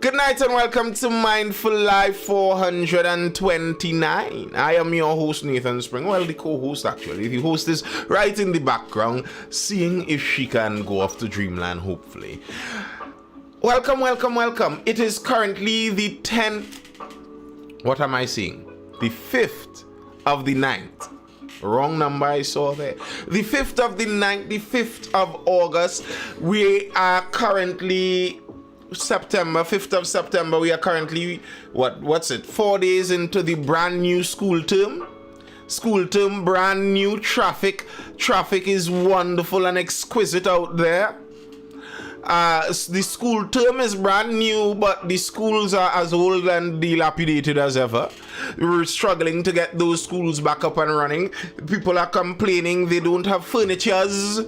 Good night and welcome to Mindful Live 429. I am your host, Nathan Spring. Well, the co-host actually. The host is right in the background, seeing if she can go off to dreamland, hopefully. Welcome, welcome, welcome. It is currently the 10th, what am I saying? The 5th of the 9th. Wrong number I saw there. The 5th of the 9th, the 5th of August. We are currently September, 5th of September. We are currently, what's it? 4 days into the brand new school term. School term, brand new traffic. Traffic is wonderful and exquisite out there. The school term is brand new, but the schools are as old and dilapidated as ever. We're struggling to get those schools back up and running. People are complaining they don't have furnitures.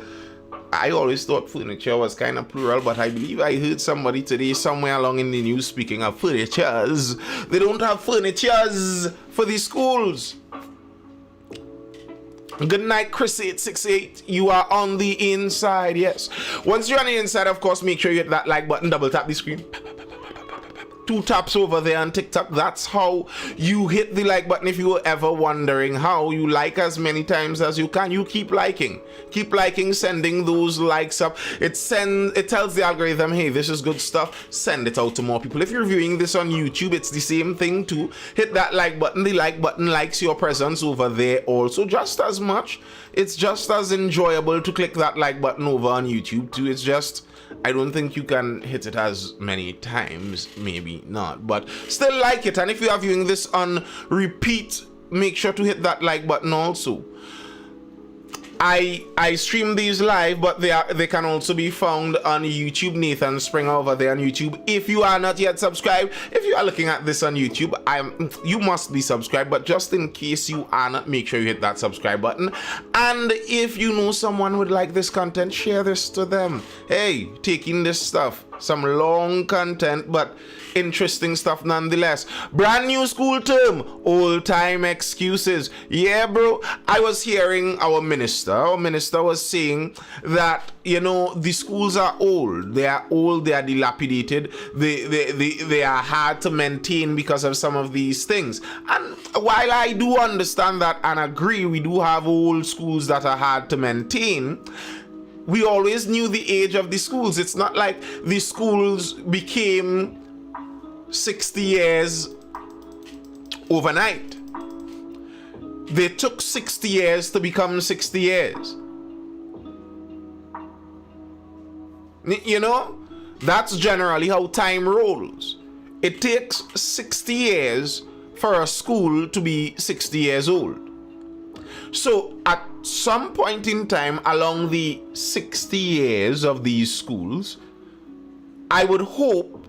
I always thought furniture was kind of plural, but I believe I heard somebody today somewhere along in the news speaking of furnitures. They don't have furnitures for the schools. Good night, Chris868. You are on the inside, yes. Once you're on the inside, of course, make sure you hit that like button, double tap the screen. 2 taps over there on TikTok. That's how you hit the like button. If you were ever wondering how you like as many times as you can, you keep liking. Keep liking, sending those likes up. It tells the algorithm, hey, this is good stuff. Send it out to more people. If you're viewing this on YouTube, it's the same thing too. Hit that like button. The like button likes your presence over there also just as much. It's just as enjoyable to click that like button over on YouTube too. It's just, I don't think you can hit it as many times, maybe not, but still like it. And if you are viewing this on repeat, make sure to hit that like button also. I stream these live, but they can also be found on YouTube. Nathan Springer over there on YouTube. If you are not yet subscribed, if you are looking at this on YouTube, you must be subscribed, but just in case you are not, make sure you hit that subscribe button. And if you know someone would like this content, share this to them. Hey, taking this stuff, some long content, but interesting stuff nonetheless. Brand new school term, old time excuses. Yeah, bro. I was hearing our minister was saying that, you know, the schools are old. They are old, they are dilapidated, they are hard to maintain because of some of these things. And while I do understand that and agree, we do have old schools that are hard to maintain, we always knew the age of the schools. It's not like the schools became 60 years overnight. They took 60 years to become 60 years. You know, that's generally how time rolls. It takes 60 years for a school to be 60 years old. So at some point in time along the 60 years of these schools, I would hope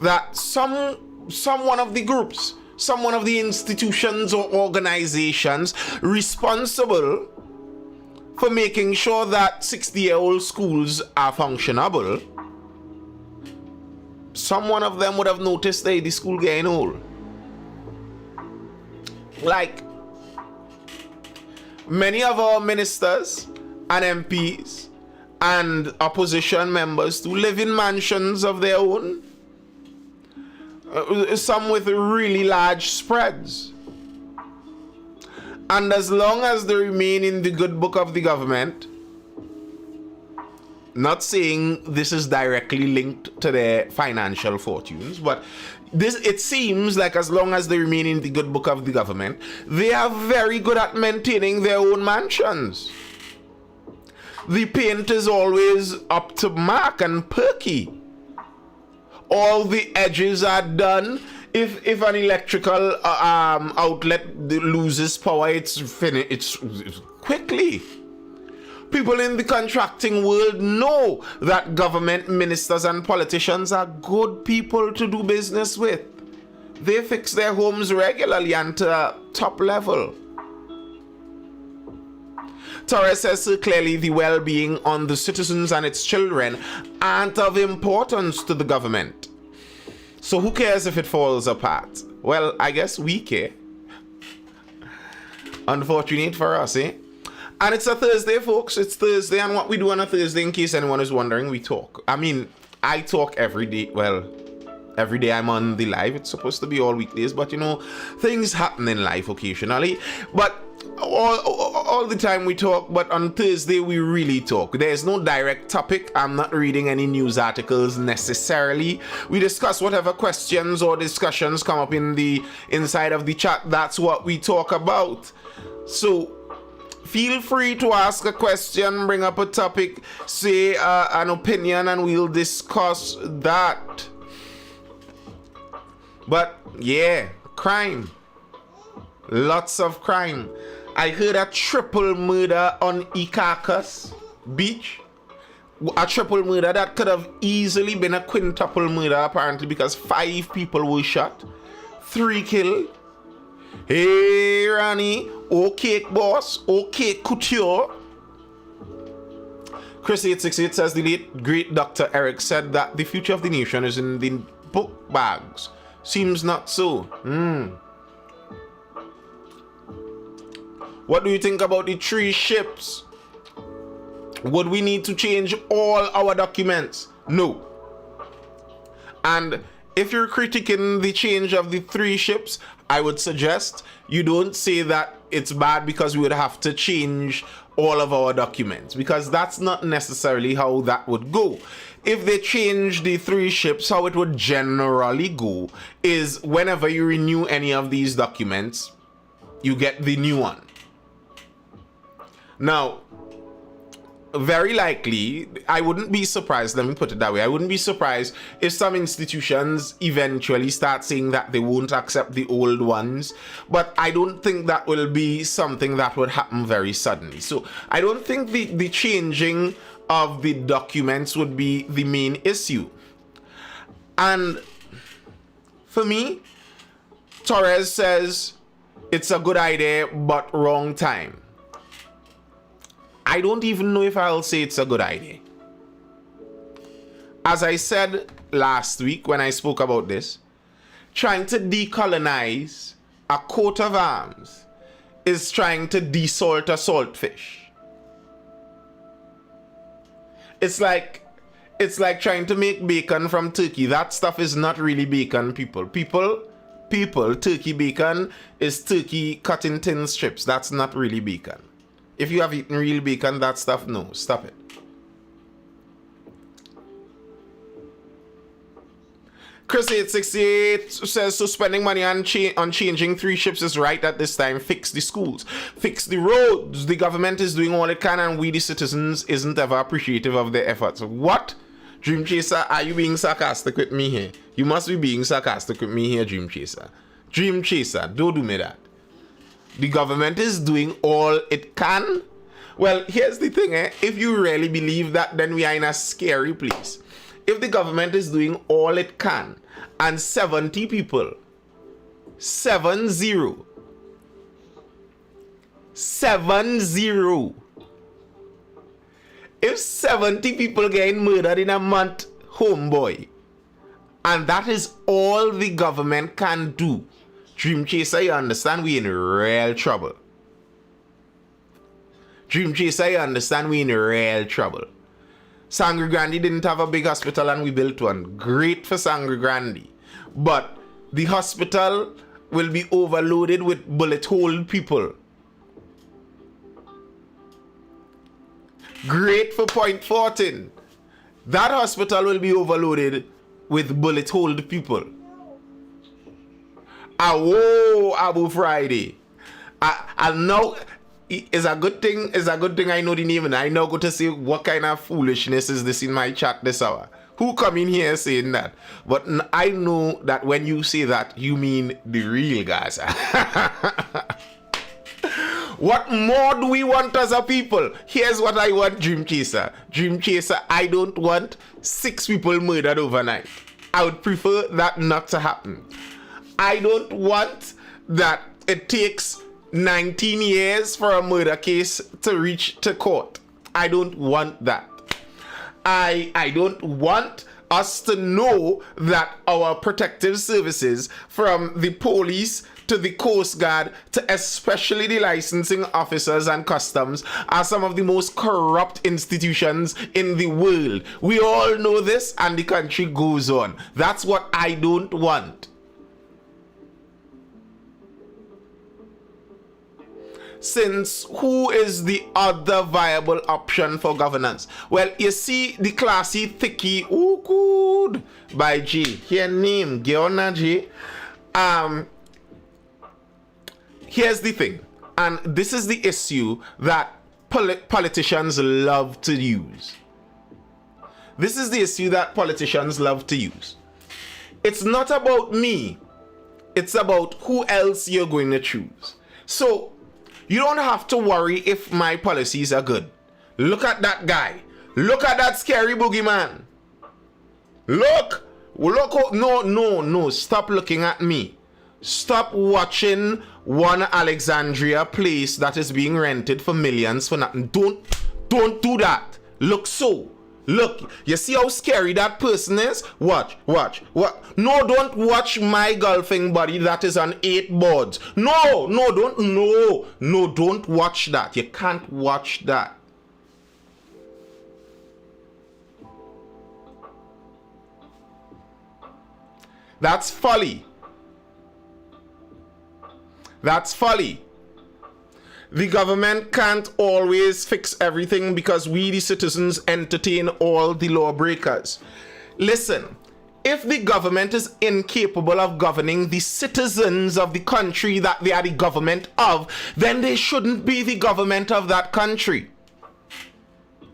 that some one of the groups, some one of the institutions or organizations responsible for making sure that 60-year-old schools are functionable, some one of them would have noticed that the school getting old. Like many of our ministers and MPs and opposition members to live in mansions of their own. Some with really large spreads. And as long as they remain in the good book of the government, not saying this is directly linked to their financial fortunes, but it seems like as long as they remain in the good book of the government, they are very good at maintaining their own mansions. The paint is always up to mark and perky. All the edges are done. If an electrical outlet loses power, it's finished. It's quickly. People in the contracting world know that government ministers and politicians are good people to do business with. They fix their homes regularly and to top level. Torres says clearly the well-being on the citizens and its children aren't of importance to the government. So who cares if it falls apart? Well, I guess we care. Unfortunate for us, eh? And it's a Thursday, folks. It's Thursday, and what we do on a Thursday, in case anyone is wondering, we talk. I mean, I talk every day. Well, every day I'm on the live. It's supposed to be all weekdays, but you know, things happen in life occasionally. But all the time we talk, but on Thursday we really talk. There's no direct topic. I'm not reading any news articles necessarily. We discuss whatever questions or discussions come up in the inside of the chat. That's what we talk about. So feel free to ask a question, bring up a topic, say an opinion, and we'll discuss that. But yeah, crime. Lots of crime. I heard a triple murder on Ikakas Beach. A triple murder that could have easily been a quintuple murder, apparently, because 5 people were shot, 3 killed. Hey, Ronnie. Okay, boss. Okay, couture. Chris868 says the late great Dr. Eric said that the future of the nation is in the book bags. Seems not so. What do you think about the 3 ships? Would we need to change all our documents? No. And if you're critiquing the change of the 3 ships, I would suggest you don't say that it's bad because we would have to change all of our documents, because that's not necessarily how that would go. If they change the 3 ships, how it would generally go is whenever you renew any of these documents, you get the new one. Now, very likely, I wouldn't be surprised, let me put it that way, I wouldn't be surprised if some institutions eventually start saying that they won't accept the old ones, but I don't think that will be something that would happen very suddenly. So I don't think the changing of the documents would be the main issue. And for me, Torres says it's a good idea, but wrong time. I don't even know if I'll say it's a good idea. As I said last week when I spoke about this, trying to decolonize a coat of arms is trying to desalt a saltfish. It's like trying to make bacon from turkey. That stuff is not really bacon, people. Turkey bacon is turkey cut in thin strips. That's not really bacon. If you have eaten real bacon, that stuff, no, stop it. Chris868 says, so spending money on changing 3 ships is right at this time. Fix the schools, fix the roads. The government is doing all it can, and we, the citizens, isn't ever appreciative of their efforts. What? Dream Chaser, are you being sarcastic with me here? You must be being sarcastic with me here, Dream Chaser. Dream Chaser, don't do me that. The government is doing all it can. Well, here's the thing, if you really believe that, then we are in a scary place. If the government is doing all it can, and 70 people, 70, if 70 people getting murdered in a month, homeboy, and that is all the government can do, Dream Chaser, you understand we in real trouble. Dream Chaser, you understand we in real trouble. Sangre Grande didn't have a big hospital and we built one. Great for Sangre Grande. But the hospital will be overloaded with bullet hole people. Great for Point Fortin. That hospital will be overloaded with bullet hole people. Whoa, Abu Friday. I know it's a good thing. It's a good thing I know the name, and I now go to see what kind of foolishness is this in my chat this hour. Who come in here saying that? But I know that when you say that, you mean the real guys. What more do we want as a people? Here's what I want, Dream Chaser. Dream Chaser, I don't want 6 people murdered overnight. I would prefer that not to happen. I don't want that it takes 19 years for a murder case to reach to court. I don't want that. I don't want us to know that our protective services, from the police to the Coast Guard to especially the licensing officers and customs, are some of the most corrupt institutions in the world. We all know this, and the country goes on. That's what I don't want. Since who is the other viable option for governance? Well, you see the classy thicky, oh good, by G. Here name, Geona G. Here's the thing, and this is the issue that politicians love to use. This is the issue that politicians love to use. It's not about me. It's about who else you're going to choose. So, you don't have to worry if my policies are good. Look at that guy. Look at that scary boogeyman. Look. No. Stop looking at me. Stop watching one Alexandria place that is being rented for millions for nothing. Don't do that. Look. Look, you see how scary that person is? Watch. No, don't watch my golfing buddy that is on 8 boards. No, don't watch that. You can't watch that. That's folly. The government can't always fix everything because we, the citizens, entertain all the lawbreakers. Listen, if the government is incapable of governing the citizens of the country that they are the government of, then they shouldn't be the government of that country.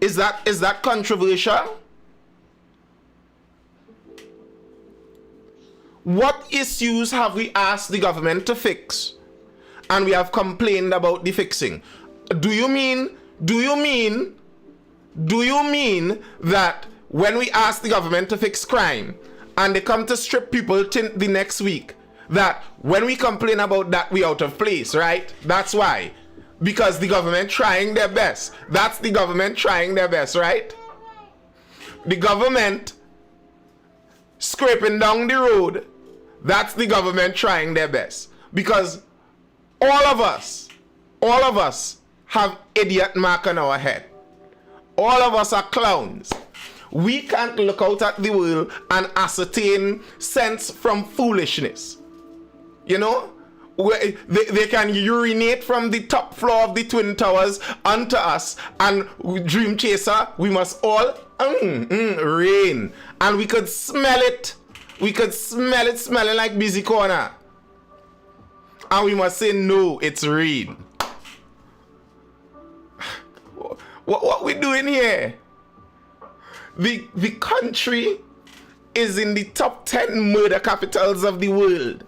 Is that controversial? What issues have we asked the government to fix? And we have complained about the fixing. Do you mean that when we ask the government to fix crime and they come to strip people the next week, that when we complain about that, we out of place, right? That's why. Because the government trying their best. That's the government trying their best, right? The government scraping down the road. That's the government trying their best. Because all of us have idiot mark on our head. All of us are clowns. We can't look out at the world and ascertain sense from foolishness. You know? They can urinate from the top floor of the Twin Towers onto us, and Dream Chaser, we must all rain. And we could smell it. We could smell it smelling like busy corner. And we must say, no, it's rain. What we doing here? The country is in the top 10 murder capitals of the world.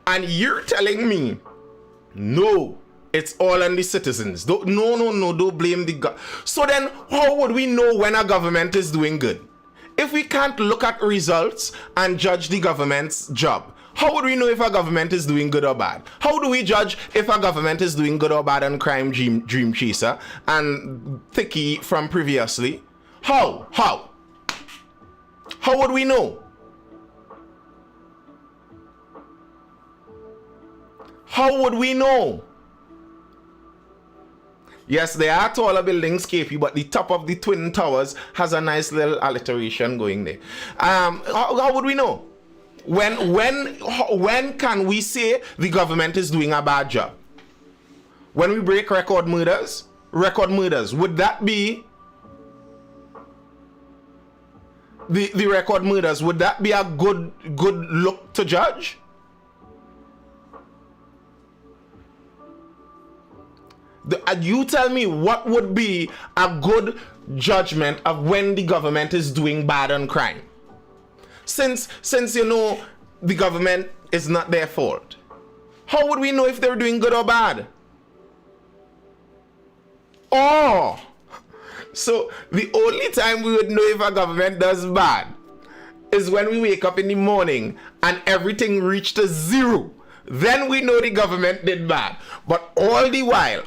And you're telling me, no, it's all on the citizens. No, don't blame the government. So then, how would we know when a government is doing good? If we can't look at results and judge the government's job, how would we know if a government is doing good or bad? How do we judge if a government is doing good or bad on Crime Dream Chaser and Thicky from previously? How? How would we know? How would we know? Yes, there are taller buildings, KP, but the top of the Twin Towers has a nice little alliteration going there. How would we know? When can we say the government is doing a bad job? When we break record murders, would that be the record murders? Would that be a good look to judge? You tell me what would be a good judgment of when the government is doing bad on crime. Since you know the government is not their fault, how would we know if they're doing good or bad? Oh, so the only time we would know if a government does bad is when we wake up in the morning and everything reached a zero. Then we know the government did bad. But all the while,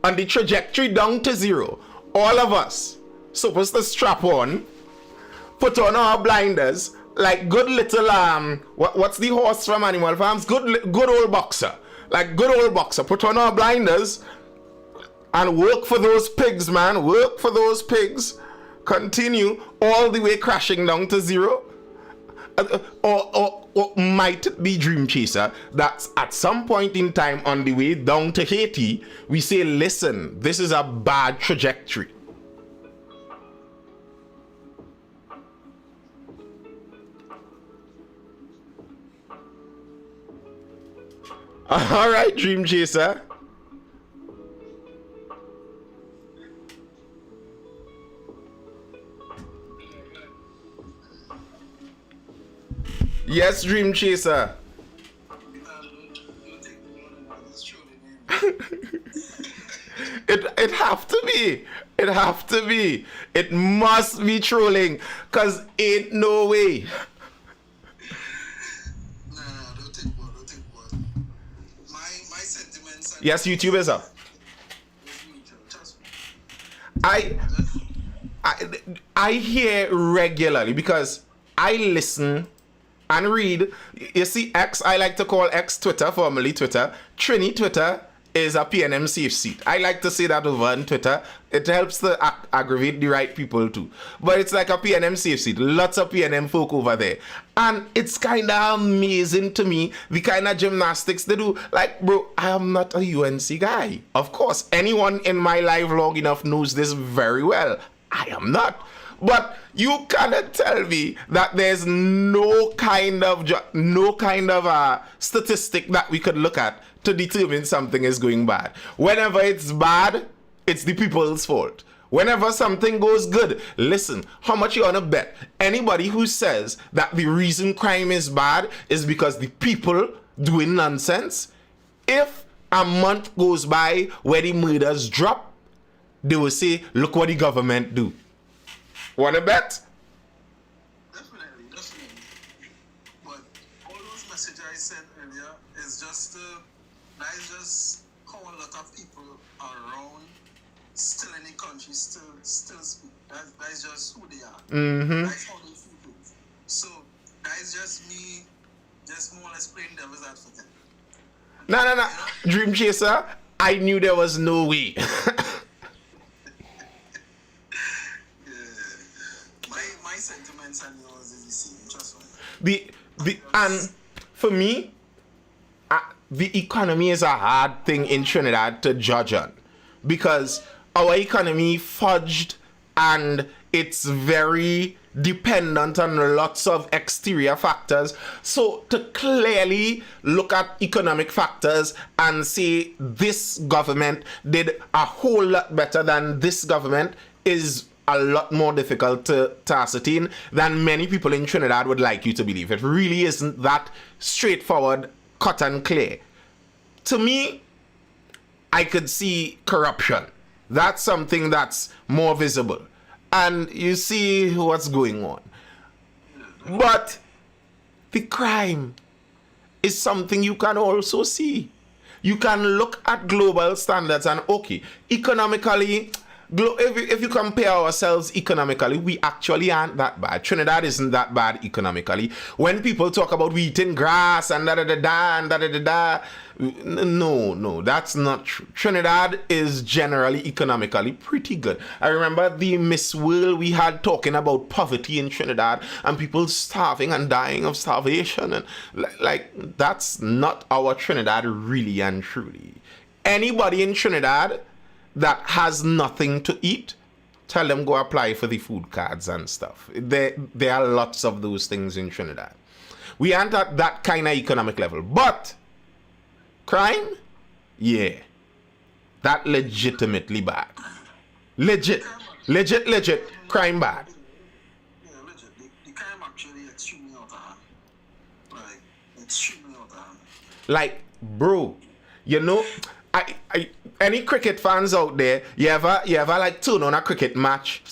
on the trajectory down to zero, all of us supposed to strap on, put on our blinders, like good little what's the horse from Animal Farms? Good old boxer. Like good old boxer. Put on our blinders and work for those pigs, man. Work for those pigs. Continue all the way crashing down to zero. Or might it be Dream Chaser that at some point in time on the way down to Haiti, we say, listen, this is a bad trajectory. All right, Dream Chaser. Yes, Dream Chaser. It have to be. It have to be. It must be trolling. Cause ain't no way. Don't take one. My sentiments. Yes, YouTube is up. I hear regularly because I listen and read. You see, X, I like to call X Twitter, formerly Twitter. Trini Twitter is a PNM safe seat. I like to say that over on Twitter. It helps to aggravate the right people too. But it's like a PNM safe seat. Lots of PNM folk over there. And it's kind of amazing to me, the kind of gymnastics they do. Like, bro, I am not a UNC guy. Of course, anyone in my life long enough knows this very well. I am not. But you cannot tell me that there's no kind of statistic that we could look at to determine something is going bad. Whenever it's bad, it's the people's fault. Whenever something goes good, listen, how much you wanna bet? Anybody who says that the reason crime is bad is because the people doing nonsense, if a month goes by where the murders drop, they will say, look what the government do. Wanna bet? Definitely. But all those messages I said earlier is just that is just how a lot of people around still in the country still speak. That is just who they are. Mm-hmm. That's how they feel things. So that is just me, just more or less playing devil's advocate. No. Dream Chaser, I knew there was no way. My sentiments and yours is the same. Trust me. And for me, the economy is a hard thing in Trinidad to judge on because our economy fudged and it's very dependent on lots of exterior factors. So to clearly look at economic factors and say this government did a whole lot better than this government is a lot more difficult to ascertain than many people in Trinidad would like you to believe. It really isn't that straightforward, cut and clear. To me, I could see corruption. That's something that's more visible. And you see what's going on. But the crime is something you can also see. You can look at global standards and, okay, economically, if you compare ourselves economically, we actually aren't that bad. Trinidad isn't that bad economically. When people talk about we eating grass and da-da-da-da, no, that's not true. Trinidad is generally economically pretty good. I remember the Miss World we had talking about poverty in Trinidad and people starving and dying of starvation. And like, that's not our Trinidad really and truly. Anybody in Trinidad that has nothing to eat, tell them go apply for the food cards and stuff. There are lots of those things in Trinidad. We aren't at that kind of economic level. But crime, yeah, that legitimately bad. Legit, crime bad. Yeah, legit. The crime actually extremely out of hand. Like, extremely out of hand. Like, bro, you know, I any cricket fans out there, you ever like turn on a cricket match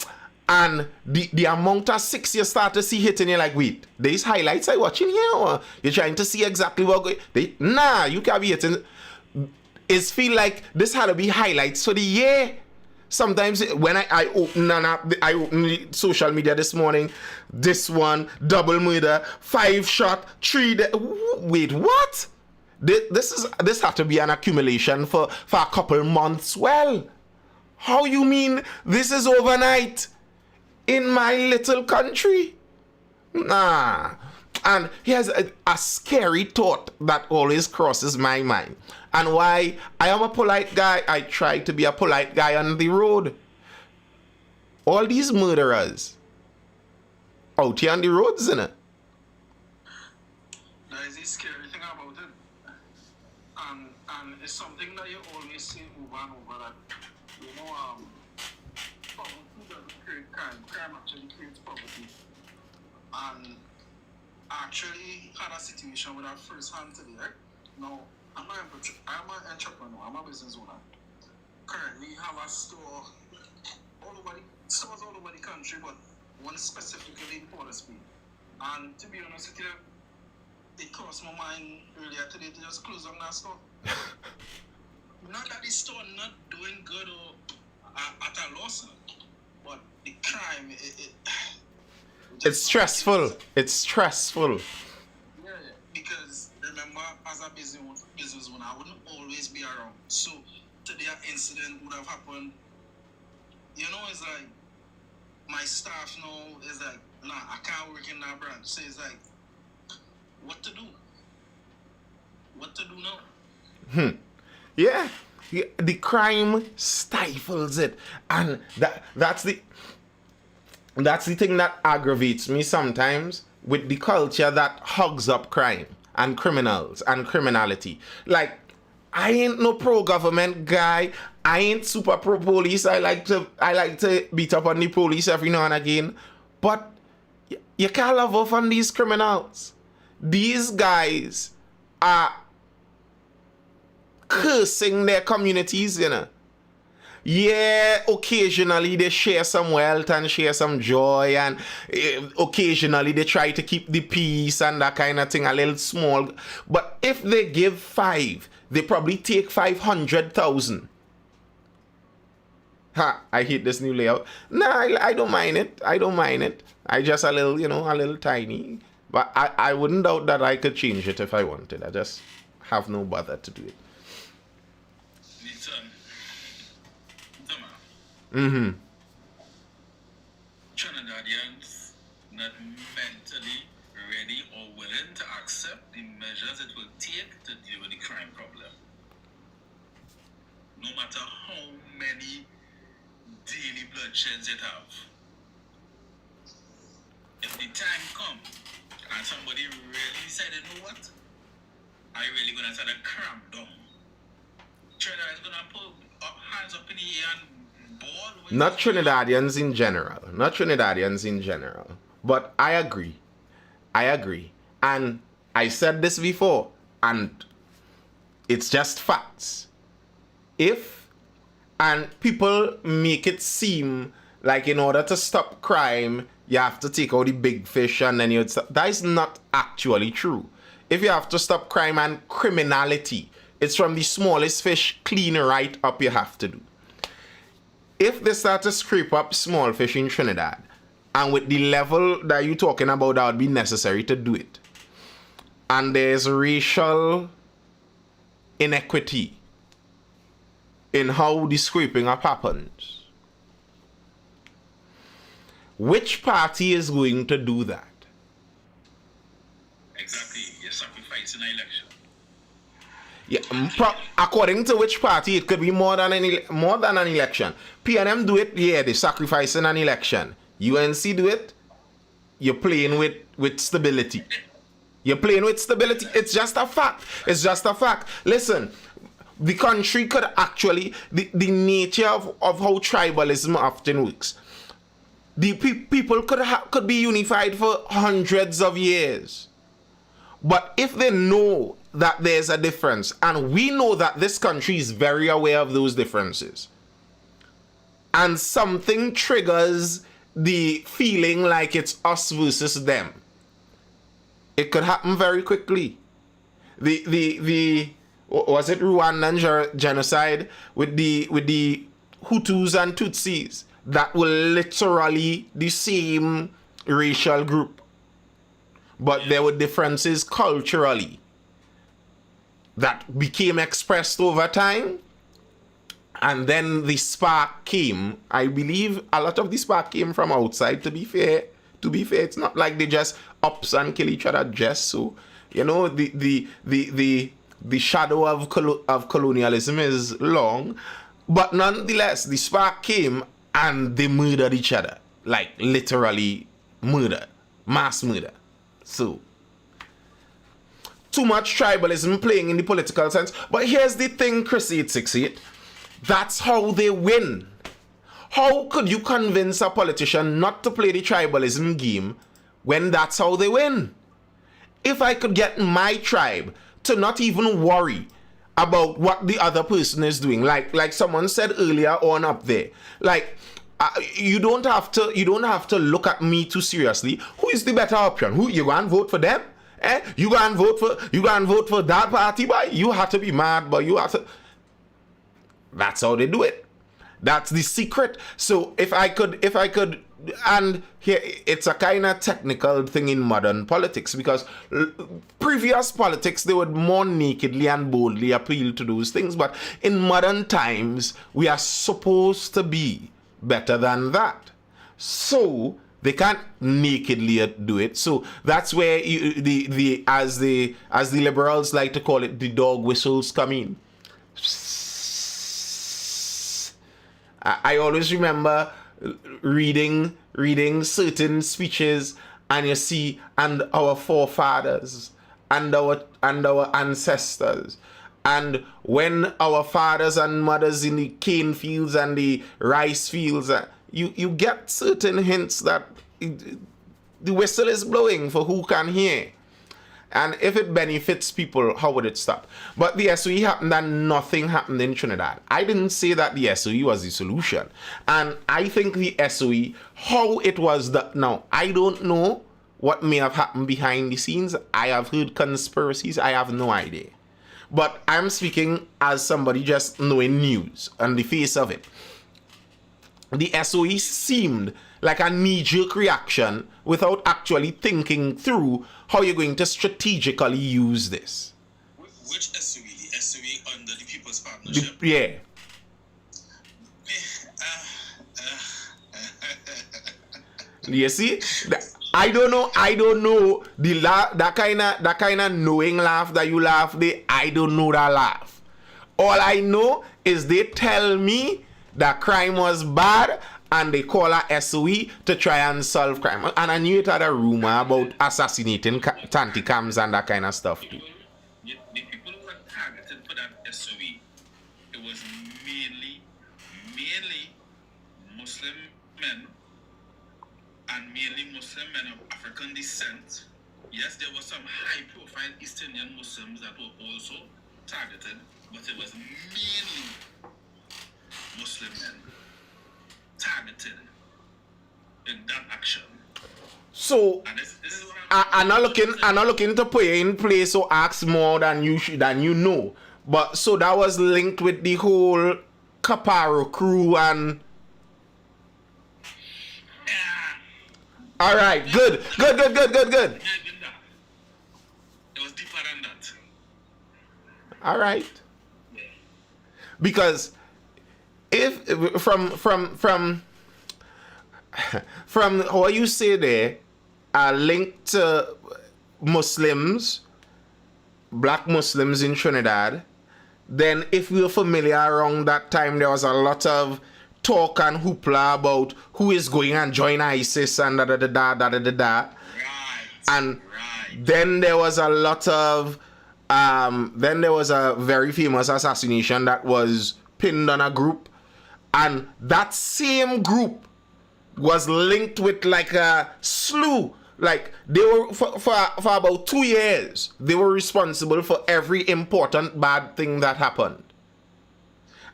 and the amount of six you start to see hitting, you're like, wait, these highlights I watching here, or you're trying to see exactly what you can't be hitting. It feel like this had to be highlights for the year. Sometimes when I open an app, I open social media this morning, this one, double murder, 5 shot, 3 wait, what? This had to be an accumulation for a couple months. Well, how you mean this is overnight in my little country? Nah. And here's a scary thought that always crosses my mind. And why I am a polite guy, I try to be a polite guy on the road. All these murderers out here on the roads, innit? That is the scary thing about it. And it's something that you always say over and over that, poverty doesn't create crime. Crime actually creates poverty. And I actually had a situation with that first hand today, right? Now, I'm an entrepreneur, I'm a business owner. Currently have a store stores all over the country, but one specifically in Port of Spain. And to be honest with you, it crossed my mind earlier today to just close down that store. Not that the store not doing good or at a loss, but the crime, it's stressful. It's stressful. Yeah, because remember, as a business owner, I wouldn't always be around. So today, an incident would have happened. It's like my staff now is like, nah, I can't work in that branch. So it's like, what to do? What to do now? Yeah. The crime stifles it, and that's the thing that aggravates me sometimes with the culture that hugs up crime and criminals and criminality. Like, I ain't no pro-government guy. I ain't super pro-police. I like to beat up on the police every now and again. But you can't love off on these criminals. These guys are cursing their communities, Yeah, occasionally they share some wealth and share some joy, and occasionally they try to keep the peace and that kind of thing a little small. But if they give 5, they probably take 500,000. I hate this new layout. Nah, I don't mind it. I don't mind it. I just a little tiny. But I wouldn't doubt that I could change it if I wanted. I just have no bother to do it. Trinidadians not mentally ready or willing to accept the measures it will take to deal with the crime problem. No matter how many daily bloodsheds it have. If the time comes and somebody really decided, you know what? I really gonna start to cramp down. Trinidad is gonna put hands up in the air and not Trinidadians in general. Not Trinidadians in general. But I agree. And I said this before, and it's just facts. And people make it seem like in order to stop crime, you have to take out the big fish and then that is not actually true. If you have to stop crime and criminality, it's from the smallest fish clean right up you have to do. If they start to scrape up small fish in Trinidad, and with the level that you're talking about, that would be necessary to do it, and there's racial inequity in how the scraping up happens, which party is going to do that? Exactly. You're sacrificing an election. Yeah, according to which party, it could be more than an election. PNM do it, yeah, they sacrificing an election. UNC do it, you're playing with stability. You're playing with stability. It's just a fact. It's just a fact. Listen, the country could actually, the nature of how tribalism often works, the people could be unified for hundreds of years. But if they know that there's a difference, and we know that this country is very aware of those differences, and something triggers the feeling like it's us versus them, it could happen very quickly. Was it Rwandan genocide with the Hutus and Tutsis that were literally the same racial group, but there were differences culturally that became expressed over time. And then the spark came. I believe a lot of the spark came from outside, to be fair. It's not like they just ups and kill each other just so. You know, the shadow of colonialism is long. But nonetheless, the spark came and they murdered each other. Like, literally murder. Mass murder. So, too much tribalism playing in the political sense. But here's the thing, Chris 868. That's how they win. How could you convince a politician not to play the tribalism game when that's how they win? If I could get my tribe to not even worry about what the other person is doing, like someone said earlier on up there, like you don't have to look at me too seriously. Who is the better option? Who you go and vote for them? You go and vote for that party, boy. You have to be mad, but you have to. That's how they do it. That's the secret. So if I could, and here it's a kind of technical thing in modern politics, because previous politics, they would more nakedly and boldly appeal to those things. But in modern times, we are supposed to be better than that. So they can't nakedly do it. So that's where as the liberals like to call it, the dog whistles come in. I always remember reading certain speeches, and you see, and our forefathers and our ancestors, and when our fathers and mothers in the cane fields and the rice fields, you get certain hints that the whistle is blowing for who can hear. And if it benefits people, how would it stop? But the SOE happened and nothing happened in Trinidad. I didn't say that the SOE was the solution. And I think the SOE, how it was that now, I don't know what may have happened behind the scenes. I have heard conspiracies. I have no idea. But I'm speaking as somebody just knowing news on the face of it. The SOE seemed like a knee-jerk reaction without actually thinking through how you're going to strategically use this. Which SOE? The SOE under the People's Partnership? Yeah. You see? I don't know that kind of knowing laugh that you laugh there. I don't know that laugh. All I know is they tell me that crime was bad, and they call a SOE to try and solve crime. And I knew it had a rumor about assassinating tanticams and that kind of stuff too. The people who were targeted for that SOE, it was mainly Muslim men, and mainly Muslim men of African descent. Yes, there were some high-profile East Indian Muslims that were also targeted, but it was mainly Muslim men targeted in that action. So this is what I'm not looking to put you in place or ask more than you know. But so that was linked with the whole Caparo crew and all right, good. It was deeper than that. All right. Because if from what you say there, linked to Muslims, black Muslims in Trinidad, then if we were familiar around that time, there was a lot of talk and hoopla about who is going and join ISIS and da. And then there was a lot of then there was a very famous assassination that was pinned on a group, and that same group was linked with like a slew. Like they were for about 2 years, they were responsible for every important bad thing that happened.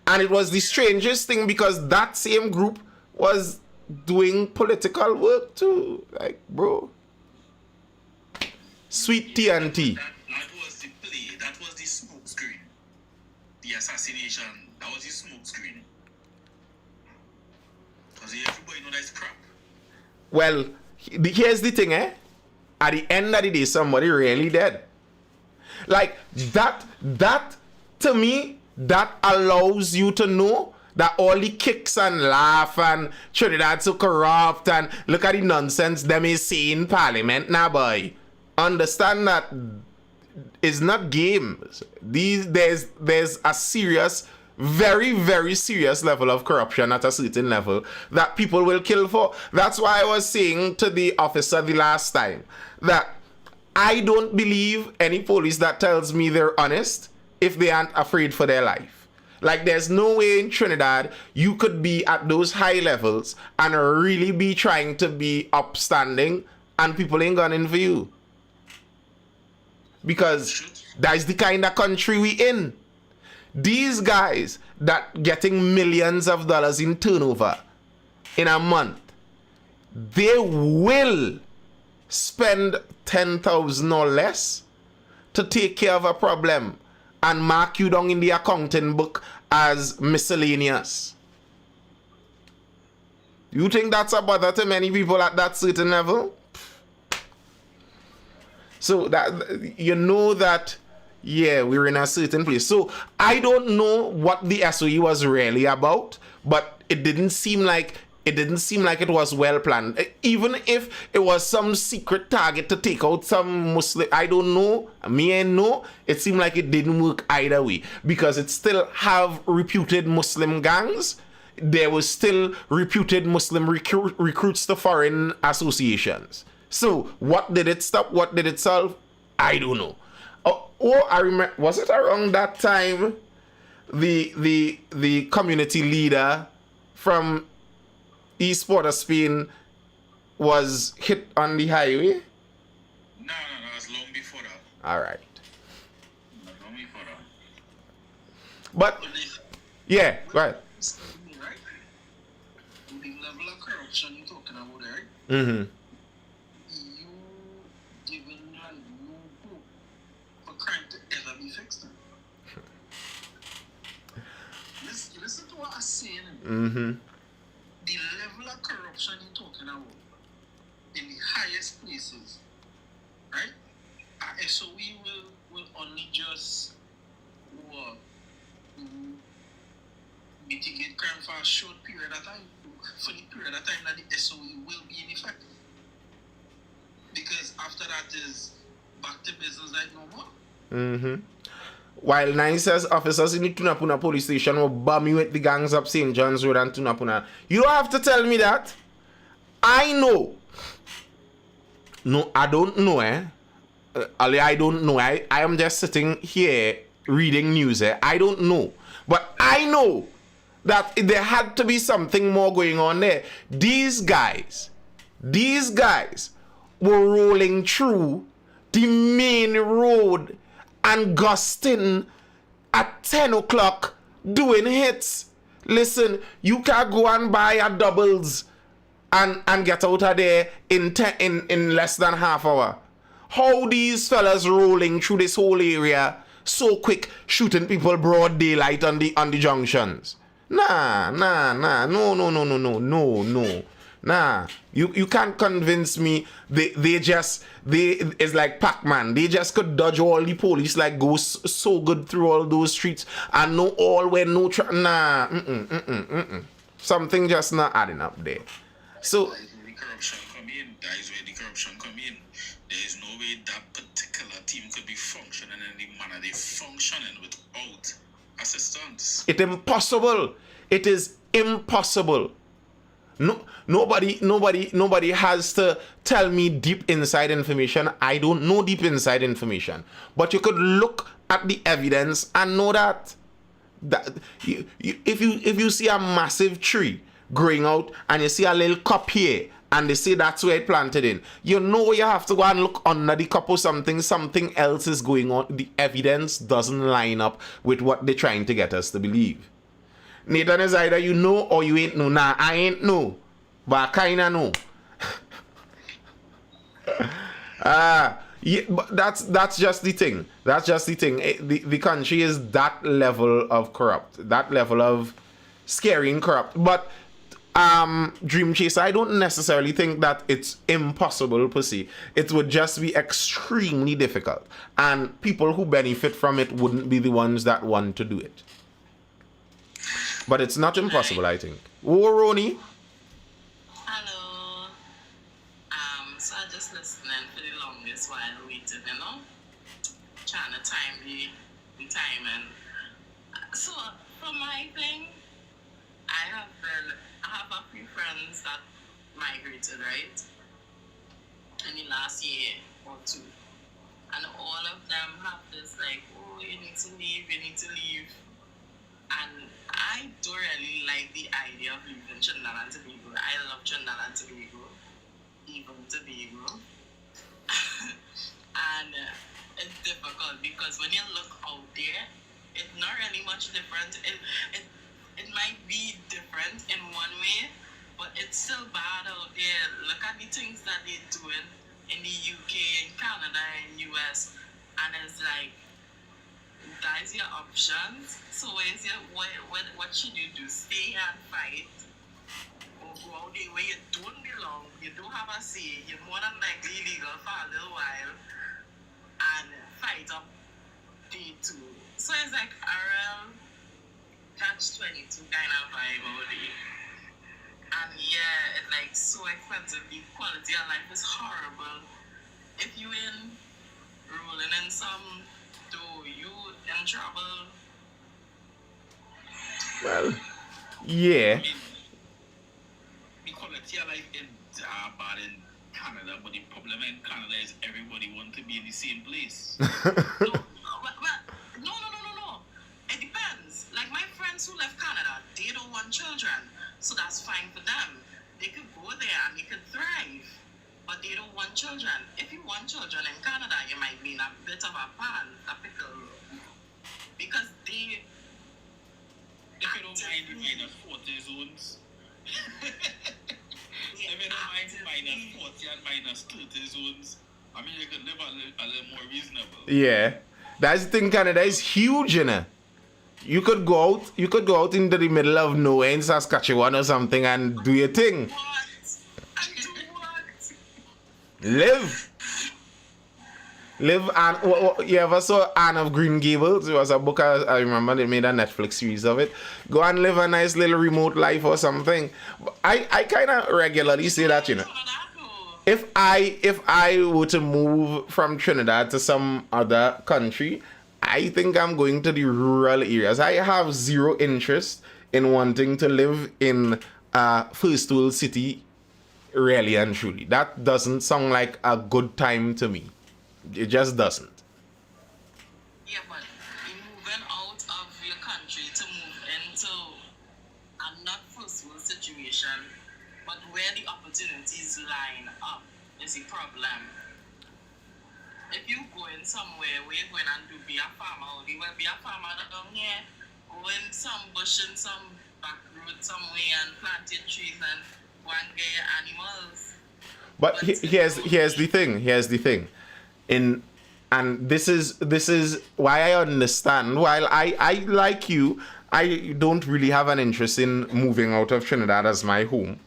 And it was the strangest thing because that same group was doing political work too. Like, bro, sweet TNT. That was the play. That was the smoke screen. The assassination. That was the smoke screen. Because everybody know that's crap. Well, here's the thing, eh? At the end of the day, somebody really dead. Like, that, to me, that allows you to know that all the kicks and laugh and Trinidad so corrupt and look at the nonsense them is saying in Parliament now, boy. Understand that it's not games. There's a serious, very, very serious level of corruption at a certain level that people will kill for. That's why I was saying to the officer the last time that I don't believe any police that tells me they're honest if they aren't afraid for their life. Like, there's no way in Trinidad you could be at those high levels and really be trying to be upstanding and people ain't gunning for you. Because that's the kind of country we in. These guys that getting millions of dollars in turnover in a month, they will spend 10,000 or less to take care of a problem and mark you down in the accounting book as miscellaneous. You think that's a bother to many people at that certain level? So that you know that, yeah, we're in a certain place. So I don't know what the SOE was really about, but it didn't seem like it was well planned. Even if it was some secret target to take out some Muslim, I don't know. Me ain't know. It seemed like it didn't work either way because it still have reputed Muslim gangs. There was still reputed Muslim recruits to foreign associations. So what did it stop? What did it solve? I don't know. I remember, was it around that time the community leader from East Port of Spain was hit on the highway? No, it's long before that. All right. Long before that. But, yeah, right. Right? The level of corruption you're talking about, right? Mm-hmm. You giving like no hope for crime to ever be fixed. Listen to what I'm saying. Mm-hmm. The level of corruption you're talking about in the highest places, right? SOE will only just mitigate crime for a short period of time, for the period of time that the SOE will be in effect. Because after that is back to business like no more. Mm-hmm. While nice officers in the Tunapuna police station will bomb you with the gangs up St. John's Road and Tunapuna. You don't have to tell me that. I know. No, I don't know, I don't know. I am just sitting here reading news, I don't know. But I know that there had to be something more going on there. These guys were rolling through the main road and gusting at 10 o'clock doing hits. Listen, you can go and buy a doubles and get out of there in less than half hour. How these fellas rolling through this whole area so quick, shooting people broad daylight on the junctions? Nah, no. Nah, you can't convince me they it's like Pac-Man. They just could dodge all the police, like go so good through all those streets and know all where no something just not adding up there. So That is where the corruption come in. There is no way that particular team could be functioning in the manner they're functioning without assistance. it's impossible. It is impossible. No, nobody has to tell me deep inside information. I don't know deep inside information, but you could look at the evidence and know that if you see a massive tree growing out and you see a little cup here and they say that's where it planted in, you know you have to go and look under the cup or something else is going on. The evidence doesn't line up with what they're trying to get us to believe. Nathan is either you know or you ain't know. Nah, I ain't know, but I kinda know. Yeah, but that's just the thing. That's just the thing. The country is that level of corrupt, that level of scary and corrupt. But dream chaser, I don't necessarily think that it's impossible per se. It would just be extremely difficult, and people who benefit from it wouldn't be the ones that want to do it. But it's not impossible, I think. Oh, Roni. Hello. So I just listening for the longest while waiting, trying to time the time. And so for my thing, I have a few friends that migrated, right, in the last year or two, and all of them have this like, oh, you need to leave, and I don't really like the idea of leaving Trinidad and Tobago. I love Trinidad and Tobago, even Tobago. And it's difficult because when you look out there, it's not really much different. It might be different in one way, but it's still bad out there. Look at the things that they're doing in the UK, in Canada, in US, and it's like, that is your options. So what should you do? Stay and fight, or go out there where you don't belong, you don't have a say, you're more than likely illegal for a little while, and fight up day two. So it's like a real catch-22 kind of vibe out there. And yeah, it's like so expensive. The quality of life is horrible. If you in rolling in some dough, you in trouble. Well, yeah. I mean, the quality of life is bad in Canada, but the problem in Canada is everybody wants to be in the same place. No. It depends. Like my friends who left Canada, they don't want children, so that's fine for them. They could go there and they could thrive, but they don't want children. If you want children in Canada, you might be in a bit of a pickle, because they. If you don't mind the minus 40 zones, if you don't mind minus 40 and minus 30 zones, I mean, you can live a little more reasonable. Yeah. That's the thing, Canada is huge, You could go out into the middle of nowhere in Saskatchewan or something and do your thing. What? And do what? Live, and you ever saw Anne of Green Gables? It was a book I remember they made a Netflix series of it. Go and live a nice little remote life or something. I kind of regularly say that, If I were to move from Trinidad to some other country, I think I'm going to the rural areas. I have zero interest in wanting to live in a first world city, really and truly. That doesn't sound like a good time to me. It just doesn't. Yeah, but you're moving out of your country to move into a not first world situation, but where the opportunities line up is the problem. If you go in somewhere where you're going and be a farmer, you will be a farmer down here, go in some bush in some back road somewhere and plant your trees and go and get your animals. But here's the thing. And this is why I understand. While I like you, I don't really have an interest in moving out of Trinidad as my home.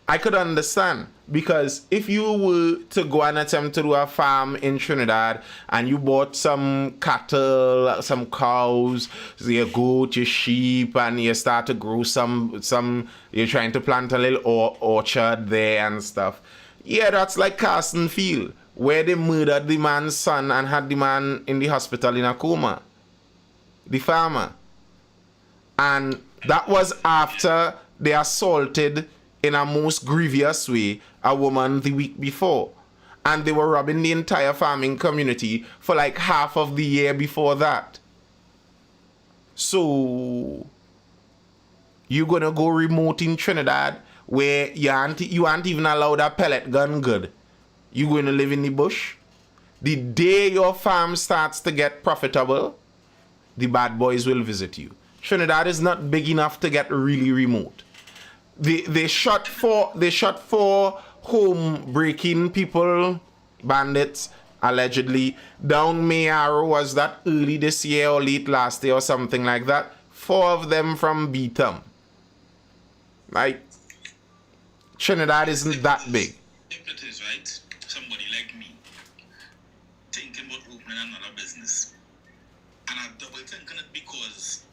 I could understand, because if you were to go and attempt to do a farm in Trinidad and you bought some cattle, some cows, your goat, your sheep, and you start to grow some you're trying to plant a little orchard there and stuff. Yeah, that's like Carson Field, where they murdered the man's son and had the man in the hospital in a coma. The farmer. And that was after they assaulted in a most grievous way a woman the week before. And they were robbing the entire farming community for like half of the year before that. So you gonna go remote in Trinidad where you aren't even allowed a pellet gun good. You going to live in the bush? The day your farm starts to get profitable, the bad boys will visit you. Trinidad is not big enough to get really remote. They shot four home breaking people, bandits, allegedly, down Mayaro. Was that early this year or late last year or something like that? 4 of them from Beetham. Like, Trinidad isn't that big. If it is, right, somebody like me thinking about opening another business, and I'm double thinking it because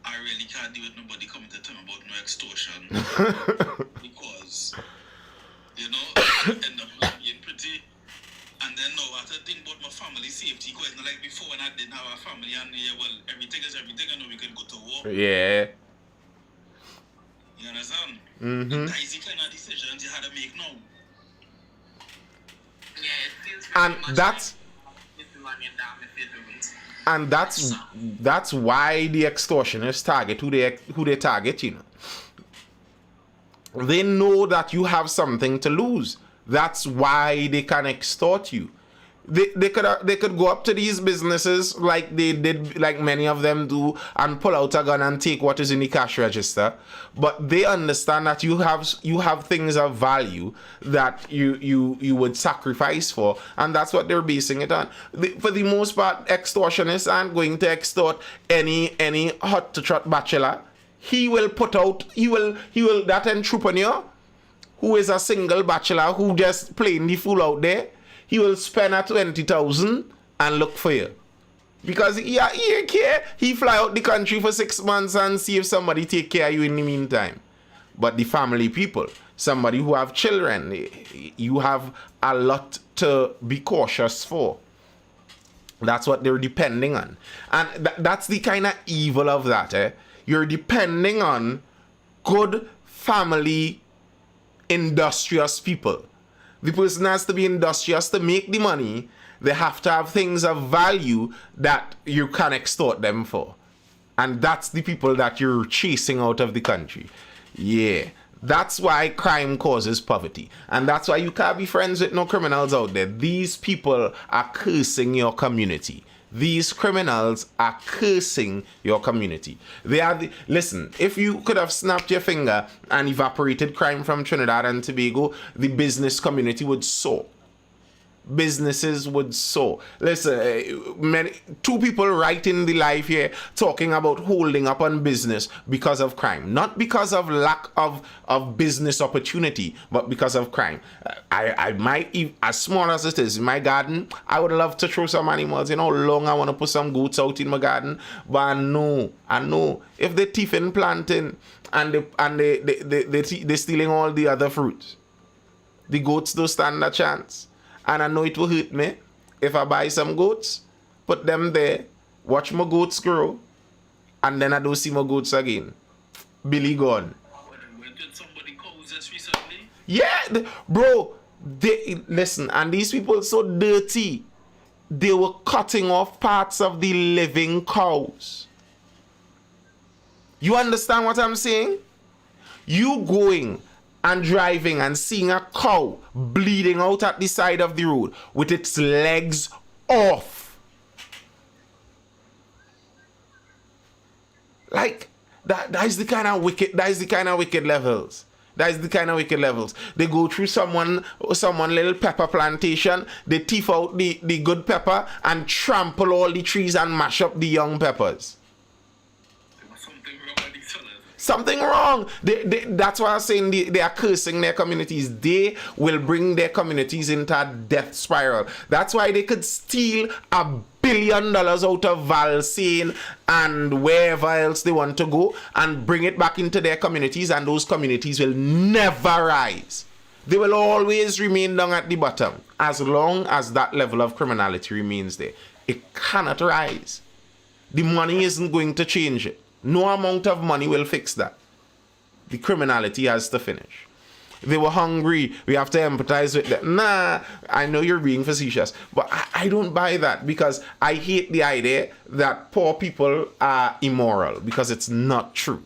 I really can't deal with nobody coming to tell me about no extortion. Because, you know, I end up being pretty. And then now I have to think about my family safety, because it's not like before when I didn't have a family and well, everything is everything, I know we can go to war. Yeah. You understand? Mm-hmm. That is the kind of decisions you had to make now. Yeah, it feels very And much that's like if you want your damn if you don't. and that's why the extortionists target who they target, you know. They know that you have something to lose. That's why they can extort you. They could go up to these businesses like they did, like many of them do, and pull out a gun and take what is in the cash register. But they understand that you have things of value that you would sacrifice for, and that's what they're basing it on. For the most part, extortionists aren't going to extort any hot to trot bachelor. He will that entrepreneur who is a single bachelor who just playing the fool out there, he will spend a 20,000 and look for you. Because he care. He fly out the country for 6 months and see if somebody take care of you in the meantime. But the family people, somebody who have children, you have a lot to be cautious for. That's what they're depending on. And that's the kind of evil of that. You're depending on good family industrious people. The person has to be industrious to make the money. They have to have things of value that you can extort them for. And that's the people that you're chasing out of the country. Yeah. That's why crime causes poverty. And that's why you can't be friends with no criminals out there. These people are cursing your community. These criminals are cursing your community. Listen, if you could have snapped your finger and evaporated crime from Trinidad and Tobago, the business community would soar. Businesses would soar. Listen, two people right in the life here talking about holding up on business because of crime. Not because of lack of business opportunity, but because of crime. I might, as small as it is, in my garden, I would love to throw some animals. You know how long I want to put some goats out in my garden. But I know, if they're thieving planting and they're stealing all the other fruits, the goats don't stand a chance. And I know it will hurt me if I buy some goats, put them there, watch my goats grow, and then I don't see my goats again. Billy gone. When did somebody cows just recently? Yeah, bro. Listen, and these people so dirty. They were cutting off parts of the living cows. You understand what I'm saying? You going and driving and seeing a cow bleeding out at the side of the road with its legs off. Like that is the kind of wicked levels. That is the kind of wicked levels. They go through someone little pepper plantation, they thief out the good pepper and trample all the trees and mash up the young peppers. Something wrong. That's why I'm saying they are cursing their communities. They will bring their communities into a death spiral. That's why they could steal $1 billion out of Valsane and wherever else they want to go and bring it back into their communities, and those communities will never rise. They will always remain down at the bottom as long as that level of criminality remains there. It cannot rise. The money isn't going to change it. No amount of money will fix that. The criminality has to finish. They were hungry. We have to empathize with them. Nah, I know you're being facetious, but I don't buy that, because I hate the idea that poor people are immoral, because it's not true.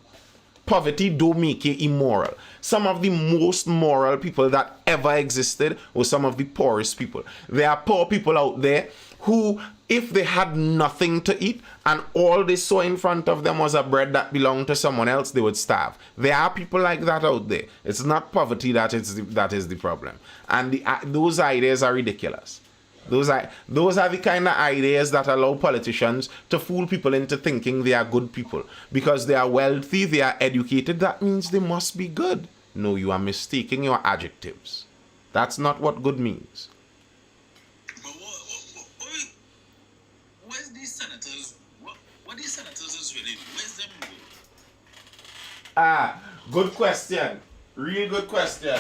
Poverty don't make you immoral. Some of the most moral people that ever existed were some of the poorest people. There are poor people out there who, if they had nothing to eat and all they saw in front of them was a bread that belonged to someone else, they would starve. There are people like that out there. It's not poverty that is the problem. And those ideas are ridiculous. Those are the kind of ideas that allow politicians to fool people into thinking they are good people. Because they are wealthy, they are educated, that means they must be good. No, you are mistaking your adjectives. That's not what good means. But where's these senators? What these senators is really? Where's them going? Good question. Real good question.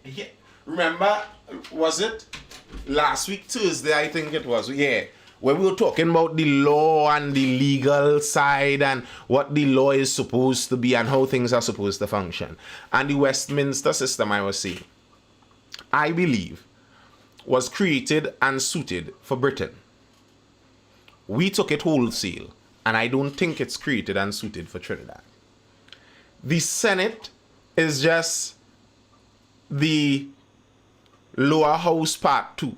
Yeah. Remember, was it last week, Tuesday, I think it was, yeah, where we were talking about the law and the legal side and what the law is supposed to be and how things are supposed to function. And the Westminster system, I was saying, I believe, was created and suited for Britain. We took it wholesale, and I don't think it's created and suited for Trinidad. The Senate is just the lower house part 2.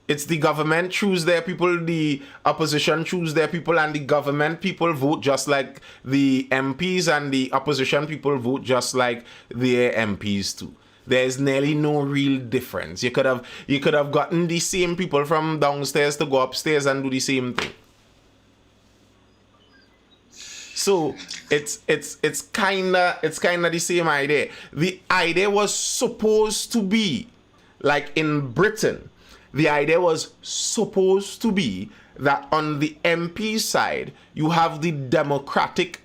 It's the government choose their people, the opposition choose their people, and the government people vote just like the MPs, and the opposition people vote just like their MPs too. There's nearly no real difference. You could have gotten the same people from downstairs to go upstairs and do the same thing. So it's kinda the same idea. The idea was supposed to be like in Britain. The idea was supposed to be that on the MP side you have the democratic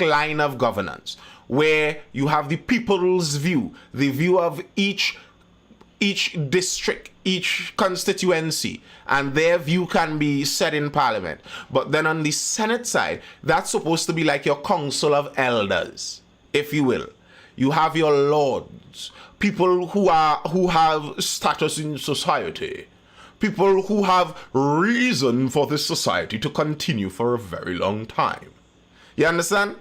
line of governance, where you have the people's view, the view of each district, each constituency, and their view can be said in Parliament. But then on the Senate side, that's supposed to be like your council of elders, if you will. You have your lords, people who have status in society, people who have reason for this society to continue for a very long time. You understand?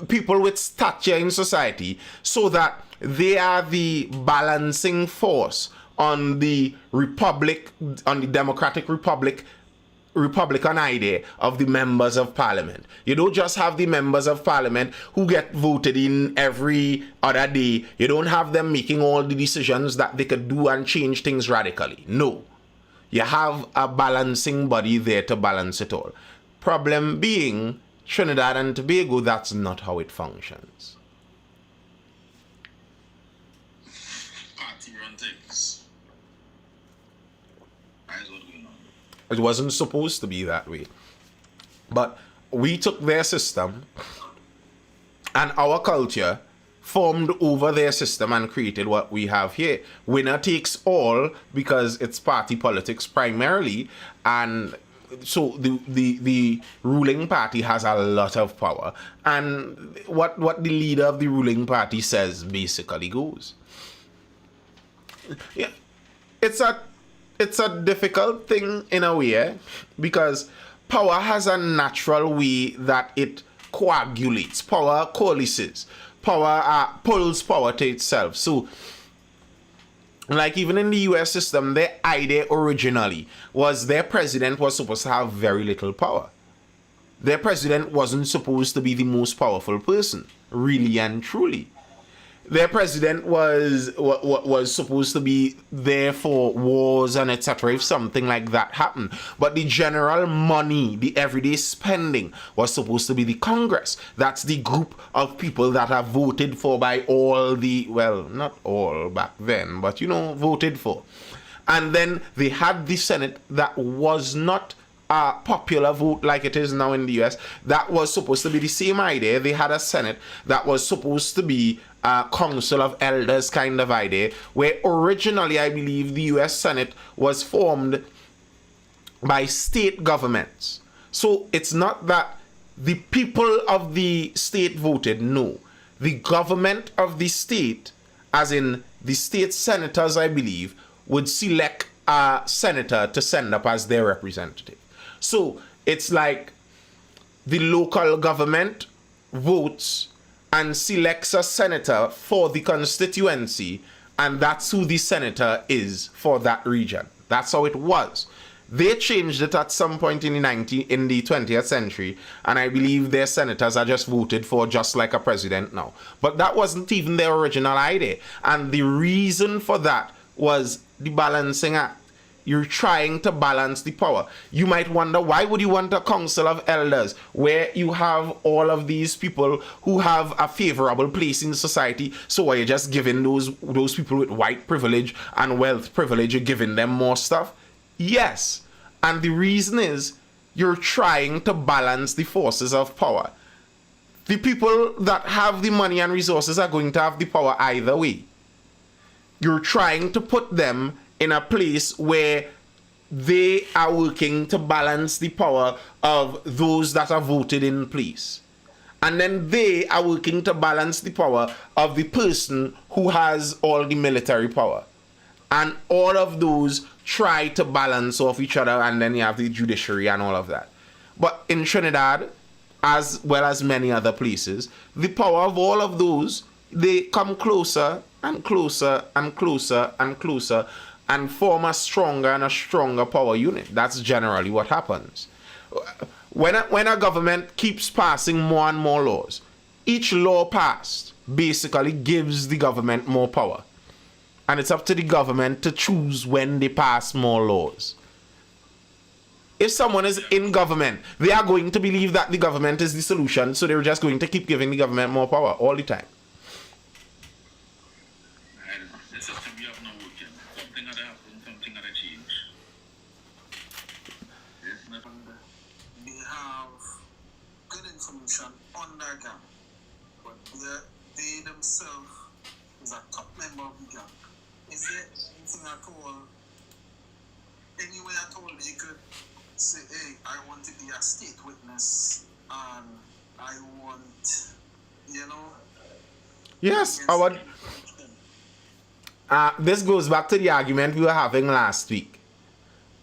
People with stature in society, so that they are the balancing force on the republic, on the democratic republican idea of the members of parliament. You don't just have the members of parliament who get voted in every other day. You don't have them making all the decisions that they could do and change things radically. No. You have a balancing body there to balance it all. Problem being, Trinidad and Tobago, that's not how it functions. Party run things. That is what's going on. It wasn't supposed to be that way. But we took their system and our culture, formed over their system and created what we have here. Winner takes all, because it's party politics primarily, and so the ruling party has a lot of power, and what the leader of the ruling party says basically goes. Yeah, it's a difficult thing in a way, because power has a natural way that it coagulates. Power coalesces. Power pulls power to itself. So, like even in the US system, their idea originally was their president was supposed to have very little power. Their president wasn't supposed to be the most powerful person, really and truly. Their president was supposed to be there for wars and etc. if something like that happened. But the general money, the everyday spending, was supposed to be the Congress. That's the group of people that are voted for by all the, well, not all back then, but voted for. And then they had the Senate that was not a popular vote like it is now in the US. That was supposed to be the same idea. They had a Senate that was supposed to be a council of elders kind of idea, where originally I believe the US Senate was formed by state governments. So it's not that the people of the state voted, no. The government of the state, as in the state senators, I believe, would select a senator to send up as their representative. So it's like the local government votes and selects a senator for the constituency, and that's who the senator is for that region. That's how it was. They changed it at some point in the 20th century, and I believe their senators are just voted for just like a president now. But that wasn't even their original idea. And the reason for that was the balancing act. You're trying to balance the power. You might wonder, why would you want a council of elders where you have all of these people who have a favorable place in society? So are you just giving those people with white privilege and wealth privilege, you're giving them more stuff? Yes. And the reason is you're trying to balance the forces of power. The people that have the money and resources are going to have the power either way. You're trying to put them in a place where they are working to balance the power of those that are voted in place. And then they are working to balance the power of the person who has all the military power. And all of those try to balance off each other, and then you have the judiciary and all of that. But in Trinidad, as well as many other places, the power of all of those, they come closer and closer and closer and closer and form a stronger and a stronger power unit. That's generally what happens. When a government keeps passing more and more laws, each law passed basically gives the government more power. And it's up to the government to choose when they pass more laws. If someone is in government, they are going to believe that the government is the solution, so they're just going to keep giving the government more power all the time. On their gang, but they themselves is a top member of the gang. Is there anything at all, any way at all they could say, hey, I want to be a state witness and I want, Yes, this goes back to the argument we were having last week.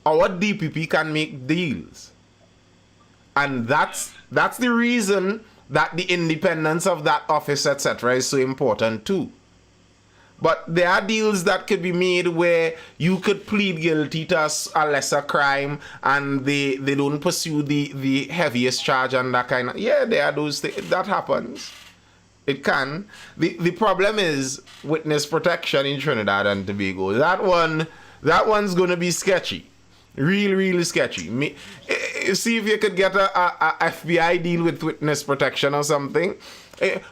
Our DPP can make deals. And that's the reason that the independence of that office, etc., is so important too. But there are deals that could be made where you could plead guilty to a lesser crime and they don't pursue the heaviest charge and that kind of... Yeah, there are those things. That happens. It can. The problem is witness protection in Trinidad and Tobago. That one's going to be sketchy. Really sketchy. See if you could get a FBI deal with witness protection or something.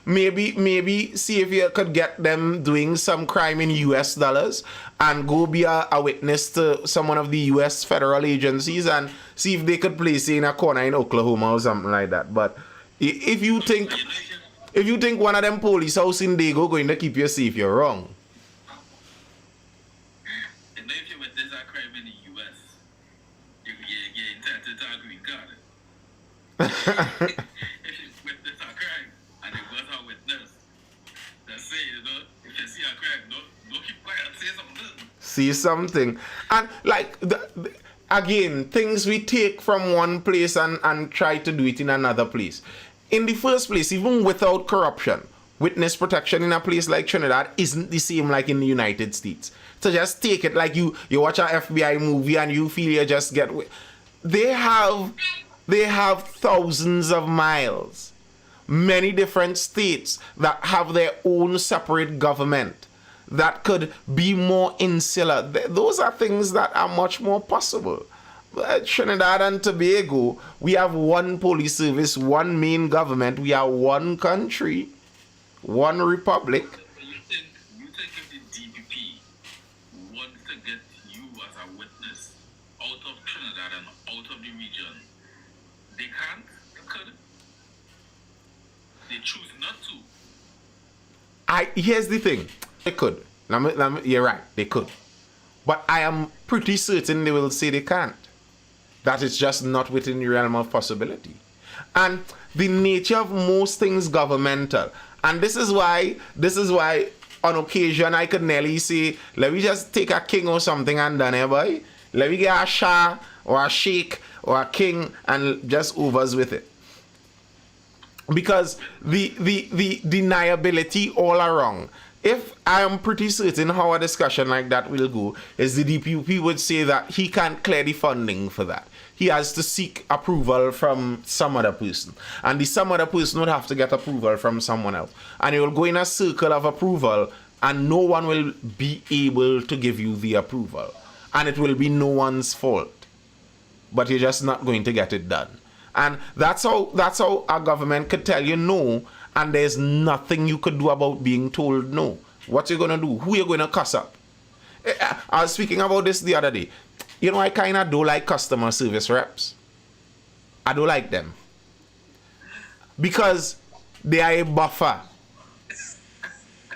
Maybe see if you could get them doing some crime in US dollars and go be a witness to some one of the US federal agencies and see if they could place you in a corner in Oklahoma or something like that. But if you think one of them police house in Dago going to keep you safe, you're wrong. If you witness a crime and you got a witness that say, if you see a crime, don't keep quiet, say something. And like again, things we take from one place and try to do it in another place. In the first place, even without corruption, witness protection in a place like Trinidad isn't the same like in the United States. So just take it like you watch an FBI movie and you feel you just get... They have thousands of miles, many different states that have their own separate government that could be more insular. Those are things that are much more possible. Trinidad and Tobago, we have one police service, one main government, we are one country, one republic. You think if the DPP wants to get you as a witness out of Trinidad and out of the region, they can't? They couldn't? They choose not to. Here's the thing. They could. You're right, they could. But I am pretty certain they will say they can't. That is just not within the realm of possibility. And the nature of most things governmental. And this is why on occasion I could nearly say, let me just take a king or something and done it, boy. Let me get a shah or a sheikh or a king and just overs with it. Because the deniability all around. if I am pretty certain how a discussion like that will go, is the DPP would say that he can't clear the funding for that. He has to seek approval from some other person. And the some other person would have to get approval from someone else. And it will go in a circle of approval, and no one will be able to give you the approval. And it will be no one's fault. But you're just not going to get it done. And that's how our government could tell you no, and there's nothing you could do about being told no. What you gonna do? Who you gonna cuss up? I was speaking about this the other day. You know, I kind of don't like customer service reps. I don't like them. Because they are a buffer.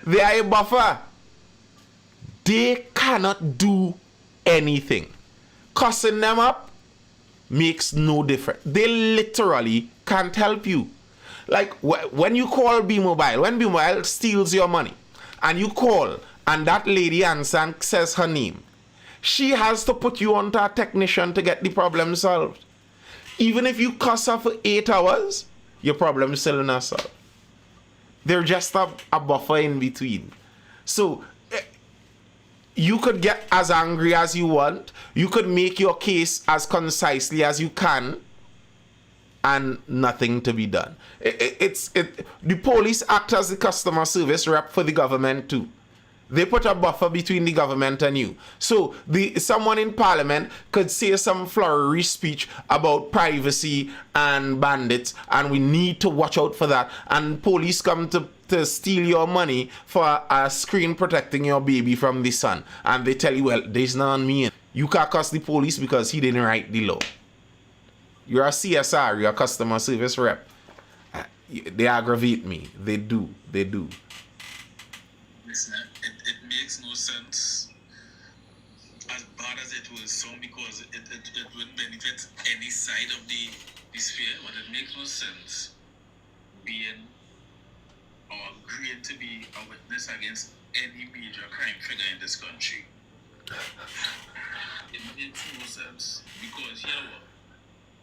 They are a buffer. They cannot do anything. Cussing them up makes no difference. They literally can't help you. Like when you call B-Mobile, when B-Mobile steals your money, and you call, and that lady answers and says her name, she has to put you onto a technician to get the problem solved. Even if you cuss her for 8 hours, your problem is still not solved. They're just a buffer in between. So you could get as angry as you want. You could make your case as concisely as you can, and nothing to be done. The police act as the customer service rep for the government too. They put a buffer between the government and you. So someone in parliament could say some flowery speech about privacy and bandits, and we need to watch out for that. And police come to steal your money for a screen protecting your baby from the sun. And they tell you, well, there's none on me. You can't cuss the police because he didn't write the law. You're a CSR, you're a customer service rep. They aggravate me. They do. Listen, it makes no sense, as bad as it will sound, because it wouldn't benefit any side of the sphere, but it makes no sense being or agreeing to be a witness against any major crime figure in this country. It makes no sense, because here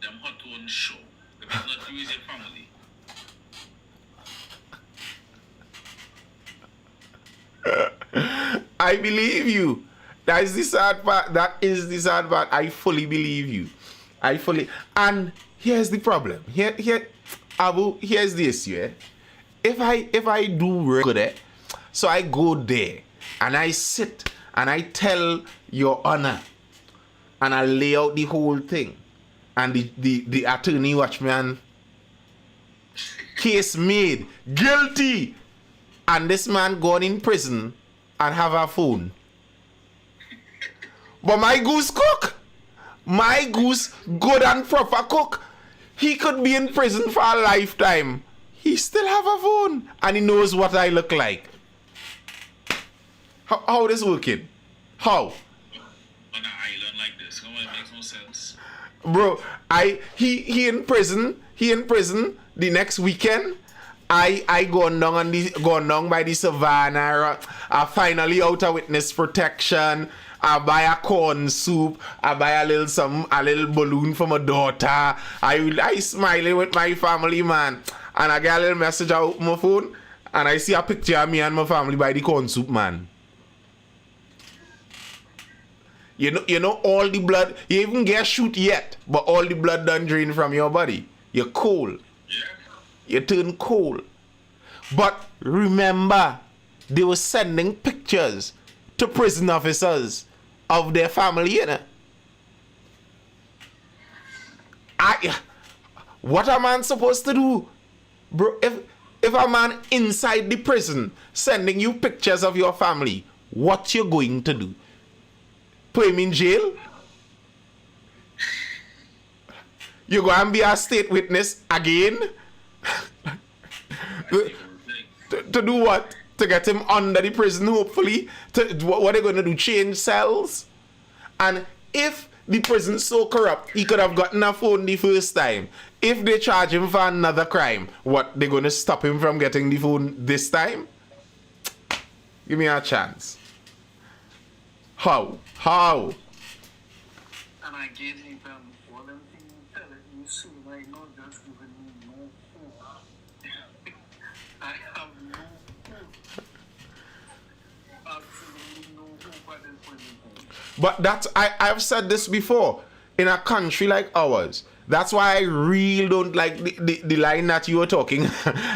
them hot one show, if it's not you, it's your family. I believe you. That is the sad part. I fully believe you. And here's the problem. Abu, here's the issue. If I do good, so I go there and I sit and I tell your honor and I lay out the whole thing, and the attorney watchman, case made, guilty. And this man gone in prison and have a phone. But my goose cook. My goose good and proper cook. He could be in prison for a lifetime. He still have a phone. And he knows what I look like. How this working? How? On an island like this, come on, it makes no sense. Bro, he in prison. The next weekend, I gone down by the savannah. I finally out of witness protection. I buy a corn soup. I buy a little balloon for my daughter. I smiling with my family, man. And I get a little message out my phone, and I see a picture of me and my family by the corn soup, man. You know all the blood. You even get shoot yet, but all the blood done drain from your body. You're cold. You turn cold. But remember, they were sending pictures to prison officers of their family, you know. What a man supposed to do? Bro, if a man inside the prison sending you pictures of your family, what you going to do? Put him in jail? You go and be a state witness again? to do what? To get him under the prison, hopefully. What are they going to do? Change cells? And if the prison's so corrupt, he could have gotten a phone the first time. If they charge him for another crime, what? They're going to stop him from getting the phone this time? Give me a chance. How? And I gave him all them things telling you soon. I know just giving me no hope. I have no hope. at this point in time. But that's I've said this before. In a country like ours, that's why I really don't like the line that you were talking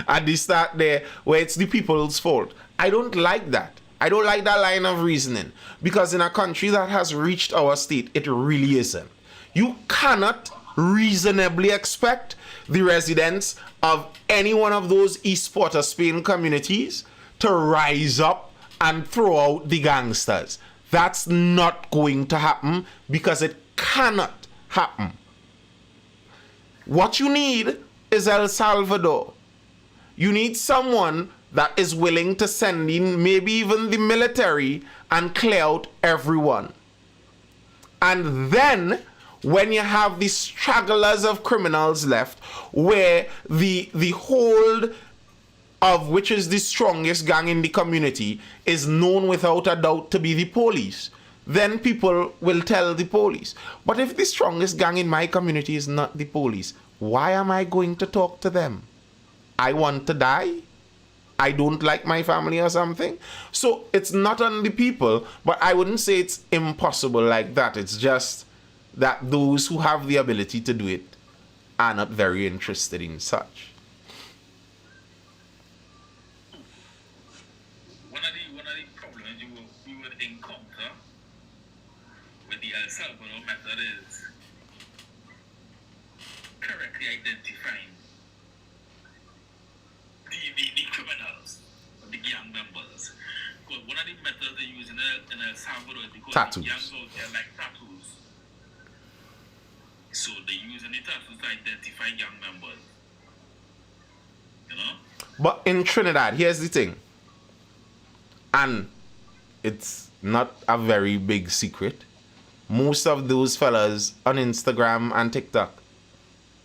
at the start there, where it's the people's fault. I don't like that. I don't like that line of reasoning. Because in a country that has reached our state, it really isn't. You cannot reasonably expect the residents of any one of those East Port of Spain communities to rise up and throw out the gangsters. That's not going to happen because it cannot happen. What you need is El Salvador. You need someone that is willing to send in maybe even the military and clear out everyone. And then when you have the stragglers of criminals left, where the hold of which is the strongest gang in the community is known without a doubt to be the police, then people will tell the police. But if the strongest gang in my community is not the police, why am I going to talk to them? I want to die? I don't like my family or something? So it's not on the people, but I wouldn't say it's impossible like that. It's just that those who have the ability to do it are not very interested in such. One of the problems you would encounter with the El Salvador method is correctly identifying the criminals, or the gang members. Because one of the methods they use in El Salvador is because Tattoos. the gangs out there like tattoos. So they're using the tattoos to identify gang members. You know? But in Trinidad, here's the thing. And it's not a very big secret. Most of those fellas on Instagram and TikTok,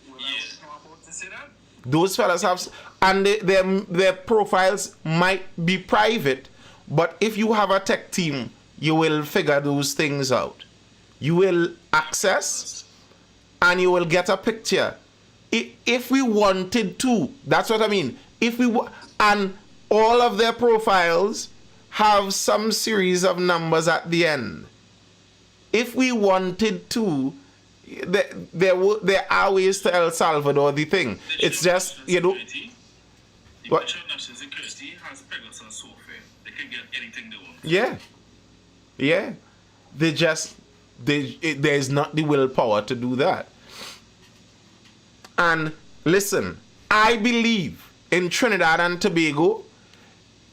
Well, I was about to say that. those fellas have, and their profiles might be private, but if you have a tech team, you will figure those things out. You will access and you will get a picture. If we wanted to, that's what I mean. And all of their profiles have some series of numbers at the end. If we wanted to, there are ways to El Salvador the thing. It's just, you know. The What? National Security has Pegasus software. They can get anything they want. Yeah. There's not the willpower to do that. And listen, I believe in Trinidad and Tobago,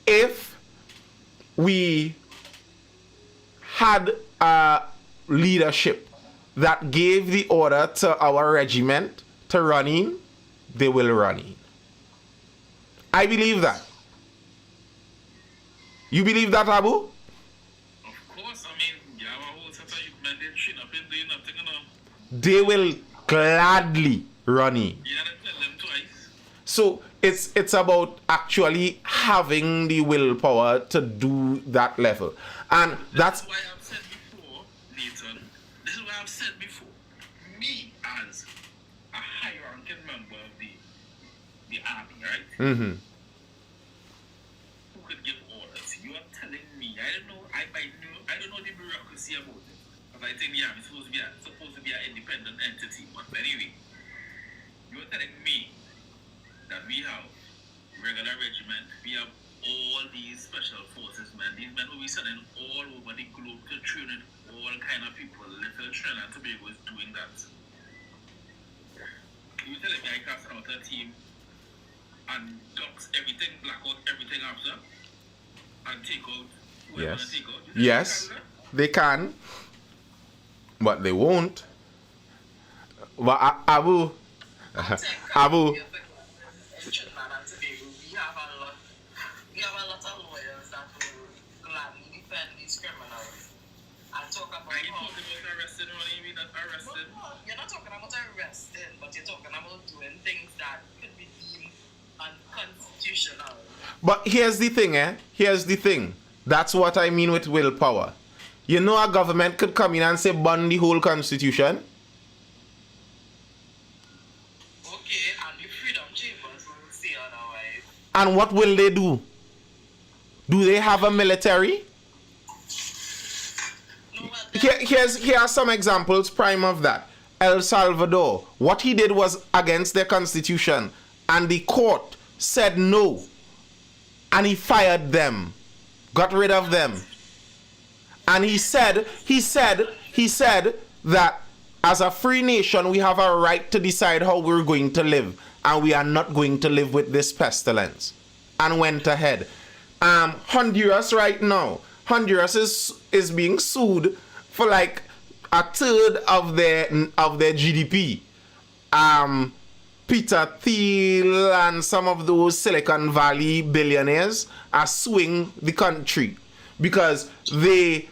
if we had a leadership that gave the order to our regiment to run in, they will run in. I believe that. You believe that, Abu? Of course, I mean, you have a whole set of youth men, they shit up and doing nothing, you know. They will gladly run in. You gotta tell them twice. So it's about actually having the willpower to do that level. And that's This is why I've said before, Nathan, this is why I've said before, me as a high-ranking member of the army, right? mm-hmm. Who could give orders? You are telling me, I don't know the bureaucracy about it. But I think the army is supposed to be an independent entity. But anyway, you're telling me that we have regular regiment, we have all these special forces men. These men will be sending all over the globe to train with all kind of people. Little Trinidad and Tobago is doing that. You telling me I can send out a team and dox everything, black out everything after, and take out whoever Yes. wanna take out? You think Yes, I can do that? they can, but they won't. But Abu, Abu, In Trinidad and Tobago, we have a lot of lawyers that will gladly defend these criminals and talk about Are you how. talking about arresting or you mean not arresting? No, you're not talking about arresting, but you're talking about doing things that could be deemed unconstitutional. but here's the thing, Here's the thing. That's what I mean with willpower. You know, a government could come in and say, burn the whole constitution. Okay, and the freedom chambers will say otherwise. And what will they do? Do they have a military? Here are some examples, prime of that. El Salvador, what he did was against their constitution, and the court said no, and he fired them, got rid of them. And he said that as a free nation, we have a right to decide how we're going to live, and we are not going to live with this pestilence. And went ahead. Honduras right now, Honduras is being sued for like a third of their GDP. Peter Thiel and some of those Silicon Valley billionaires are suing the country because they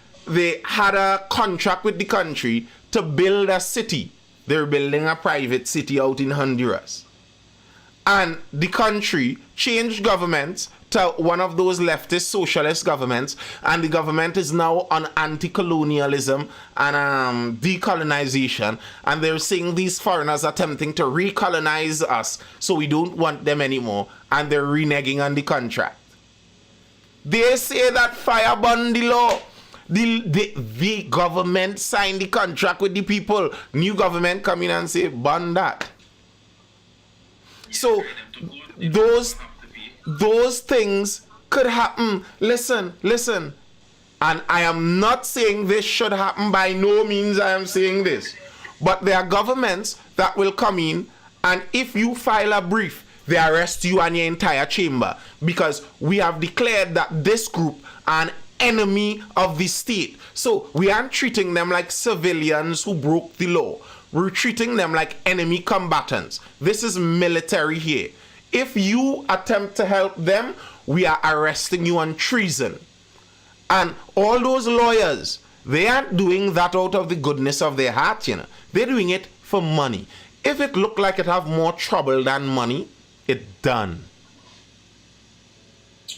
had a contract with the country to build a city. They're building a private city out in Honduras. And the country changed governments to one of those leftist socialist governments, and the government is now on anti-colonialism and decolonization, and they're saying these foreigners are attempting to recolonize us, so we don't want them anymore, and they're reneging on the contract. They say that fire burn the law. The government signed the contract with the people. New government come in and say burn that. So those things could happen. Listen. And I am not saying this should happen. By no means I am saying this. But there are governments that will come in, and if you file a brief, they arrest you and your entire chamber, because we have declared that this group are an enemy of the state. So we aren't treating them like civilians who broke the law. We're treating them like enemy combatants. This is military here. If you attempt to help them, we are arresting you on treason. And all those lawyers, they aren't doing that out of the goodness of their heart, you know. They're doing it for money. If it looked like it have more trouble than money, it done.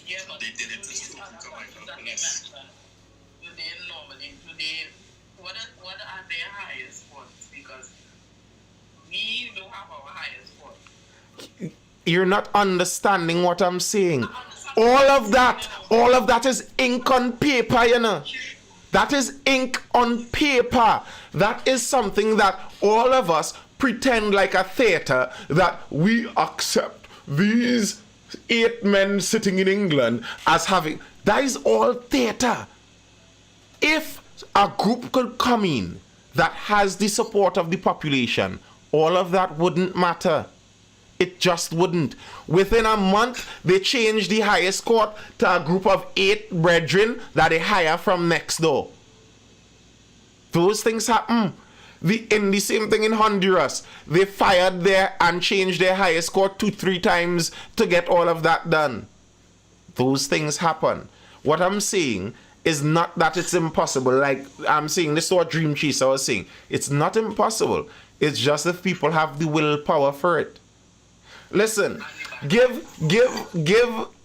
Yeah, but They did it to stop happiness. What are their highest points? Because we don't have our highest point. You're not understanding what I'm saying. All of that is ink on paper, you know. That is ink on paper. That is something that all of us pretend like a theater that we accept these 8 men sitting in England as having. That is all theater. If a group could come in that has the support of the population, all of that wouldn't matter. It just wouldn't. Within a month, they changed the highest court to a group of 8 brethren that they hire from next door. Those things happen. The same thing in Honduras. They fired there and changed their highest court 2-3 times to get all of that done. Those things happen. What I'm saying is not that it's impossible. Like I'm saying, this is what Dream Chaser was saying. It's not impossible. It's just if people have the willpower for it. Listen, give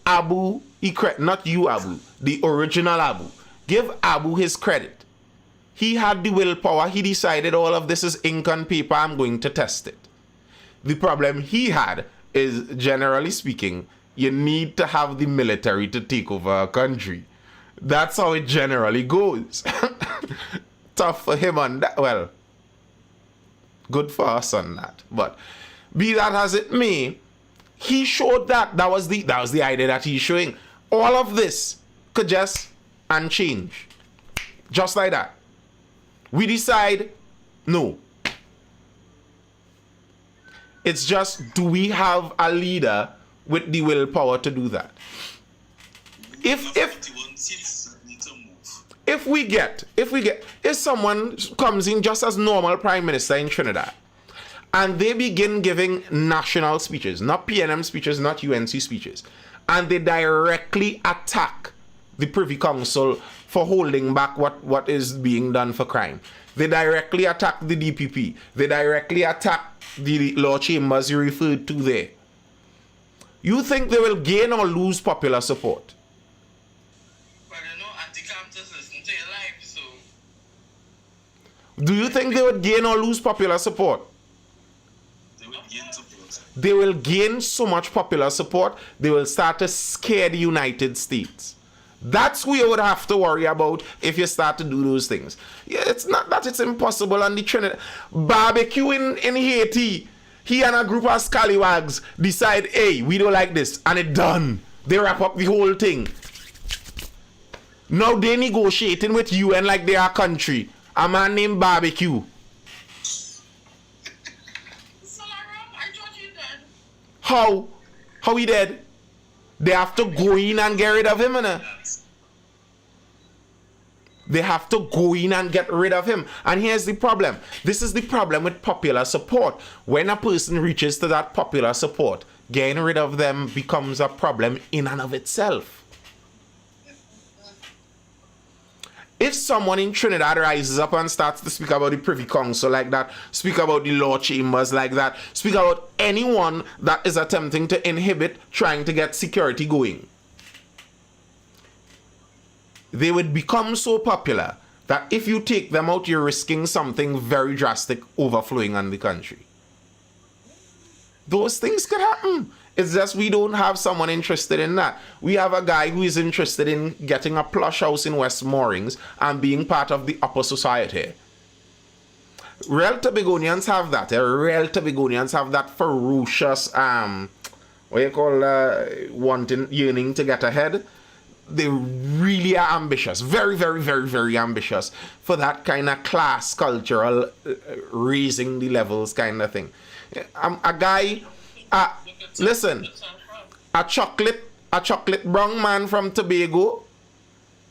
Abu, not you Abu, the original Abu. Give Abu his credit. He had the willpower. He decided all of this is ink on paper. I'm going to test it. The problem he had is, generally speaking, you need to have the military to take over a country. That's how it generally goes. Tough for him on that. Well, good for us on that. But be that as it may, he showed that. That was the idea that he's showing. All of this could just unchange. Just like that. We decide, no. It's just, do we have a leader with the willpower to do that? If someone comes in just as normal prime minister in Trinidad, and they begin giving national speeches, not PNM speeches, not UNC speeches, and they directly attack the Privy Council for holding back what is being done for crime. They directly attack the DPP. They directly attack the law chambers you referred to there. You think they will gain or lose popular support? But you know, anti-camp just listen to your life, so. Do you think they would gain or lose popular support? They will gain support. They will gain so much popular support, they will start to scare the United States. That's who you would have to worry about if you start to do those things. Yeah, it's not that it's impossible on the Trinidad. Barbecue in Haiti, he and a group of scallywags decide, hey, we don't like this, and it done. They wrap up the whole thing. Now they negotiating with UN like they are country. A man named Barbecue. I thought you dead. How? How he dead? They have to go in and get rid of him, innit? They have to go in and get rid of him. And here's the problem. This is the problem with popular support. When a person reaches to that popular support, getting rid of them becomes a problem in and of itself. If someone in Trinidad rises up and starts to speak about the Privy Council like that, speak about the law chambers like that, speak about anyone that is attempting to inhibit trying to get security going, they would become so popular that if you take them out, you're risking something very drastic overflowing on the country. Those things could happen. It's just we don't have someone interested in that. We have a guy who is interested in getting a plush house in West Moorings and being part of the upper society. Real Tobagonians have that. Real Tobagonians have that ferocious, wanting, yearning to get ahead. They really are ambitious. Very, very, very, very ambitious for that kind of class, cultural, raising the levels kind of thing. A guy... listen, a chocolate brown man from Tobago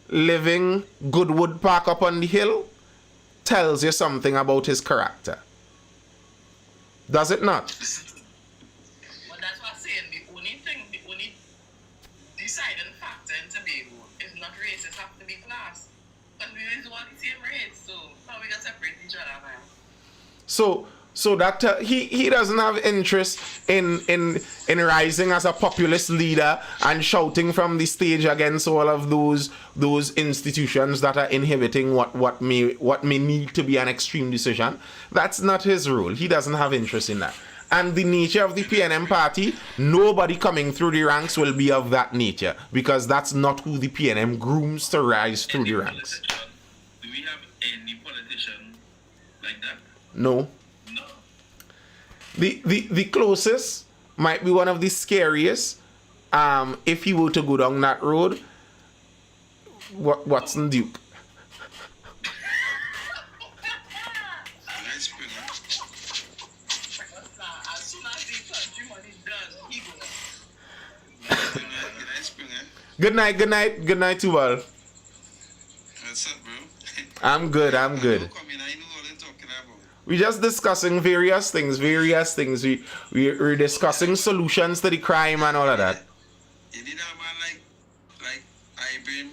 living Goodwood Park up on the hill tells you something about his character. Does it not? But that's what I'm saying. The only deciding factor in Tobago is not race, it has to be class. But we is all the same race, so how we got to separate each other, man? So that he doesn't have interest in rising as a populist leader and shouting from the stage against all of those institutions that are inhibiting what may need to be an extreme decision. That's not his role. He doesn't have interest in that. And the nature of the PNM party, nobody coming through the ranks will be of that nature, because that's not who the PNM grooms to rise through the ranks. Do we have any politician like that? No. The closest might be one of the scariest. If he were to go down that road, Watson Duke. As soon as the country money done, he goes. Good night, Tubal. What's up, bro? I'm good. We're just discussing various things. We're discussing solutions to the crime and all of that. You need a man like Ibim,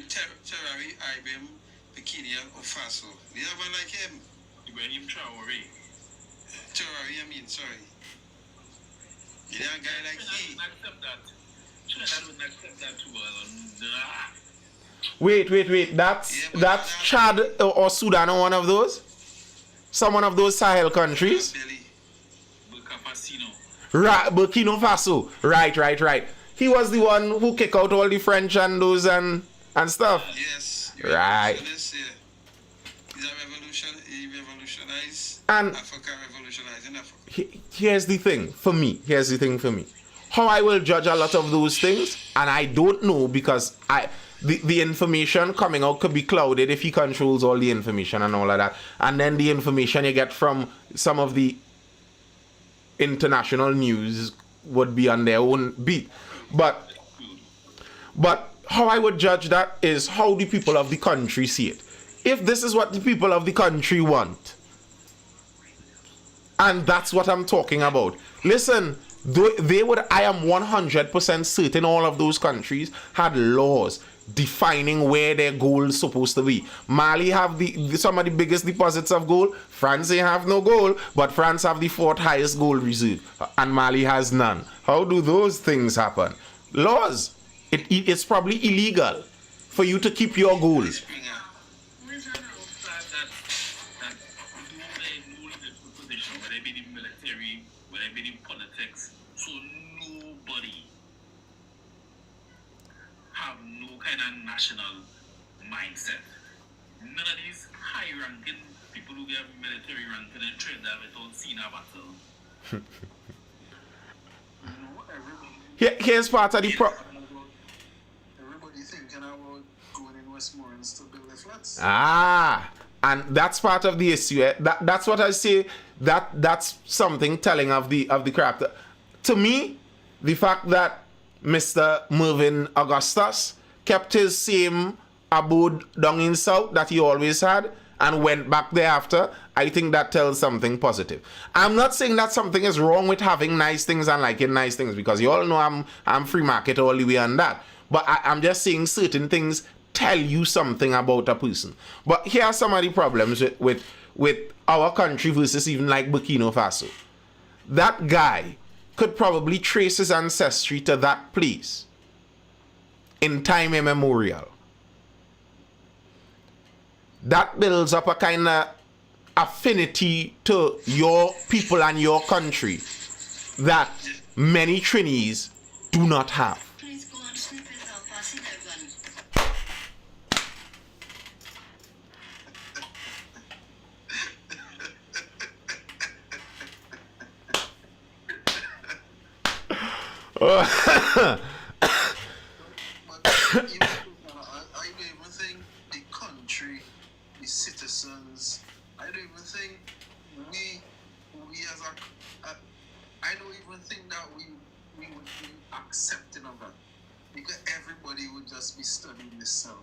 Terrari, Ibim, Bikini of Faso. You need a man like him. Ibrahim Traore. Terrari, I mean, sorry. You need a guy like he. Trinidad wouldn't accept that too well. Wait. That's Chad or Sudan or one of those? Some one of those Sahel countries? Burkina Faso. Right. He was the one who kicked out all the French and those and stuff. Yes. Right. He's a revolution. He revolutionized And Africa, revolutionizing Africa. here's the thing for me. How I will judge a lot of those things, and I don't know, because the information coming out could be clouded if he controls all the information and all of that. And then the information you get from some of the international news would be on their own beat. But how I would judge that is how the people of the country see it. If this is what the people of the country want, and that's what I'm talking about. Listen, I am 100% certain all of those countries had laws defining where their gold is supposed to be. Mali have some of the biggest deposits of gold. France, they have no gold, but France have the 4th highest gold reserve, and Mali has none. How do those things happen? Laws. It's probably illegal for you to keep your gold. kind of national mindset. None of these high-ranking people who get military ranking and train that without seeing a battle. Here's part of the Everybody thinking about going in Westmoreland to build the flats. And that's part of the issue. That's what I say. That's something telling of the character. To me, the fact that Mr. Mervyn Augustus kept his same abode down in South that he always had and went back thereafter, I think that tells something positive. I'm not saying that something is wrong with having nice things and liking nice things, because you all know I'm free market all the way on that. But I'm just saying certain things tell you something about a person. But here are some of the problems with our country versus even like Burkina Faso. That guy could probably trace his ancestry to that place in time immemorial. That builds up a kind of affinity to your people and your country that many Trinis do not have. Please go on, snip it out, pass it everyone. But I don't even think the country, the citizens, I don't even think we as I don't even think that we would be accepting of that, because everybody would just be studying this self.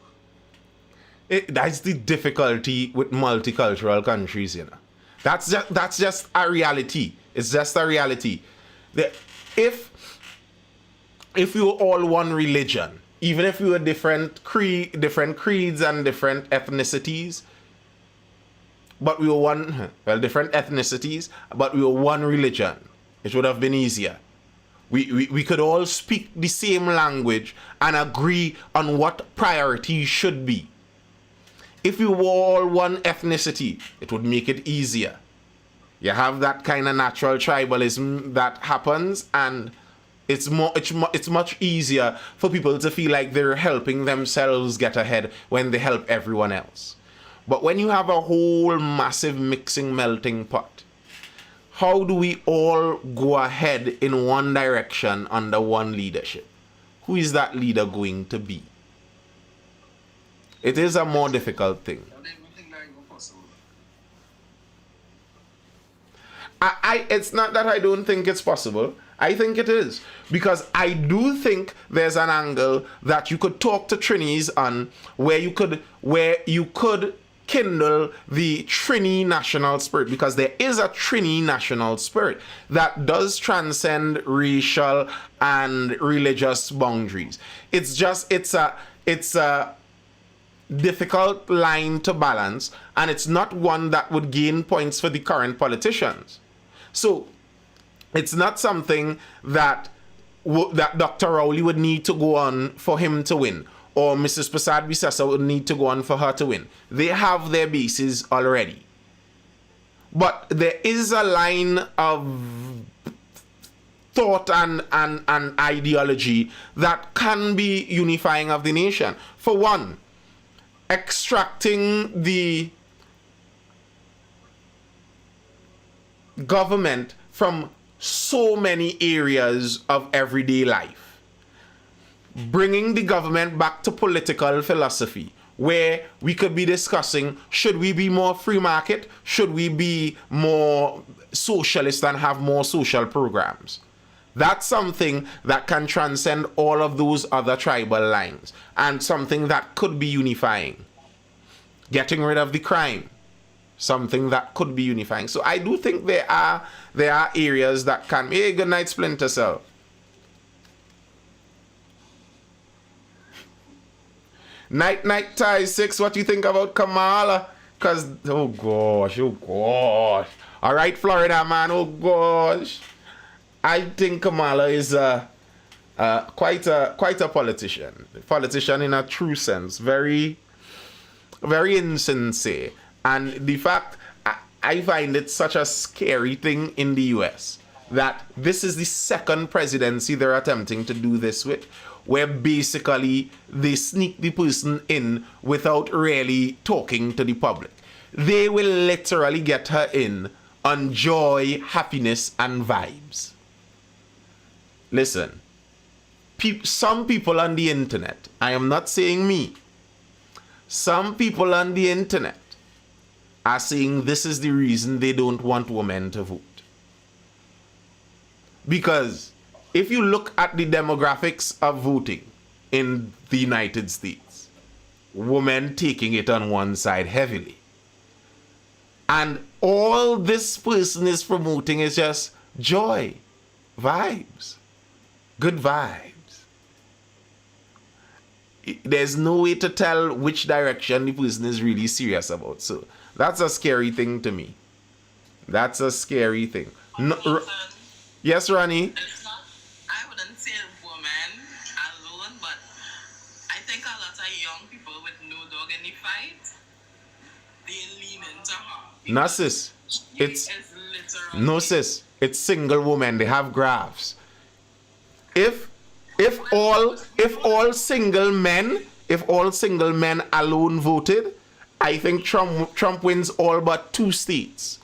That's the difficulty with multicultural countries, you know. That's just a reality. It's just a reality. If we were all one religion, even if we were different creeds and different ethnicities, but we were different ethnicities, but we were one religion, it would have been easier. We could all speak the same language and agree on what priorities should be. If we were all one ethnicity, it would make it easier. You have that kind of natural tribalism that happens, and it's much easier for people to feel like they're helping themselves get ahead when they help everyone else. But when you have a whole massive mixing, melting pot, how do we all go ahead in one direction under one leadership? Who is that leader going to be? It is a more difficult thing. I don't even think that even possible. It's not that I don't think it's possible. I think it is. Because I do think there's an angle that you could talk to Trinis on where you could kindle the Trini national spirit, because there is a Trini national spirit that does transcend racial and religious boundaries. It's a difficult line to balance, and it's not one that would gain points for the current politicians. So it's not something that Dr. Rowley would need to go on for him to win, or Mrs. Prasad Bisesa would need to go on for her to win. They have their bases already. But there is a line of thought and ideology that can be unifying of the nation. For one, extracting the government from so many areas of everyday life. Bringing the government back to political philosophy, where we could be discussing, should we be more free market? Should we be more socialist and have more social programs? That's something that can transcend all of those other tribal lines, and something that could be unifying. Getting rid of the crime, something that could be unifying. So I do think there are areas that can. Hey, good night, Splinter Cell. Night Tie 6, what do you think about Kamala? Because, oh gosh. All right, Florida man, oh gosh. I think Kamala is quite a politician. Politician in a true sense. Very, very insincere. And the fact, I find it such a scary thing in the US that this is the second presidency they're attempting to do this with, where basically they sneak the person in without really talking to the public. They will literally get her in on joy, happiness, and vibes. Listen, some people on the internet, I am not saying me, some people on the internet are saying this is the reason they don't want women to vote. Because if you look at the demographics of voting in the United States, women taking it on one side heavily. And all this person is promoting is just joy, vibes, good vibes. There's no way to tell which direction the person is really serious about. So that's a scary thing to me. That's a scary thing. No, yes, Ronnie? It's not, I wouldn't say women alone, but I think a lot of young people with no dog in the fight, they lean into her. No, sis. It's literally... no, sis. It's single women. They have graphs. If all single men alone voted, I think Trump wins all but 2 states.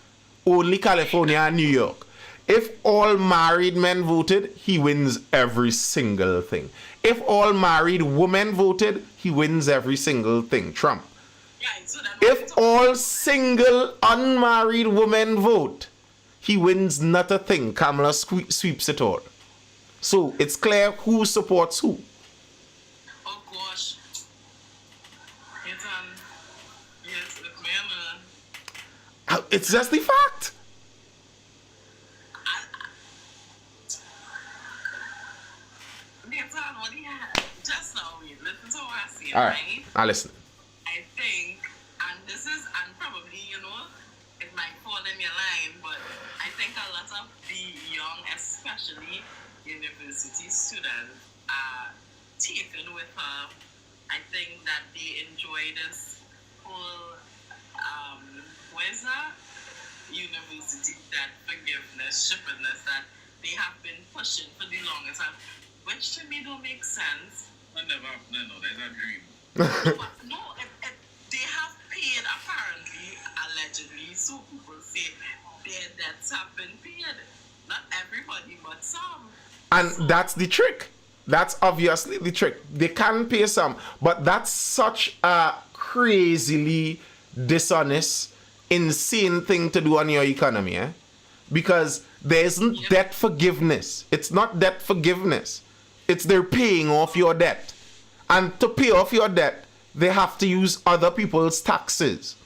Only California and New York. If all married men voted, he wins every single thing. If all married women voted, he wins every single thing. Trump. Yeah, so if all single unmarried women vote, he wins not a thing. Kamala sweeps it all. So it's clear who supports who. Oh gosh. Yes, with men. It's just the fact. Just now, listen to what I say, All right, right? I listen. I think, and probably, it might fall in your line, but I think a lot of the young, especially university students, are taken with her. I think that they enjoy this whole, where's that? University, that forgiveness, shippiness that they have been pushing for the longest time, which to me don't make sense. That never happened, no, there's a dream. No, they have paid, apparently, allegedly, so people say their debts have been paid. Not everybody, but some. And that's the trick. That's obviously the trick. They can pay some, but that's such a crazily dishonest, insane thing to do on your economy, eh? Because there isn't debt forgiveness. It's not debt forgiveness. It's they're paying off your debt. And to pay off your debt, they have to use other people's taxes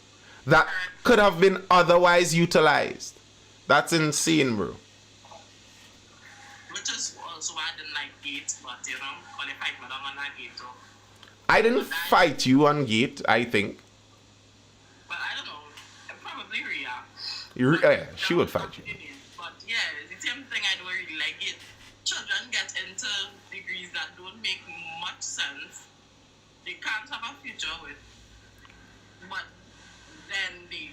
that could have been otherwise utilized. That's insane, bro. Which is also why I didn't like Gate, but when they fight me down on that Gate, I didn't fight you on Gate, I think. but I don't know, probably Rhea. Yeah, she would fight you. But yeah, the same thing I don't really like it. Children get into degrees that don't make much sense. They can't have a future with. But then they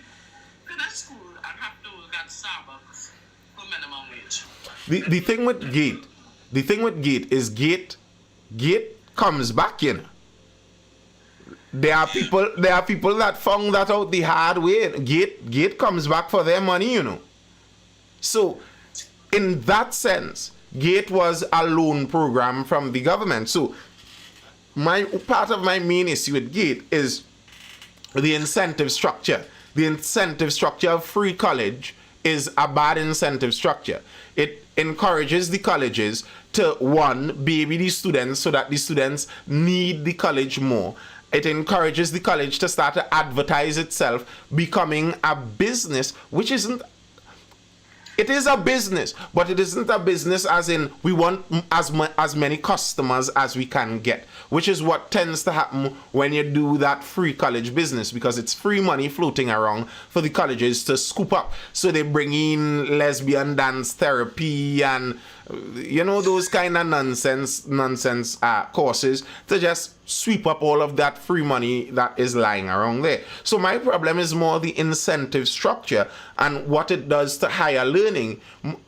finish school and have to work at Starbucks for minimum wage. The thing with Gate is Gate comes back, There are people that found that out the hard way. Gate comes back for their money, So in that sense, Gate was a loan program from the government. So part of my main issue with Gate is the incentive structure. The incentive structure of free college is a bad incentive structure. It encourages the colleges to, one, baby the students so that the students need the college more. It encourages the college to start to advertise itself, becoming a business, which isn't. It is a business, but it isn't a business as in we want as many customers as we can get, which is what tends to happen when you do that free college business, because it's free money floating around for the colleges to scoop up. So they bring in lesbian dance therapy and you know, those kind of nonsense courses to just sweep up all of that free money that is lying around there. So my problem is more the incentive structure and what it does to higher learning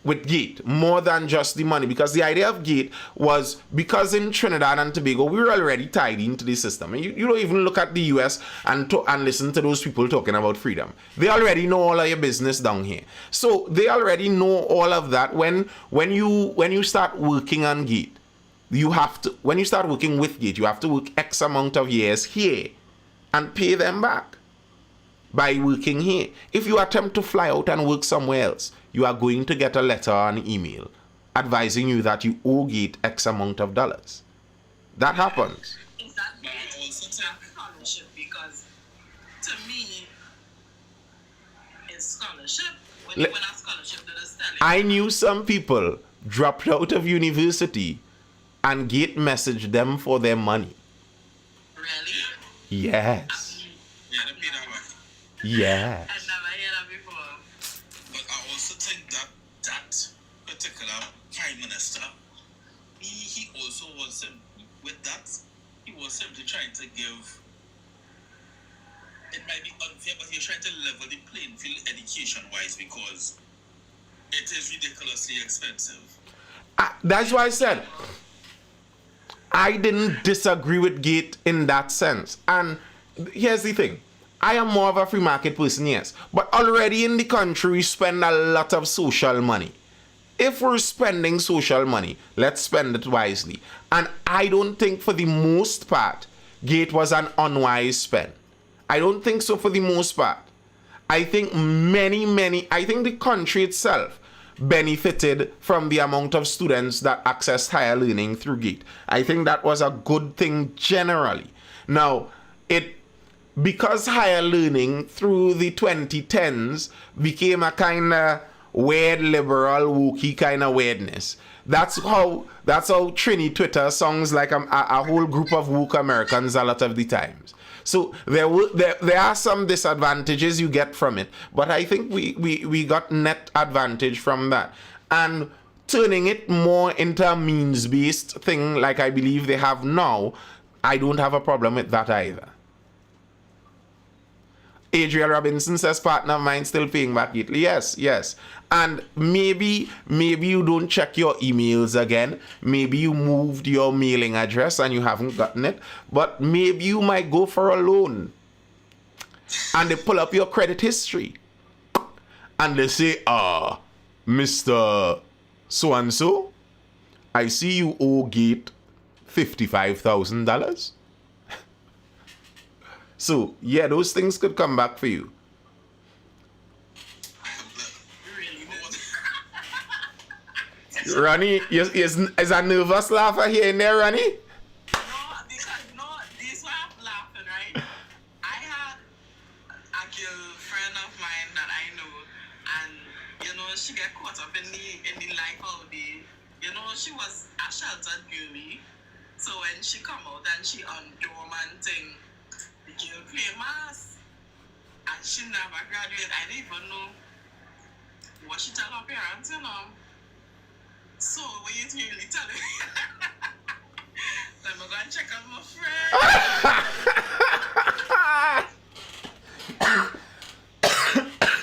with GATE, more than just the money. Because the idea of GATE was, because in Trinidad and Tobago we were already tied into the system. You don't even look at the US and listen to those people talking about freedom. They already know all of your business down here. So they already know all of that. When you start working on GATE, you have to, when you start working with GATE, you have to work X amount of years here and pay them back by working here. If you attempt to fly out and work somewhere else, you are going to get a letter or an email advising you that you owe GATE X amount of dollars. That happens. Is that also a scholarship? Because to me, it's scholarship. When you win a scholarship, they just tell you. I knew some people dropped out of university and GATE messaged them for their money. Really? Yes. Yeah, they pay that back. Yes. I've never heard that before. But I also think that particular prime minister, he also was with that. He was simply trying to give. It might be unfair, but he's trying to level the playing field education-wise because it is ridiculously expensive. That's why I said I didn't disagree with GATE in that sense. And here's the thing. I am more of a free market person, yes. But already in the country, we spend a lot of social money. If we're spending social money, let's spend it wisely. And I don't think for the most part, GATE was an unwise spend. I don't think so for the most part. I think I think the country itself benefited from the amount of students that accessed higher learning through GATE. I think that was a good thing generally. Now, because higher learning through the 2010s became a kind of weird liberal wookie kind of weirdness. That's how Trini Twitter songs like a whole group of woke Americans a lot of the times. So there are some disadvantages you get from it, but I think we got net advantage from that. And turning it more into a means-based thing like I believe they have now, I don't have a problem with that either. Adriel Robinson says partner of mine still paying back Italy. Yes. And maybe you don't check your emails again. Maybe you moved your mailing address and you haven't gotten it. But maybe you might go for a loan. And they pull up your credit history. And they say, Mr. So-and-so, I see you owe GATE $55,000. So, yeah, those things could come back for you. Ronnie, is a nervous laugher here and there, Ronnie? No, this why I'm laughing, right? I had a girlfriend of mine that I know, and she get caught up in the life of she was a sheltered girlie. So when she come out and she undome and thing, the girl play mass, and she never graduate. I didn't even know what she tell her parents, So what you really tell me? Let me go and check on my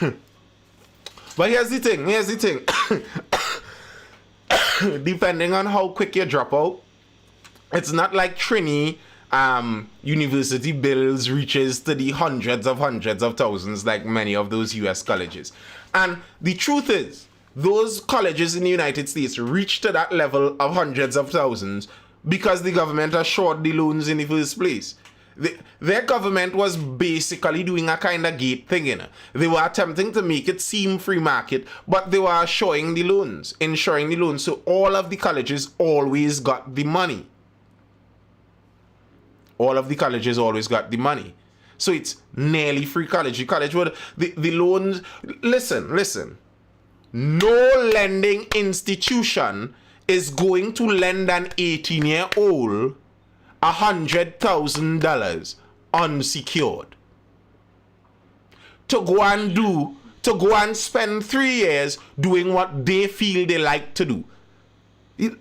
friend. But here's the thing. Depending on how quick you drop out, it's not like Trini university bills reaches to the hundreds of thousands like many of those US colleges. And the truth is, those colleges in the United States reach to that level of hundreds of thousands because the government assured the loans in the first place. Their government was basically doing a kind of GATE thing, They were attempting to make it seem free market, but they were ensuring the loans. So all of the colleges always got the money. So it's nearly free college. The college would, the loans, listen. No lending institution is going to lend an 18-year-old $100,000 unsecured to go and spend 3 years doing what they feel they like to do.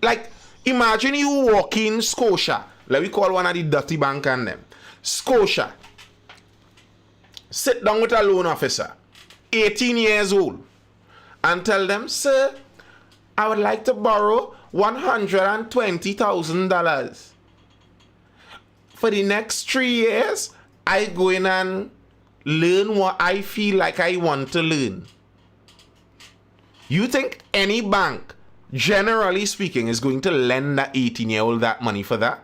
Like, imagine you walk in Scotia. Let me call one of the dirty bank and them. Scotia. Sit down with a loan officer, 18 years old, and tell them, sir, I would like to borrow $120,000. For the next 3 years, I go in and learn what I feel like I want to learn. You think any bank, generally speaking, is going to lend that 18-year-old that money for that?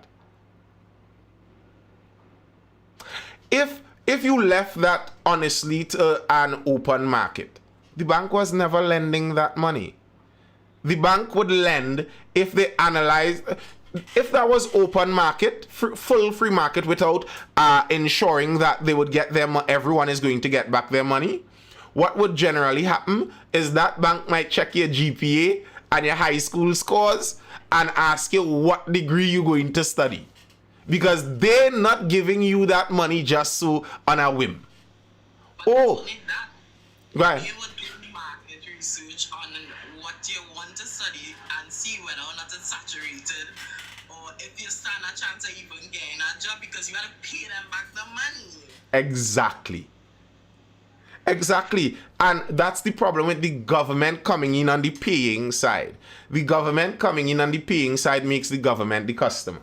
If you left that honestly to an open market, the bank was never lending that money. The bank would lend if they analyze, if that was open market, full free market without ensuring that they would get them, everyone is going to get back their money. What would generally happen is that bank might check your GPA and your high school scores and ask you what degree you're going to study. Because they're not giving you that money just so on a whim. But Oh, only that, right. you would do market research on what you want to study and see whether or not it's saturated, or if you stand a chance of even getting a job, because you got to pay them back the money. Exactly. And that's the problem with the government coming in on the paying side. The government coming in on the paying side makes the government the customer.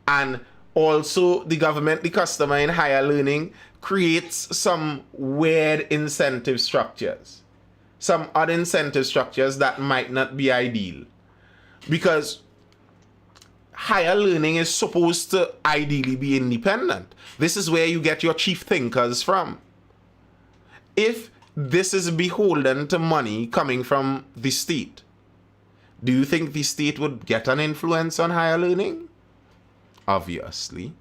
And also the government, the customer in higher learning, creates some weird incentive structures. Some other incentive structures that might not be ideal. Because higher learning is supposed to ideally be independent. This is where you get your chief thinkers from. If this is beholden to money coming from the state, do you think the state would get an influence on higher learning? Obviously.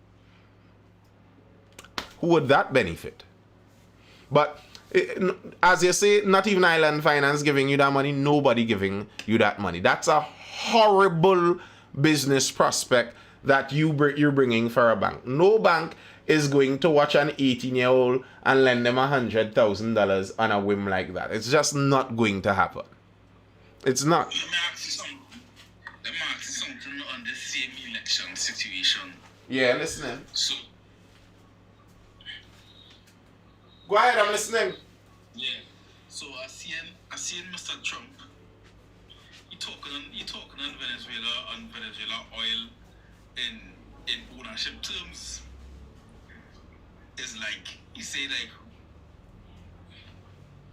Who would that benefit? But as you say, not even Island Finance giving you that money, nobody giving you that money. That's a horrible business prospect that you're bringing for a bank. No bank is going to watch an 18-year-old and lend them $100,000 on a whim like that. It's just not going to happen. It's not. Let me ask you something on the same election situation. Yeah, listening. So, Go ahead, I'm listening. yeah. So I seen Mr. Trump. He talking on Venezuela oil in ownership terms. It's like he say like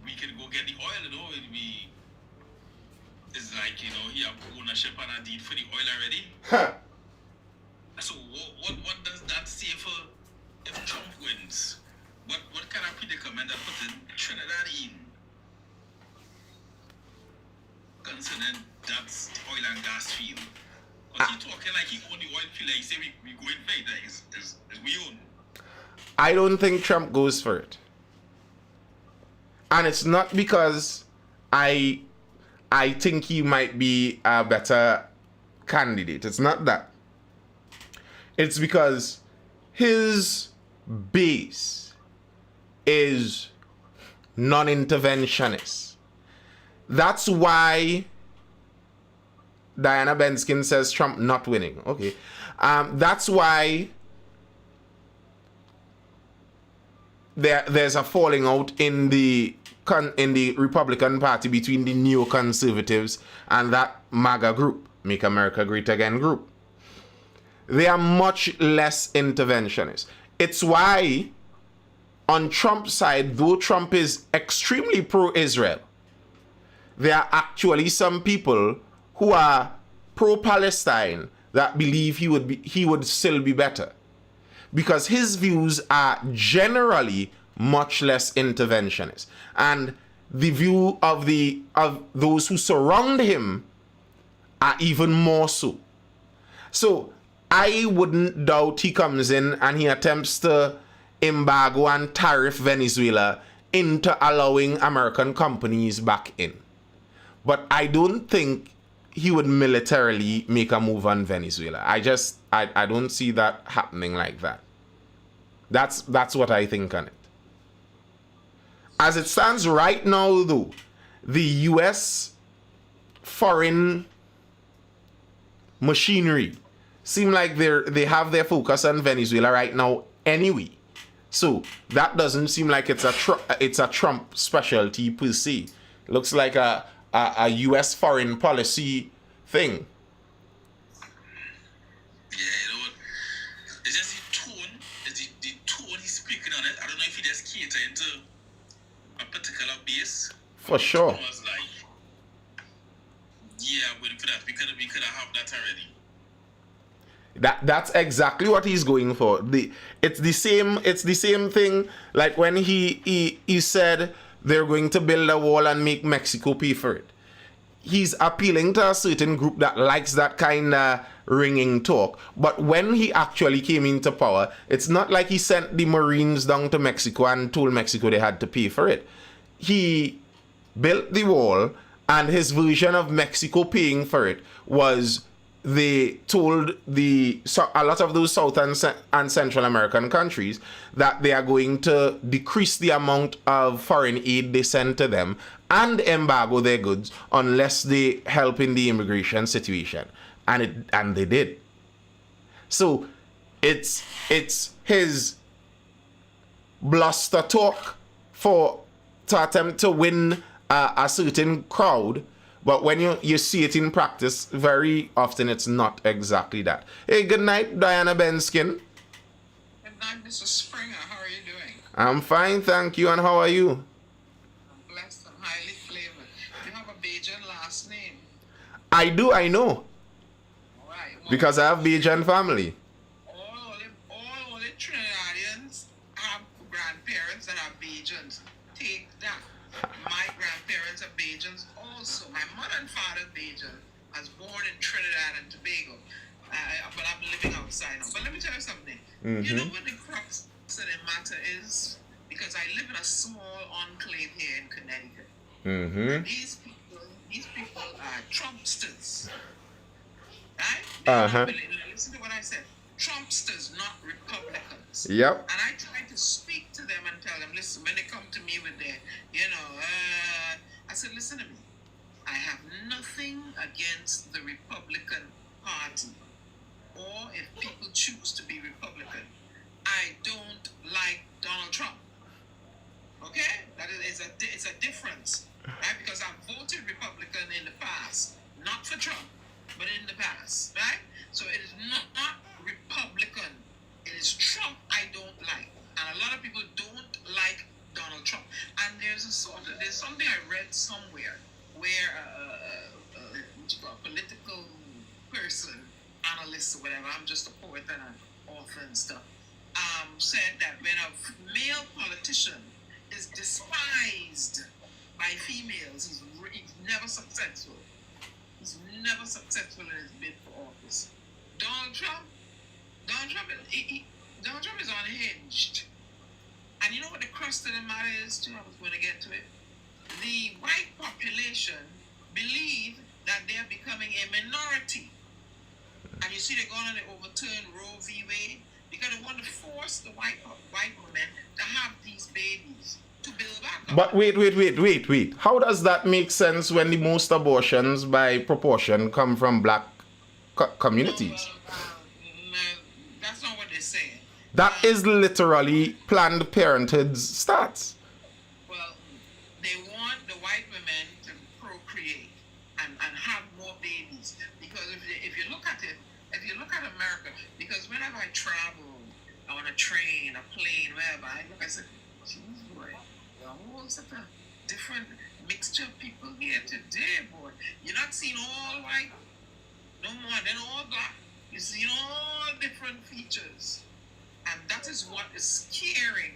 we can go get the oil, it's like, he have ownership and a deed for the oil already. So what does that say for if Trump wins? What kind of predicament that put in Trinidad in? Concerning that's the oil and gas field. Because he talking like he own the oil field, like he say we go invade that is we own. I don't think Trump goes for it. And it's not because I think he might be a better candidate. It's not that. It's because his base is non-interventionist. That's why Diana Benskin says Trump not winning. Okay. That's why there's a falling out in the Republican Party between the neoconservatives and that MAGA group, Make America Great Again group. They are much less interventionist. It's why on Trump's side, though Trump is extremely pro-Israel, there are actually some people who are pro-Palestine that believe he would still be better. Because his views are generally much less interventionist. And the view of those who surround him are even more so. So I wouldn't doubt he comes in and he attempts to embargo and tariff Venezuela into allowing American companies back in. But I don't think he would militarily make a move on Venezuela. I don't see that happening like that. That's what I think on it. As it stands right now, though, the U.S. foreign machinery seem like they have their focus on Venezuela right now anyway. So that doesn't seem like it's a Trump specialty per se. Looks like a U.S. foreign policy thing. Yeah, you know what? It's just the tone. It's the tone he's speaking on it. I don't know if he just cater into a particular base. For sure. It was like, yeah, I'm waiting for that. We could have that already. That's exactly what he's going for. It's the same thing like when he said they're going to build a wall and make Mexico pay for it. He's appealing to a certain group that likes that kind of ringing talk. But when he actually came into power, it's not like he sent the Marines down to Mexico and told Mexico they had to pay for it. He built the wall, and his version of Mexico paying for it was they told a lot of those South and Central American countries that they are going to decrease the amount of foreign aid they send to them and embargo their goods unless they help in the immigration situation. And they did. So it's his bluster talk to attempt to win a certain crowd. But when you see it in practice, very often it's not exactly that. Hey, good night, Diana Benskin. Good night, Mr. Springer. How are you doing? I'm fine, thank you. And how are you? I'm blessed and highly flavored. You have a Bajan last name. I do, I know. All right. Well, Because I have Bajan family. all the Trinidadians have grandparents that are Bajans. Take that. My grandparents are Bajans also. My mother and father are Bajan. I was born in Trinidad and Tobago. But I'm living outside now. But let me tell you something. You know what the crux of the matter is? Because I live in a small enclave here in Connecticut. And these people are Trumpsters. Right? Listen to what I said. Trumpsters, not Republicans. Yep. And I try to speak to them and tell them, listen, when they come to me with their, I said, listen to me. I have nothing against the Republican Party, or if people choose to be Republican. I don't like Donald Trump. Okay? That is it's a difference. Right? Because I voted Republican in the past. Not for Trump, but in the past. Right? So it is not Republican. It is Trump I don't like. And a lot of people don't like Donald Trump. And there's something I read somewhere where a political person, analyst or whatever, I'm just a poet and an author and stuff, said that when a male politician is despised by females, he's never successful. He's never successful in his bid for office. Donald Trump is unhinged. And you know what the crust of the matter is too? I was going to get to it. The white population believe that they're becoming a minority. And you see they're going to overturn Roe v. Wade because they want to force the white women to have these babies to build back up. But wait. How does that make sense when the most abortions by proportion come from black communities? No, that's not what they're saying. That is literally Planned Parenthood's stats. Well, they want the white women to procreate and have more babies. Because if you look at it, if you look at America, because whenever I travel on a train, a plane, wherever, I look, I say, geez, boy, there are all such a different mixture of people here today, boy. You're not seeing all white, no more than all black. You're seeing all different features. And that is what is scaring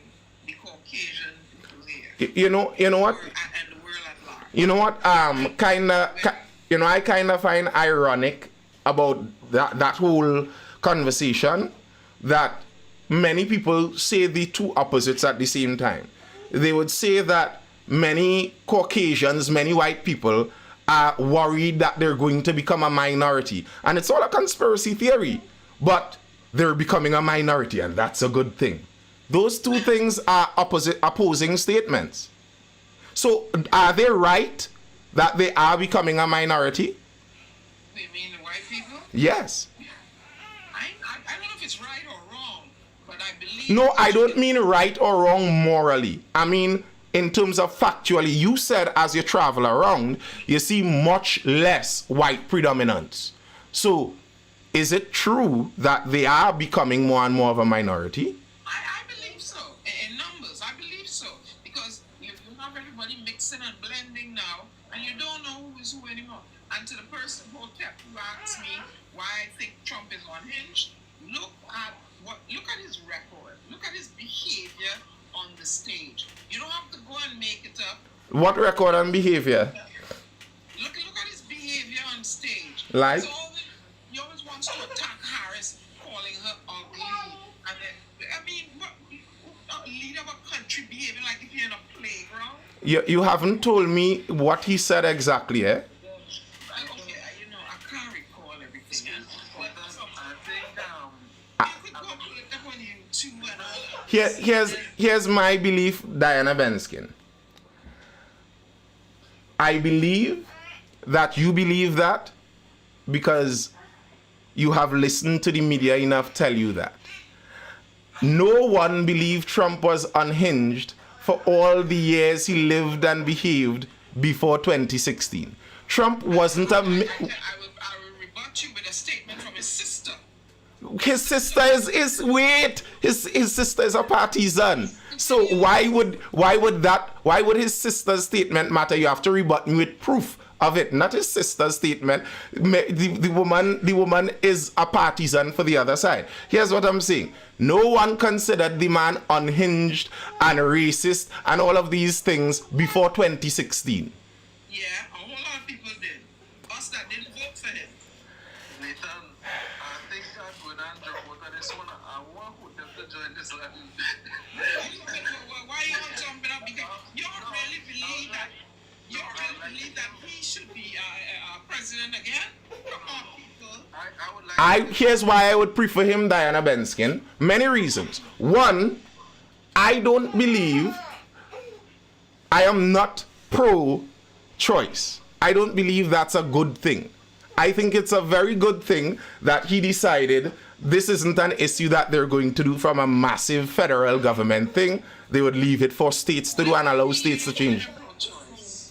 the Caucasian people here. You know what? And the world at large. You know what? I kind of find ironic about that whole conversation that many people say the two opposites at the same time. They would say that many Caucasians, many white people are worried that they're going to become a minority. And it's all a conspiracy theory. But they're becoming a minority, and that's a good thing. Those two things are opposing statements. So are they right that they are becoming a minority? You mean the white people? Yes. I don't know if it's right or wrong, but I believe. No, I don't mean right or wrong morally. I mean in terms of factually. You said as you travel around, you see much less white predominance. So, is it true that they are becoming more and more of a minority? I believe so. In numbers, I believe so. Because you have everybody mixing and blending now, and you don't know who is who anymore. And to the person who asked me why I think Trump is unhinged, look at his record. Look at his behavior on the stage. You don't have to go and make it up. What record and behavior? Look at his behavior on stage. Like? He always wants to attack Harris, calling her ugly. And then, I mean, what a leader of a country behaving like if you're in a playground? You haven't told me what he said exactly, eh? Okay, I can't recall everything. But I think you could go pull it up on YouTube and all that. Here's my belief, Diana Benskin. I believe that you believe that because you have listened to the media enough tell you that. No one believed Trump was unhinged for all the years he lived and behaved before 2016. Trump wasn't a... I will rebut you with a statement from his sister. His sister his sister is a partisan. So why would his sister's statement matter? You have to rebut me with proof of it, not his sister's statement. The woman is a partisan for the other side. Here's what I'm saying. No one considered the man unhinged and racist and all of these things before 2016. Yeah, a whole lot of people did. Us that didn't vote for him. Nathan, I think I'm going to drop out of this one. I want them to join this one. Why are you all jumping up? Because you don't really believe that he should be president again? Come on, people. I would like Here's why I would prefer him, Diana Benskin. Many reasons. One, I don't believe, I am not pro-choice. I don't believe that's a good thing. I think it's a very good thing that he decided this isn't an issue that they're going to do from a massive federal government thing. They would leave it for states to do and allow states to change.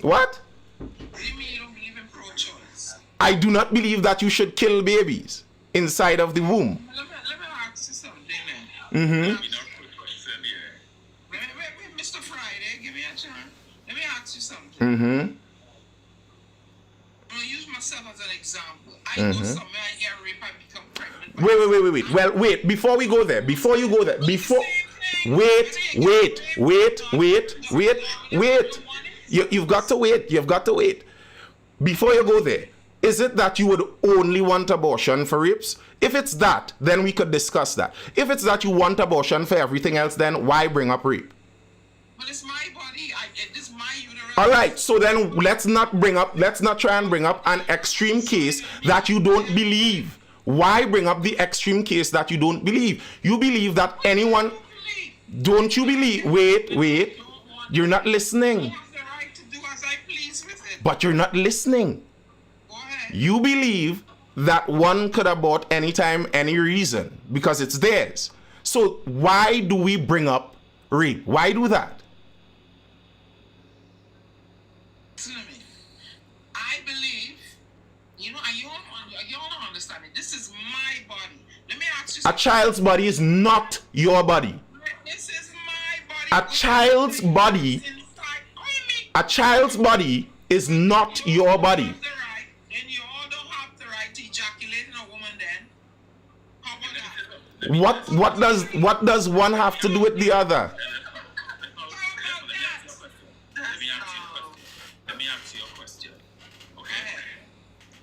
What? What do you mean you don't believe in pro-choice? I do not believe that you should kill babies inside of the womb. Let me ask you something then. Wait, Mr. Friday, give me a chance. Let me ask you something. I'm going to use myself as an example. I go somewhere, I get raped, I become pregnant. Wait. Well, wait. Before we go there, wait. You've got to wait. Before you go there, is it that you would only want abortion for rapes? If it's that, then we could discuss that. If it's that you want abortion for everything else, then why bring up rape? But it's my body. This is my uterus. All right, so then let's not try and bring up an extreme case that you don't believe. Why bring up the extreme case that you don't believe? You believe that anyone... Don't you believe? Wait. You're not listening. I have the right to do as I please with it. But you're not listening. Go ahead. You believe that one could abort anytime, any reason, because it's theirs. So why do we bring up rape? Why do that? Listen to me. I believe, you don't understand it. This is my body. Let me ask you A something. child's body is not your body. This is my body. A child's body, Inside. Oh, you mean? a child's body is not your body. Have the right, then you all don't have the right to ejaculate in a woman then. How about that? What does one have to do with the other? Let me ask you a question. Okay?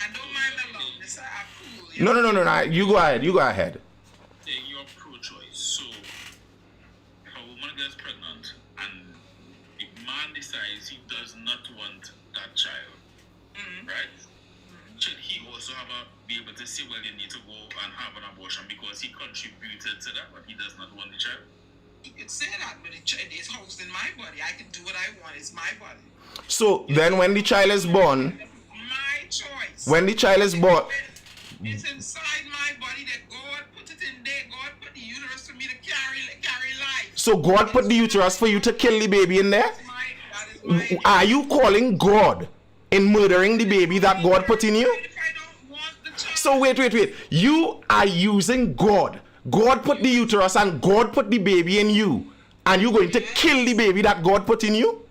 And don't mind the long. This is cool. No. You go ahead. Say you're pro-choice. So, if a woman gets pregnant and the man decides he does not want that child, right? Should he also be able to say, well, you need to go and have an abortion because he contributed to that, but he does not want the child? You could say that, but it's housed in my body. I can do what I want. It's my body. So then when the child is born, My choice. when the child is born, It's inside my body that God put it in there. God put the uterus for me to carry life. So God put the uterus for you to kill the baby in there? That is my Are you calling God in murdering the baby that God put in you? If I don't want the child, So wait. You are using God. God put the uterus and God put the baby in you. And you're going to kill the baby that God put in you?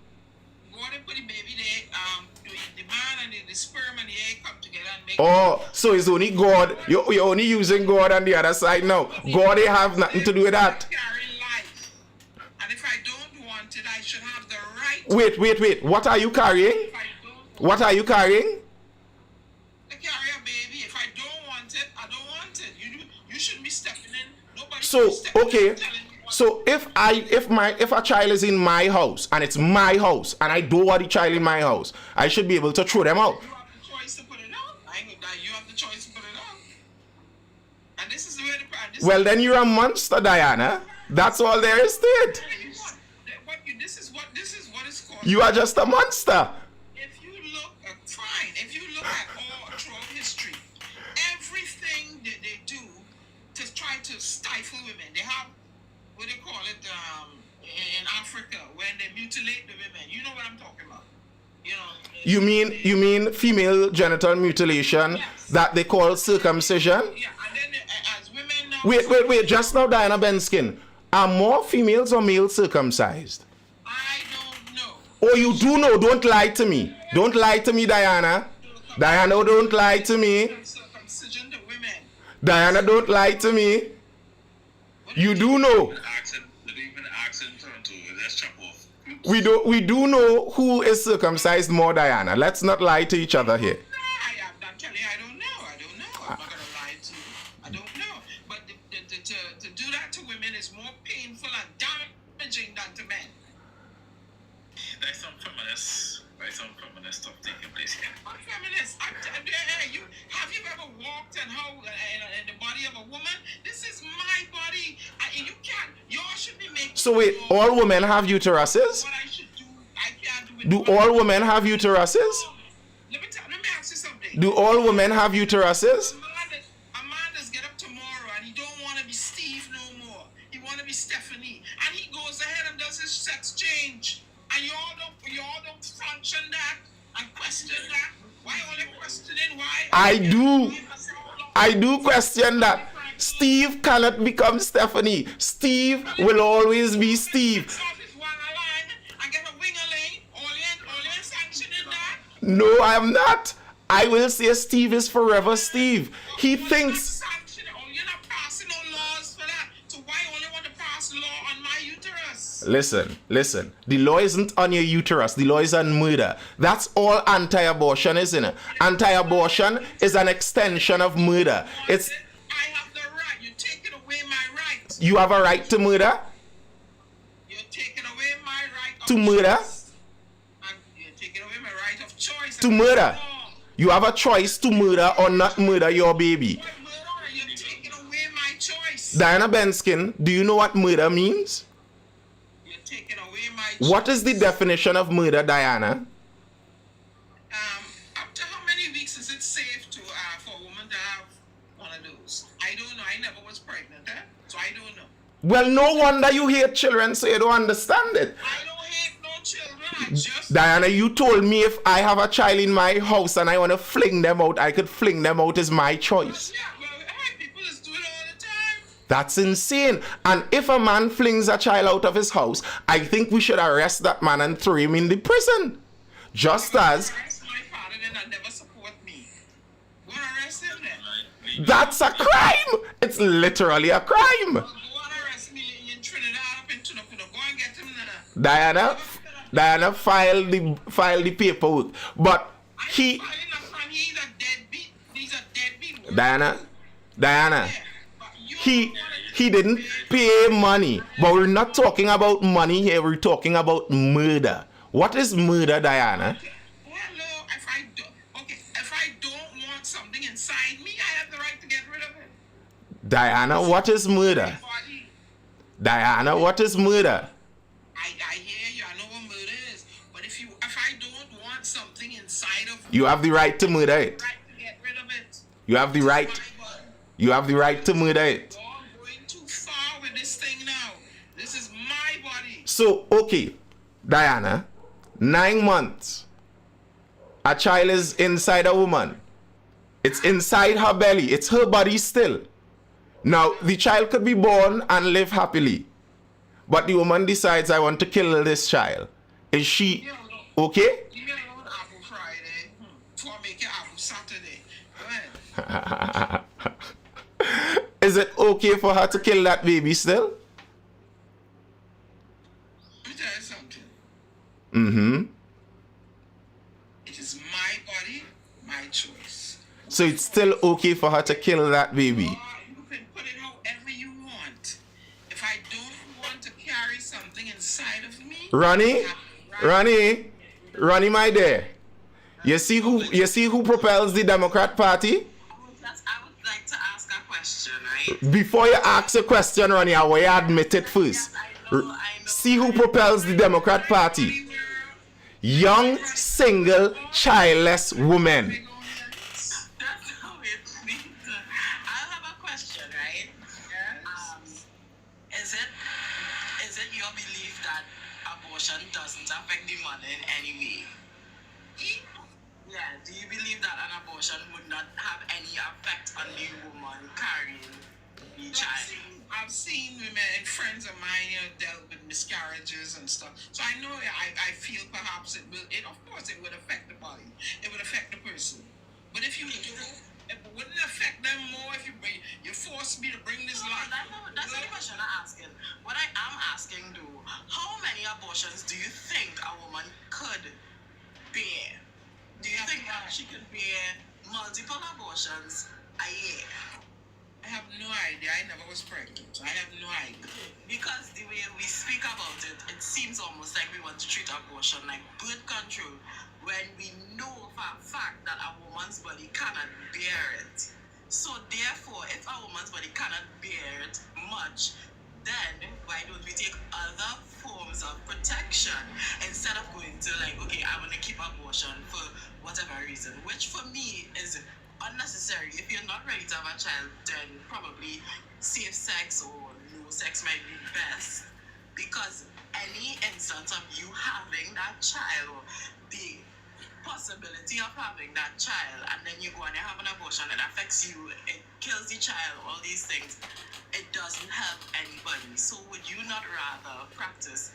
God put the baby there. The man and the sperm and the egg come together and make. Oh, so it's only God. You're only using God on the other side now. God ain't have nothing to do with that. Carry life. And if I don't want it, I should have the right. Wait. What are you carrying? If I don't want What are you carrying? to carry a baby, if I don't want it, I don't want it. You shouldn't be stepping in. Nobody So should be stepping okay. in telling me what So if a child is in my house and it's my house and I don't want the child in my house, I should be able to throw them out. you have the choice to put it out. You have the choice to put it out. And this is where the Well, then you're a monster, Diana. That's all there is to it. This is what it's called. You are just a monster. If you look fine, if you look at all throughout history, everything that they do to try to stifle women, they have what they call it in Africa when they mutilate the women. You know what I'm talking about? You mean female genital mutilation Yes. that they call circumcision? Yeah, and then as women now. Wait. Just now, Diana Benskin. Are more females or males circumcised? I don't know. Oh, you do know. Don't lie to me. Don't lie to me, Diana. Diana, don't lie to me. Circumcision to women. Diana, don't lie to me. You do know. Even accent Toronto, let's chop off. We do know who is circumcised more, Diana. Let's not lie to each other here. I'm telling you, I don't know. I'm not gonna lie to you. I don't know. But to do that to women is more painful and damaging than to men. There's some feminist stuff taking place here. I'm feminist. Have you ever walked and how in the body of a woman? This is my body. You can't. Y'all should be making. So wait, all women have uteruses? What I should do, I can't do it. Do all women have uteruses? Let me ask you something. Do all women have uteruses? Amanda's get up tomorrow and he don't want to be Steve no more. He want to be Stephanie, and he goes ahead and does his sex change. And y'all don't function that and question that. Why only questioning why? I do question that. Steve cannot become Stephanie. Steve will always be Steve. No, I am not. I will say Steve is forever Steve. He thinks. You're not passing no laws for that. So why only want to pass law on my uterus? Listen. The law isn't on your uterus. The law is on murder. That's all anti-abortion, isn't it? Anti-abortion is an extension of murder. It's I have the right. You're taking away my right. you have a right to murder. You're taking away my right of To murder? choice. And you're taking away my right of choice. To murder. You have a choice to murder or not murder your baby. What murder? You're taking away my choice. Diana Benskin, do you know what murder means? You're taking away my choice. What is the definition of murder, Diana? Up to how many weeks is it safe to for a woman to have one of those? I don't know. I never was pregnant, so I don't know. Well, no wonder you hate children, so you don't understand it. I don't hate no children. I just Diana, you told me if I have a child in my house and I want to fling them out, I could fling them out is my choice. yeah. Well, hey, people just do it all the time. That's insane. And if a man flings a child out of his house, I think we should arrest that man and throw him in the prison. Just as Arrest my father, then and never support me. Go and arrest him then. that's a crime. It's literally a crime. Go and arrest me in Trinidad up in Tunapuna. Go and get him there. Diana filed the paperwork. But he Filing a crime. He's a deadbeat. He's a deadbeat. Diana But you he didn't pay money. But we're not talking about money here, we're talking about murder. What is murder, Diana? Hello. If I don't want something inside me, I have the right to get rid of it. Diana, what is murder? Body. Diana, what is murder? I hear you. I know what murder is. But if I don't want something inside of me, You have the right to murder it. right to get rid of it. You have the right. My body. You have the right to murder it. You're going too far with this thing now. This is my body. So, okay, Diana, 9 months. A child is inside a woman. It's inside her belly. It's her body still. Now, the child could be born and live happily. But the woman decides, I want to kill this child. Is she okay? Leave me alone Apple Friday. Before I make it Apple Saturday. Go ahead. Is it okay for her to kill that baby still? Let me tell you something. Mm-hmm. It is my body, my choice. So it's still okay for her to kill that baby. Or you can put it however you want. If I don't want to carry something inside of me, Ronnie, Ronnie, my dear. You see who propels the Democrat Party? I would like to ask a question, right? Before you ask a question, Ronnie, I want you to admit it first. Yes, I know. See who propels the Democrat Party? Young, single, childless women. That's how it means. I have a question, right? Is it your belief that abortion doesn't affect the mother in any way? Yeah. Do you believe that an abortion would not have any effect on the woman carrying the child? I've seen women and friends of mine, dealt with miscarriages and stuff. So I know, I feel perhaps it of course, it would affect the body. It would affect the person. But if you do, it wouldn't affect them more if you force me to bring this life. That's not the question I'm asking. What I am asking, though, how many abortions do you think a woman could bear? Do you think that she could bear multiple abortions a year? I have no idea. I never was pregnant. I have no idea. Because the way we speak about it, it seems almost like we want to treat abortion like birth control when we know for a fact that a woman's body cannot bear it. So therefore, if a woman's body cannot bear it much, then why don't we take other forms of protection instead of going to like, okay, I want to keep abortion for whatever reason, which for me is unnecessary. If you're not ready to have a child, then probably safe sex or no sex might be best, because any instance of you having that child or the possibility of having that child and then you go and you have an abortion that affects you, it kills the child, all these things, it doesn't help anybody. So would you not rather practice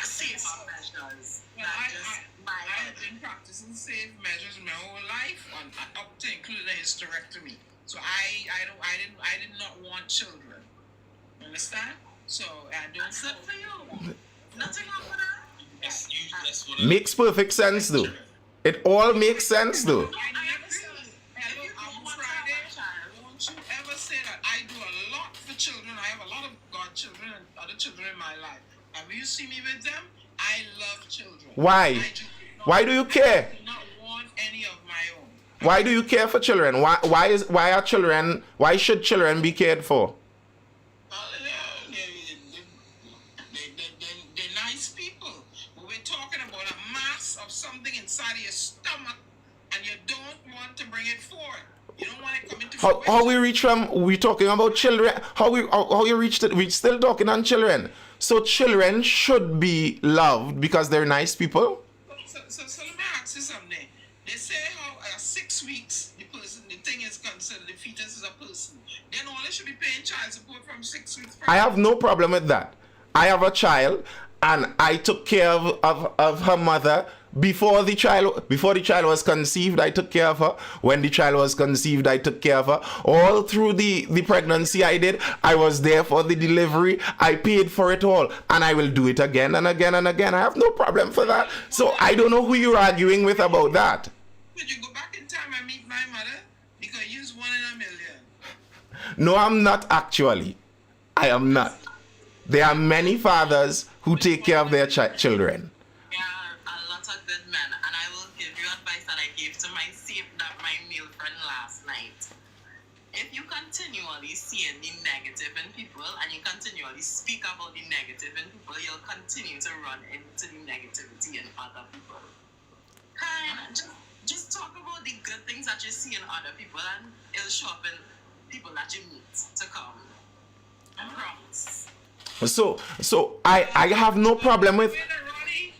safer measures than just I've been practicing safe measures my whole life, up to including a hysterectomy. So I did not want children. Understand? So I don't. That's good for you. Nothing wrong with that. Makes perfect sense, though. It all makes sense, though. I never said, hello, Abu Friday. Don't you ever say that. I do a lot for children. I have a lot of godchildren and other children in my life. And when you see me with them, I love children. Why? Why do you care? I do not want any of my own. Why do you care for children? Why should children be cared for? They're nice people. But we're talking about a mass of something inside of your stomach, and you don't want to bring it forward. You don't want it coming to fruition. How we reach from we talking about children? How you reached it? We're still talking on children. So children should be loved because they're nice people. So let me ask you something. They say how 6 weeks the thing is considered, the fetus is a person. Then all they should be paying child support from 6 weeks. I have no problem with that. I have a child, and I took care of her mother before the child was conceived. I took care of her. When the child was conceived, I took care of her. All through the pregnancy I did. I was there for the delivery. I paid for it all, and I will do it again and again and again. I have no problem for that. So I don't know who you're arguing with about that. Could you go back in time and meet my mother? Because you're 1 in a million. No, I'm not actually. I am not. There are many fathers who take care of their children. There are a lot of good men, and I will give you advice that I gave to my male friend last night. If you continually see the negative in people and you continually speak about the negative in people, you'll continue to run into the negativity in other people. just talk about the good things that you see in other people, and it'll show up in people that you meet to come. I promise. So I have no problem with. Wait, Ronnie.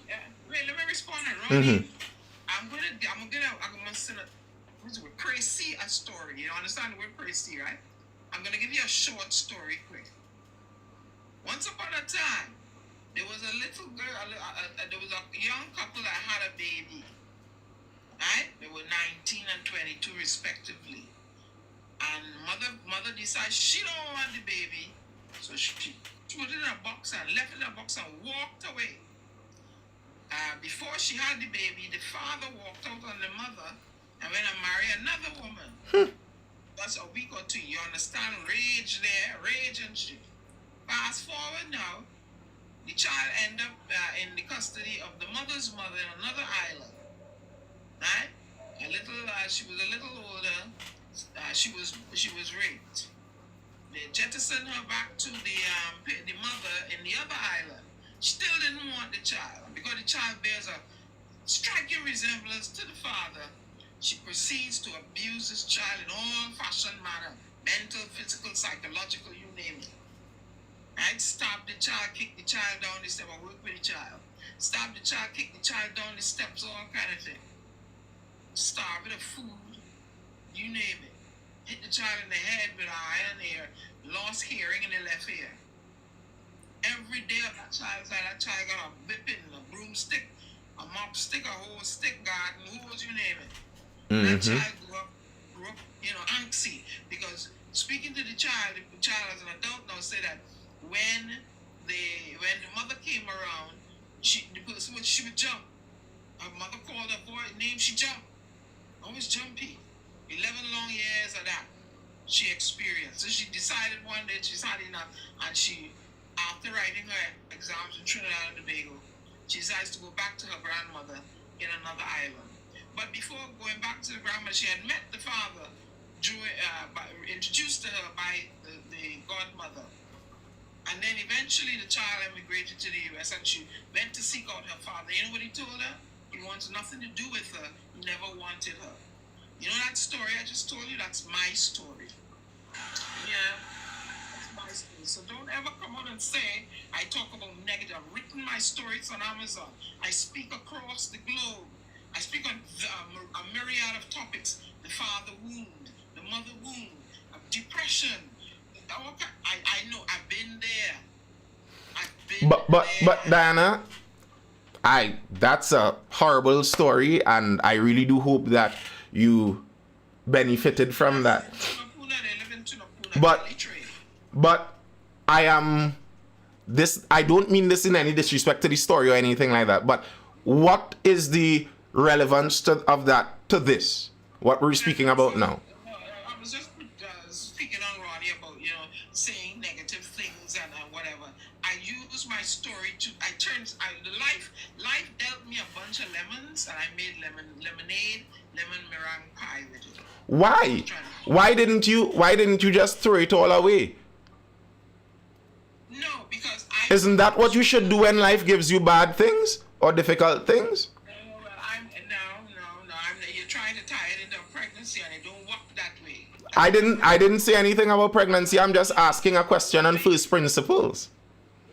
Wait, let me respond, Ronnie. I'm gonna send Crazy a story. You understand the word crazy, right? I'm gonna give you a short story, quick. Once upon a time, there was a little girl. There was a young couple that had a baby. Right? They were 19 and 22 respectively. And mother decided she don't want the baby, so she put it in a box and left it in a box and walked away. Before she had the baby, the father walked out on the mother and went and married another woman. That's a week or two. You understand? Rage there, rage and shit. Fast forward now, the child ended up in the custody of the mother's mother in another island. Right? She was a little older. She was raped. They jettisoned her back to the mother in the other island. She still didn't want the child because the child bears a striking resemblance to the father. She proceeds to abuse this child in all fashion manner, mental, physical, psychological, you name it. Right? Stab the child, kick the child down the steps, or work with the child. Stab the child, kick the child down the steps, all kind of thing. Starve it of food, you name it. Hit the child in the head with an iron ear, lost hearing in the left ear. Every day of that child's life, that child got a whipping, a broomstick, a mop stick, a whole stick, garden hose, you name it. That child grew up, antsy. Because speaking to the child as an adult now say that when the mother came around, she would jump. Her mother called her boy name, she jumped. Always jumpy. 11 long years of that she experienced. So she decided one day she's had enough, and she, after writing her exams in Trinidad and Tobago, she decides to go back to her grandmother in another island. But before going back to the grandmother, she had met the father, introduced to her by the godmother. And then eventually the child immigrated to the US and she went to seek out her father. You know what he told her? He wants nothing to do with her. He never wanted her. You know that story I just told you? That's my story. Yeah, that's my story. So don't ever come out and say I talk about negative. I've written my stories on Amazon. I speak across the globe. I speak on a myriad of topics. The father wound, the mother wound, depression. I know, I've been there. But Diana, that's a horrible story, and I really do hope that you benefited from that. But I don't mean this in any disrespect to the story or anything like that, but what is the relevance of that to this? What we're speaking about now? I was just speaking on Ronnie about, saying negative things and whatever. I use my story to, life dealt me a bunch of lemons, and I made lemonade, lemon meringue pie with it. Why? Why didn't you just throw it all away? No, because Isn't that what you should do when life gives you bad things or difficult things? You're trying to tie it into a pregnancy, and it don't work that way. I didn't say anything about pregnancy. I'm just asking a question on first principles.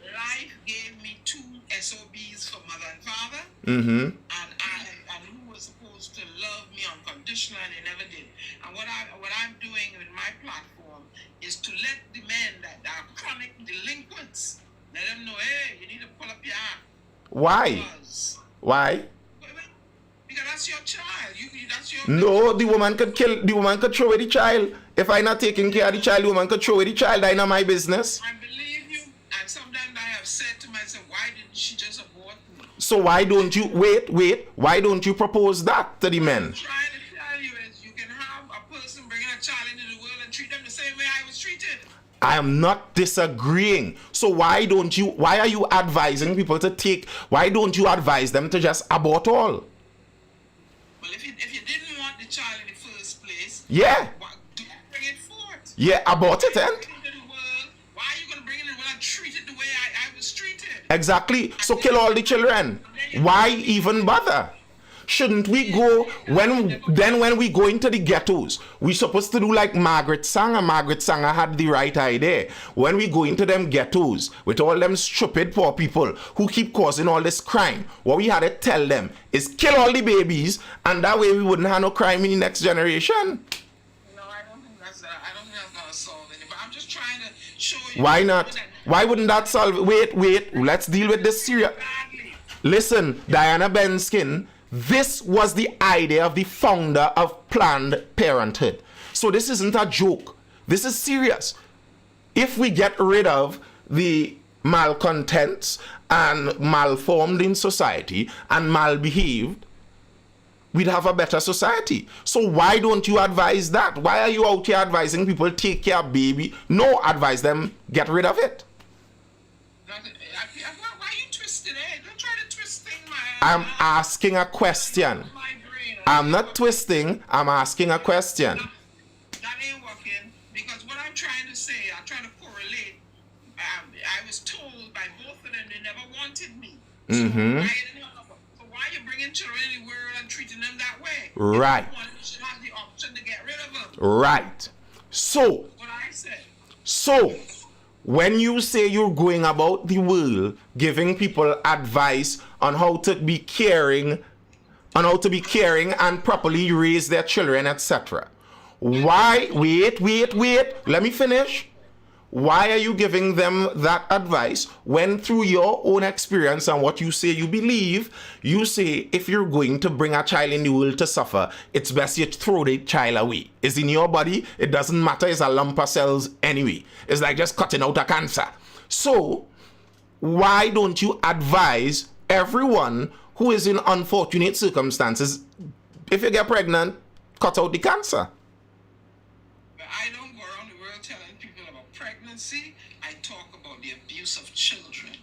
Life gave me two SOBs for mother and father. Mm-hmm. And who was supposed to love me unconditionally, and they never did. And what I'm doing with my platform is to let the men that are chronic delinquents, let them know, hey, you need to pull up your act. Why? Why? Because that's your child. That's your. No, the woman could throw away the child. If I'm not taking care of the child, the woman could throw away the child. That's not my business. I believe you. And sometimes I have said to myself, why didn't she just abort me? So why don't you why don't you propose that to the men? What I'm trying to tell you is you can have a person bringing a child into the world and treat them the same way I was treated. I am not disagreeing. So why are you advising people why don't you advise them to just abort all? Well, if you didn't want the child in the first place, Yeah. don't bring it forth. Yeah, abort it, and Why are you going to bring it in the world and treat it the way I was treated? exactly. So kill all the children. Why even bother? Shouldn't we go when we go into the ghettos, we supposed to do like Margaret Sanger? Margaret Sanger had the right idea. When we go into them ghettos with all them stupid poor people who keep causing all this crime, what we had to tell them is kill all the babies, and that way we wouldn't have no crime in the next generation. No, I don't think that's gonna solve it. But I'm just trying to show you. Why not? Why wouldn't that solve it? Wait, let's deal with this serious. Listen, Diana Benskin, this was the idea of the founder of Planned Parenthood. So this isn't a joke. This is serious. If we get rid of the malcontents and malformed in society and malbehaved, we'd have a better society. So why don't you advise that? Why are you out here advising people take care of baby? No, advise them get rid of it. Why are you twisting it? Don't try to twist things, man. I'm asking a question. My brain. I'm not twisting. I'm asking a question. That ain't working because what I'm trying to say, I'm trying to correlate. I was told by both of them they never wanted me. So why are you bringing children in the world and treating them that way? Right. You should have the option to get rid of them. Right. So, That's what I said. So, when you say you're going about the world giving people advice on how to be caring, and properly raise their children, etc. Why? Wait. Let me finish. Why are you giving them that advice when through your own experience and what you say you believe, you say if you're going to bring a child in the world to suffer, it's best you throw the child away. It's in your body. It doesn't matter. It's a lump of cells anyway. It's like just cutting out a cancer. So why don't you advise everyone who is in unfortunate circumstances, if you get pregnant, cut out the cancer? I don't go around the world telling people about pregnancy. I talk about the abuse of children.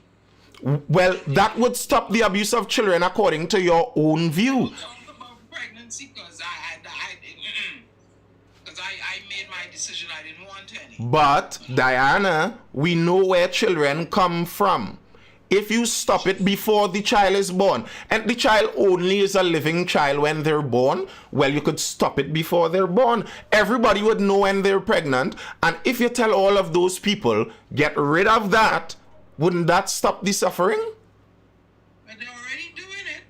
Well, that would stop the abuse of children according to your own view. I talk about pregnancy because I made my decision. I didn't want any. But, Diana, we know where children come from. If you stop it before the child is born, and the child only is a living child when they're born, well, you could stop it before they're born. Everybody would know when they're pregnant, and if you tell all of those people, get rid of that, wouldn't that stop the suffering? But they're already doing it.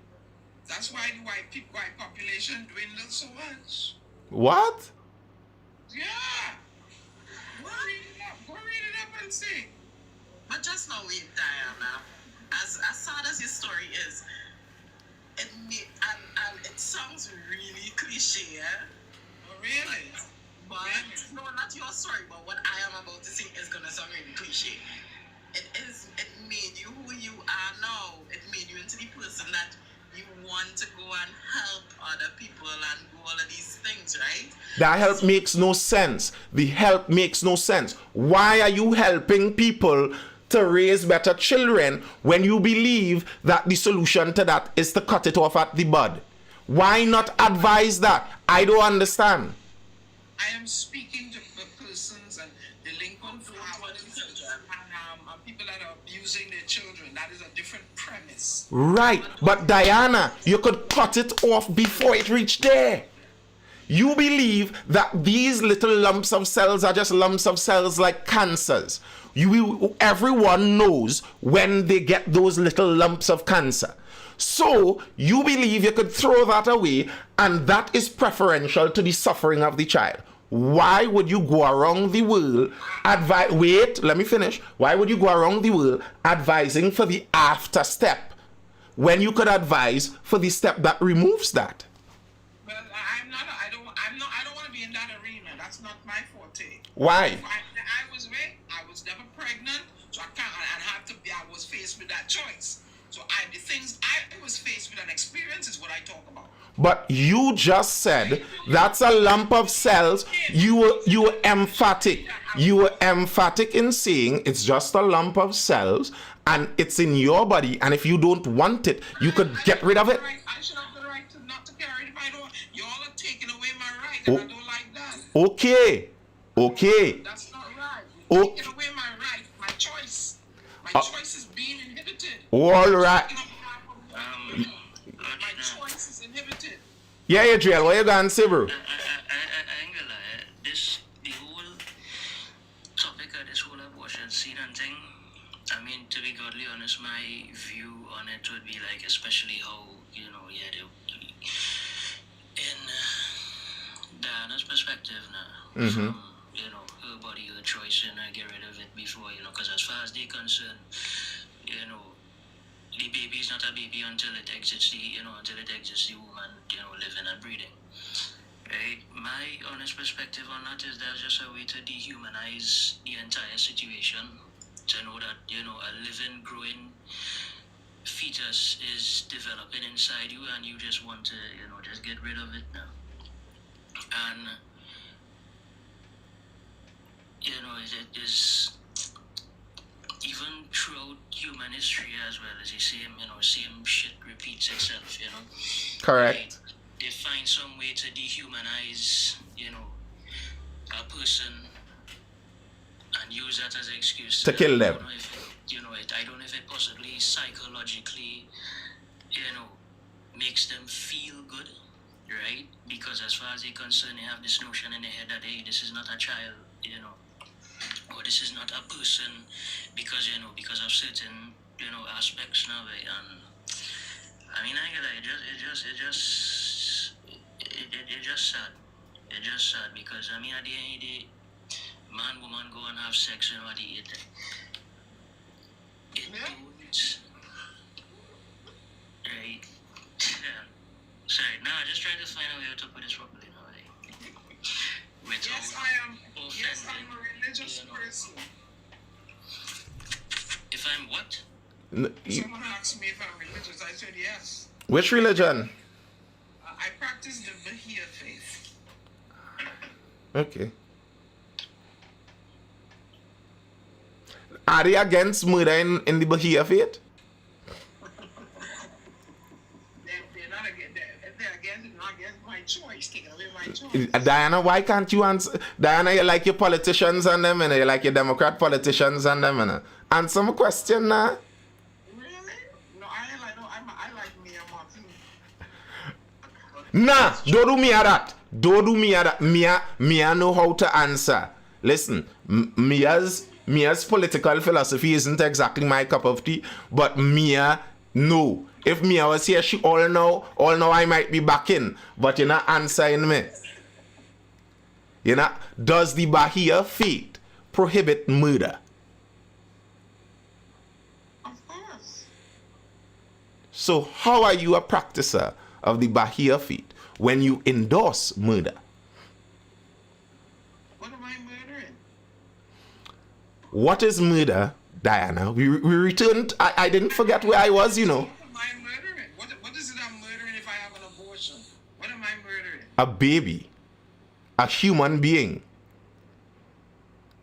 That's why the white population dwindled so much. What? Yeah. Go read it up and see. But just now with Diana, as sad as your story is, it sounds really cliche. Oh, really? But no, not your story, but what I am about to say is gonna sound really cliche. It made you who you are now. It made you into the person that you want to go and help other people and do all of these things, right? That help makes no sense. The help makes no sense. Why are you helping people to raise better children when you believe that the solution to that is to cut it off at the bud? Why not advise that? I don't understand. I am speaking to persons and delinquent fathers and people that are abusing their children. That is a different premise. Right, but Diana, you could cut it off before it reached there. You believe that these little lumps of cells are just lumps of cells like cancers. Everyone knows when they get those little lumps of cancer. So you believe you could throw that away, and that is preferential to the suffering of the child. Why would you go around the world wait, let me finish. Why would you go around the world advising for the after step when you could advise for the step that removes that? Well, I don't want to be in that arena. That's not my forte. Why? I was never pregnant, so I was faced with that choice. So the things I was faced with and experience is what I talk about. But you just said that's a lump of cells. You were emphatic. You were emphatic in saying it's just a lump of cells and it's in your body, and if you don't want it, you could get rid of it. I should have the right not to carry it if I don't. Y'all are taking away my right, and I don't like that. Okay. That's not right. Oh. You're taking away my right, my choice. My choice is being inhibited. All right. My choice is inhibited. Yeah, Adriel, what you gonna say, bro? I ain't gonna lie. The whole topic of this whole abortion scene and thing, I mean, to be godly honest, my view on it would be like, especially how, in Diana's perspective now, from, her body, her choice, and I get rid of it before, because as far as they're concerned, the baby is not a baby until it exits the woman, living and breathing. Right? My honest perspective on that is there's just a way to dehumanize the entire situation. To know that, a living, growing fetus is developing inside you and you just want to, just get rid of it now. And, it is even throughout human history as well as the same shit repeats itself, Correct. They find some way to dehumanize, a person and use that as an excuse To kill them. I don't know if it possibly psychologically, makes them feel good, right? Because as far as they're concerned, they have this notion in their head that, hey, this is not a child, or this is not a person because of certain, aspects now, right? And I mean, it's just sad. It's just sad because, I mean, at the end of the day, man, woman go and have sex, at the end. It don't, right? Sorry, now I'm just trying to find a way to put this properly now, right? Yes, I am. Yes, I'm a religious person. If I'm what? Someone asked me if I'm religious. I said yes. Which religion? I practice the Baha'i faith. Okay. Are they against murder in the Baha'i faith? They're not against that. They're against it, not against my choice. Taking away my choice. Diana, why can't you answer? Diana, you like your politicians and them, and you like your Democrat politicians and them, and answer my question now. Really? No, I like Mia Martin. Nah, don't do me at that. Don't do me at that. Mia know how to answer. Listen, Mia's political philosophy isn't exactly my cup of tea, but Mia, no. If Mia was here, she all know I might be back in, but you're not answering me. Does the Baha'i faith prohibit murder? Of course. So how are you a practicer of the Baha'i faith when you endorse murder? What am I murdering? What is murder, Diana? We returned. I didn't forget where I was, What am I murdering? What is it I'm murdering if I have an abortion? What am I murdering? A baby. A human being.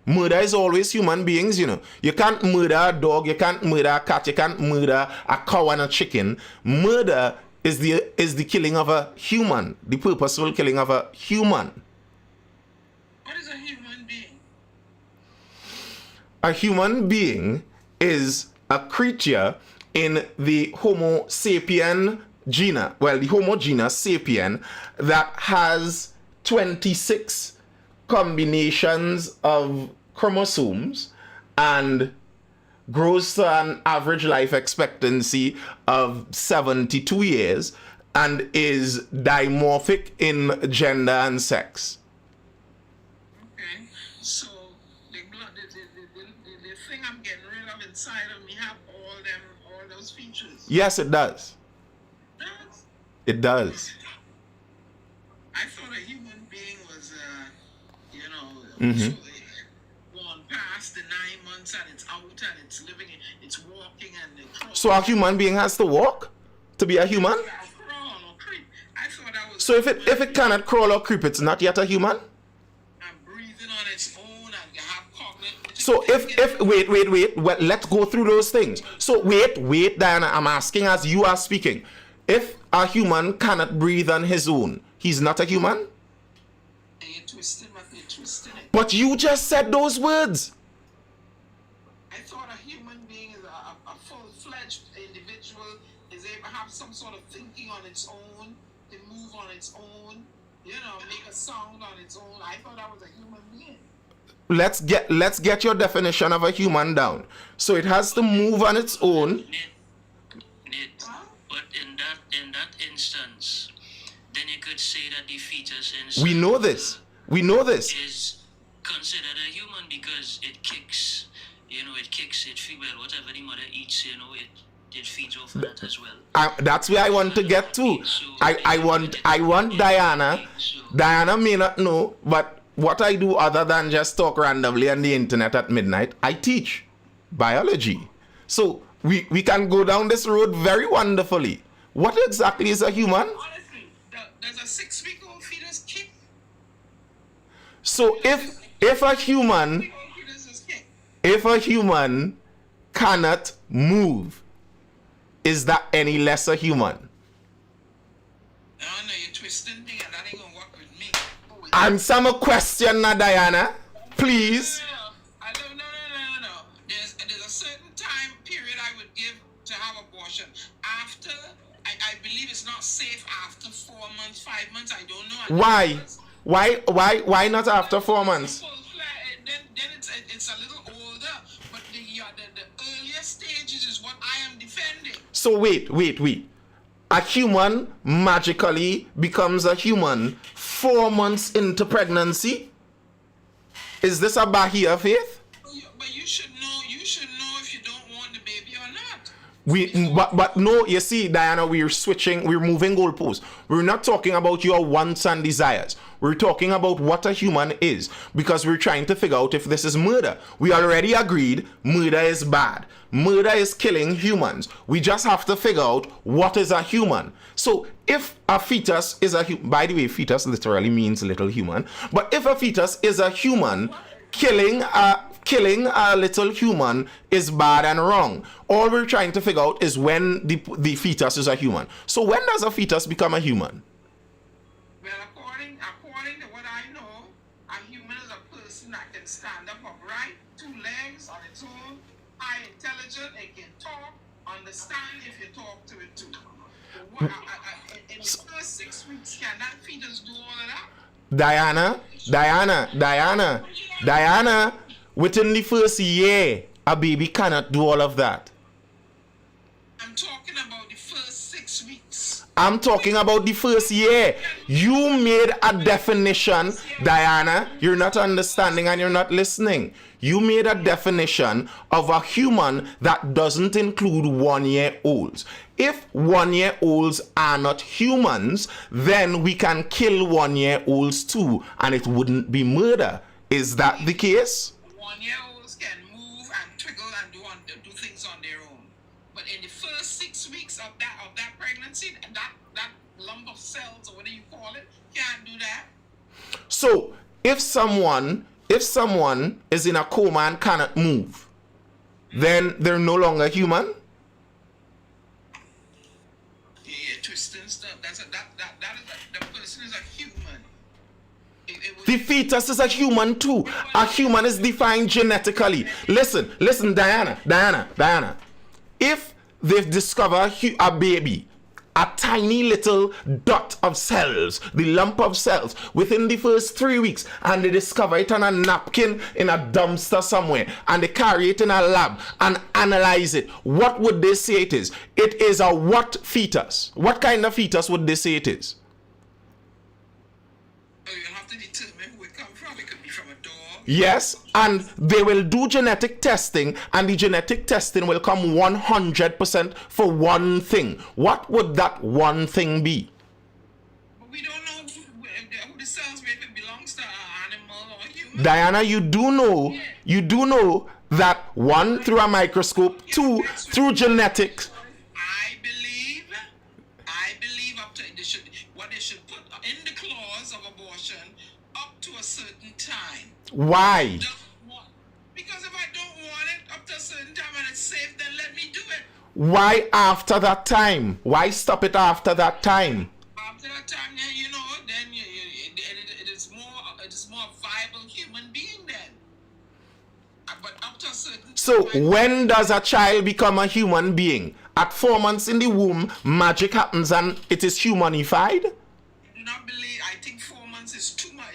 Murder is always human beings, You can't murder a dog, you can't murder a cat, you can't murder a cow and a chicken. Murder is the killing of a human, the purposeful killing of a human. What is a human being? A human being is a creature in the Homo sapien genus, the Homo genus sapien, that has 26 combinations of chromosomes and grows to an average life expectancy of 72 years and is dimorphic in gender and sex. Okay. So the thing I'm getting rid of inside of me have all those features. Yes, it does. Does? It does. I thought a human being was Mhm. gone past the 9 months and it's out and it's living, it's walking and it crawls. So a human being has to walk to be a human? Crawl or creep. I thought that was. So if it cannot crawl or creep, it's not yet a human? And breathing on its own and you have cognitive. So if wait, well, let's go through those things. So wait, Diana, I'm asking as you are speaking. If a human cannot breathe on his own, he's not a human? You're twisting it. But you just said those words. I thought a human being is a full-fledged individual, is able to have some sort of thinking on its own, can move on its own, make a sound on its own. I thought I was a human being. Let's get your definition of a human down. So it has to move on its own. Nit. But in that instance, then you could say that the fetus inside We know this. We know this. is considered a human because it kicks, it feeds, well, whatever the mother eats, it feeds off of that as well. That's where I want to get to. I want Diana. Diana may not know, but what I do other than just talk randomly on the internet at midnight, I teach biology. So we can go down this road very wonderfully. What exactly is a human? Honestly, does a 6-week-old fetus kick? So if a human 6-week-old fetus is kick. if a human cannot move, is that any less a human? No, you're twisting things and that ain't gonna work with me. Answer my question now, Diana. Please. No. There's a certain time period I would give to have abortion. After, I believe it's not safe after 4 months, 5 months. I don't know. Why not after 4 months? Then it's a little older, but the earlier stages is what I am defending. So wait. A human magically becomes a human 4 months into pregnancy? Is this a Bahia faith? But you should know if you don't want the baby or not. But no, you see, Diana, we're moving goalposts. We're not talking about your wants and desires. We're talking about what a human is, because we're trying to figure out if this is murder. We already agreed murder is bad. Murder is killing humans. We just have to figure out what is a human. So if a fetus is by the way, fetus literally means little human, but if a fetus is a human, killing a little human is bad and wrong. All we're trying to figure out is when the fetus is a human. So when does a fetus become a human? Well, according to what I know, a human is a person that can stand up upright, 2 legs on its own, high intelligent, it can talk, understand if you talk to it too. In the first 6 weeks, can that fetus do all of that? Diana, within the first year, a baby cannot do all of that. I'm talking about the first 6 weeks. I'm talking about the first year. You made a definition, Diana. You're not understanding and you're not listening. You made a definition of a human that doesn't include 1-year-olds. If 1-year-olds are not humans, then we can kill 1-year-olds too, and it wouldn't be murder. Is that the case? 1-year-olds can move and twiggle and do things on their own. But in the first 6 weeks of that pregnancy, that lump of cells, or whatever you call it, can't do that. So if someone is in a coma and cannot move, then they're no longer human? Yeah, twisting stuff. The person is a human. The fetus is a human too. A human is defined genetically. Listen, Diana. If they've discovered a baby, a tiny little dot of cells, the lump of cells, within the first 3 weeks, and they discover it on a napkin in a dumpster somewhere, and they carry it in a lab and analyze it, what would they say it is? It is a what fetus? What kind of fetus would they say it is? You have to determine who it comes from. It could be from a dog. Yes, and they will do genetic testing, and the genetic testing will come 100% for one thing. What would that one thing be? But we don't know who the cells, if it belongs to an animal or human. Diana, you do know that 1, through a microscope, 2, through genetics. I believe up to what they should put in the clause of abortion up to a certain time. Why? Because if I don't want it up to a certain time and it's safe, then let me do it. Why after that time? Why stop it after that time? After that time, then it is more viable human being then. But up to a certain So time. when does a child become a human being? At 4 months in the womb, magic happens and it is humanified? do not believe. I think 4 months is too much.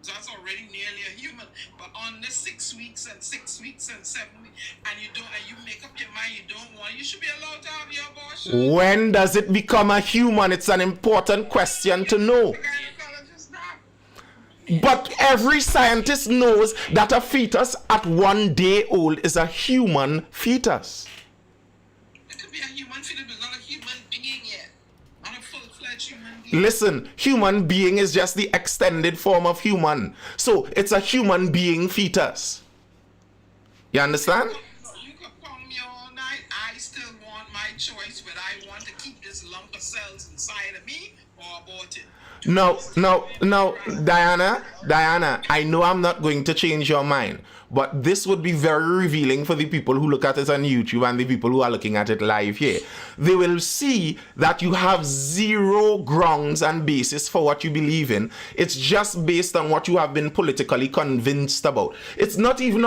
That's already nearly a human. But on the 6 weeks and 6 weeks and 7 weeks, and you make up your mind you don't want, you should be allowed to have your abortion. When does it become a human? It's an important question to know. But every scientist knows that a fetus at 1 day old is a human fetus. It could be a human fetus, but not a human being yet. Not a full-fledged human being. Listen, human being is just the extended form of human. So it's a human being fetus. You understand? You can pound me all night. I still want my choice whether I want to keep this lump of cells inside of me or abort it. No, Diana, I know I'm not going to change your mind, but this would be very revealing for the people who look at it on YouTube and the people who are looking at it live here. They will see that you have zero grounds and basis for what you believe in. It's just based on what you have been politically convinced about. It's not even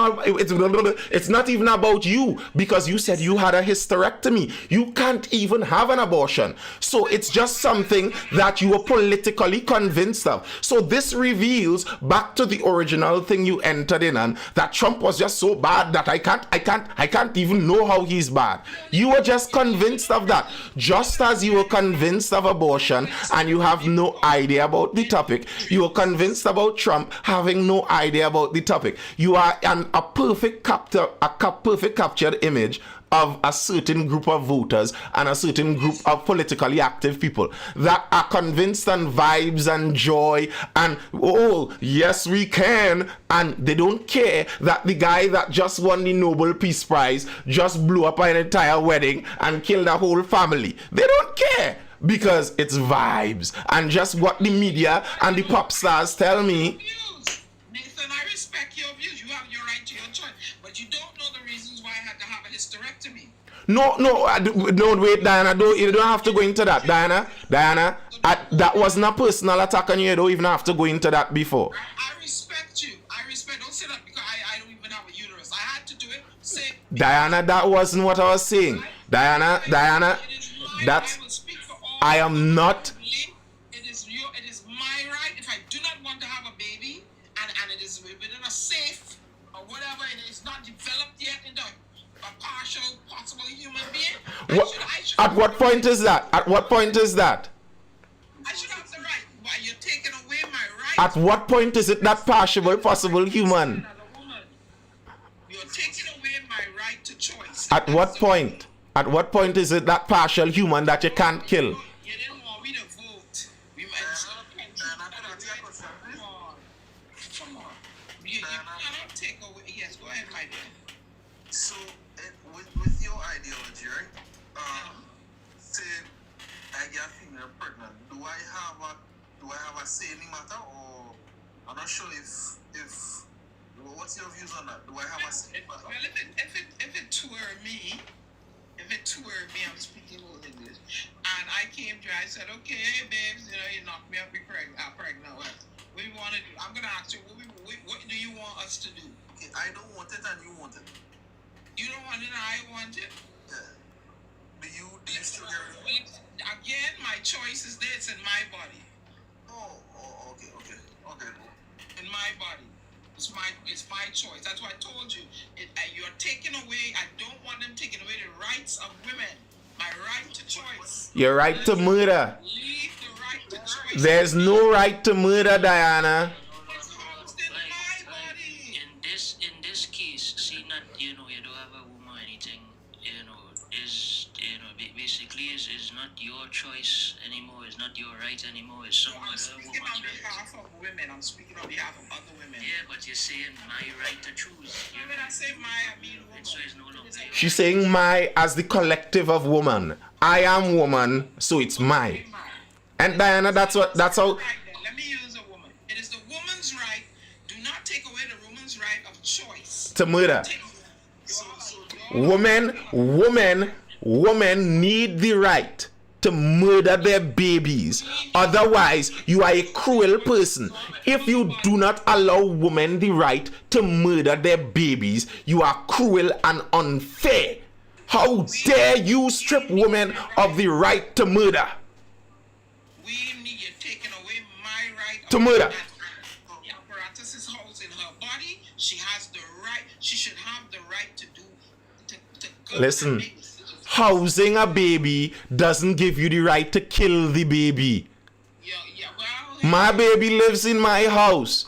about you, because you said you had a hysterectomy. You can't even have an abortion. So it's just something that you were politically convinced of. So this reveals back to the original thing you entered in on, that Trump was just so bad that I can't even know how he's bad. You were just convinced of that. Just as you were convinced of abortion and you have no idea about the topic, you were convinced about Trump having no idea about the topic. You are a perfect captured image of a certain group of voters and a certain group of politically active people that are convinced on vibes and joy and, oh, yes, we can. And they don't care that the guy that just won the Nobel Peace Prize just blew up an entire wedding and killed a whole family. They don't care, because it's vibes and just what the media and the pop stars tell me. Nathan, I respect your views. You have your right to your choice, but you don't know the reasons why I had to have a hysterectomy. No, wait, Diana, you don't have to go into that. Diana, that wasn't a personal attack on you. You don't even have to go into that before. I respect you. Don't say that because I don't even have a uterus. I had to do it. Diana, that wasn't what I was saying. Diana, that's... I am not... It is my right. If I do not want to have a baby, and it is within a safe or whatever, it is not developed yet into a partial, possible human being. At what point is that? I should have the right. Why, you're taking away my right? At what point is it that partial, possible human? You're taking away my right to choice. At what point? At what point is it that partial human that you can't kill? You didn't want me to vote. Come on. You cannot take away. Yes, go ahead, my dear. So, with your ideology, right? Say I get a female pregnant. Do I have a say in the matter, or I'm not sure if what's your views on that? Do I have a say in the matter? Well, if it were me, I'm speaking old English, and I came to you, I said, okay, babes, you knocked me up, you're pregnant. What do you want to do? I'm gonna ask you, what do you want us to do? Okay, I don't want it and you want it. You don't want it and I want it? Yeah. Do you still Again, my choice is there. It's in my body. Okay. In my body. It's my choice. That's why I told you. You're taking away. I don't want them taking away the rights of women. My right to choice. Your right to murder. Leave the right to choice. There's no right to murder, Diana. It's housed in my body. In this case, see, not you don't have a woman or anything. Basically is not your choice anymore. It's not your right anymore. It's some I'm other speaking on woman's right. behalf of women. I'm speaking on behalf of other women. Yeah, but you're saying my right to choose. When I say my, I mean woman. So it's no longer your She's saying my as the collective of woman. I am woman, so it's my. And Diana, that's how. Let me use a woman. It is the woman's right. Do not take away the woman's right of choice. To murder. Women need the right to murder their babies. Otherwise, you are a cruel person. If you do not allow women the right to murder their babies, you are cruel and unfair. How dare you strip women of the right to murder? We need you taking To murder. The apparatus is housed in her body. She has the right. She should have the right to do. To go Listen, and make decisions. housing a baby doesn't give you the right to kill the baby. Yeah, well. My baby lives in my house.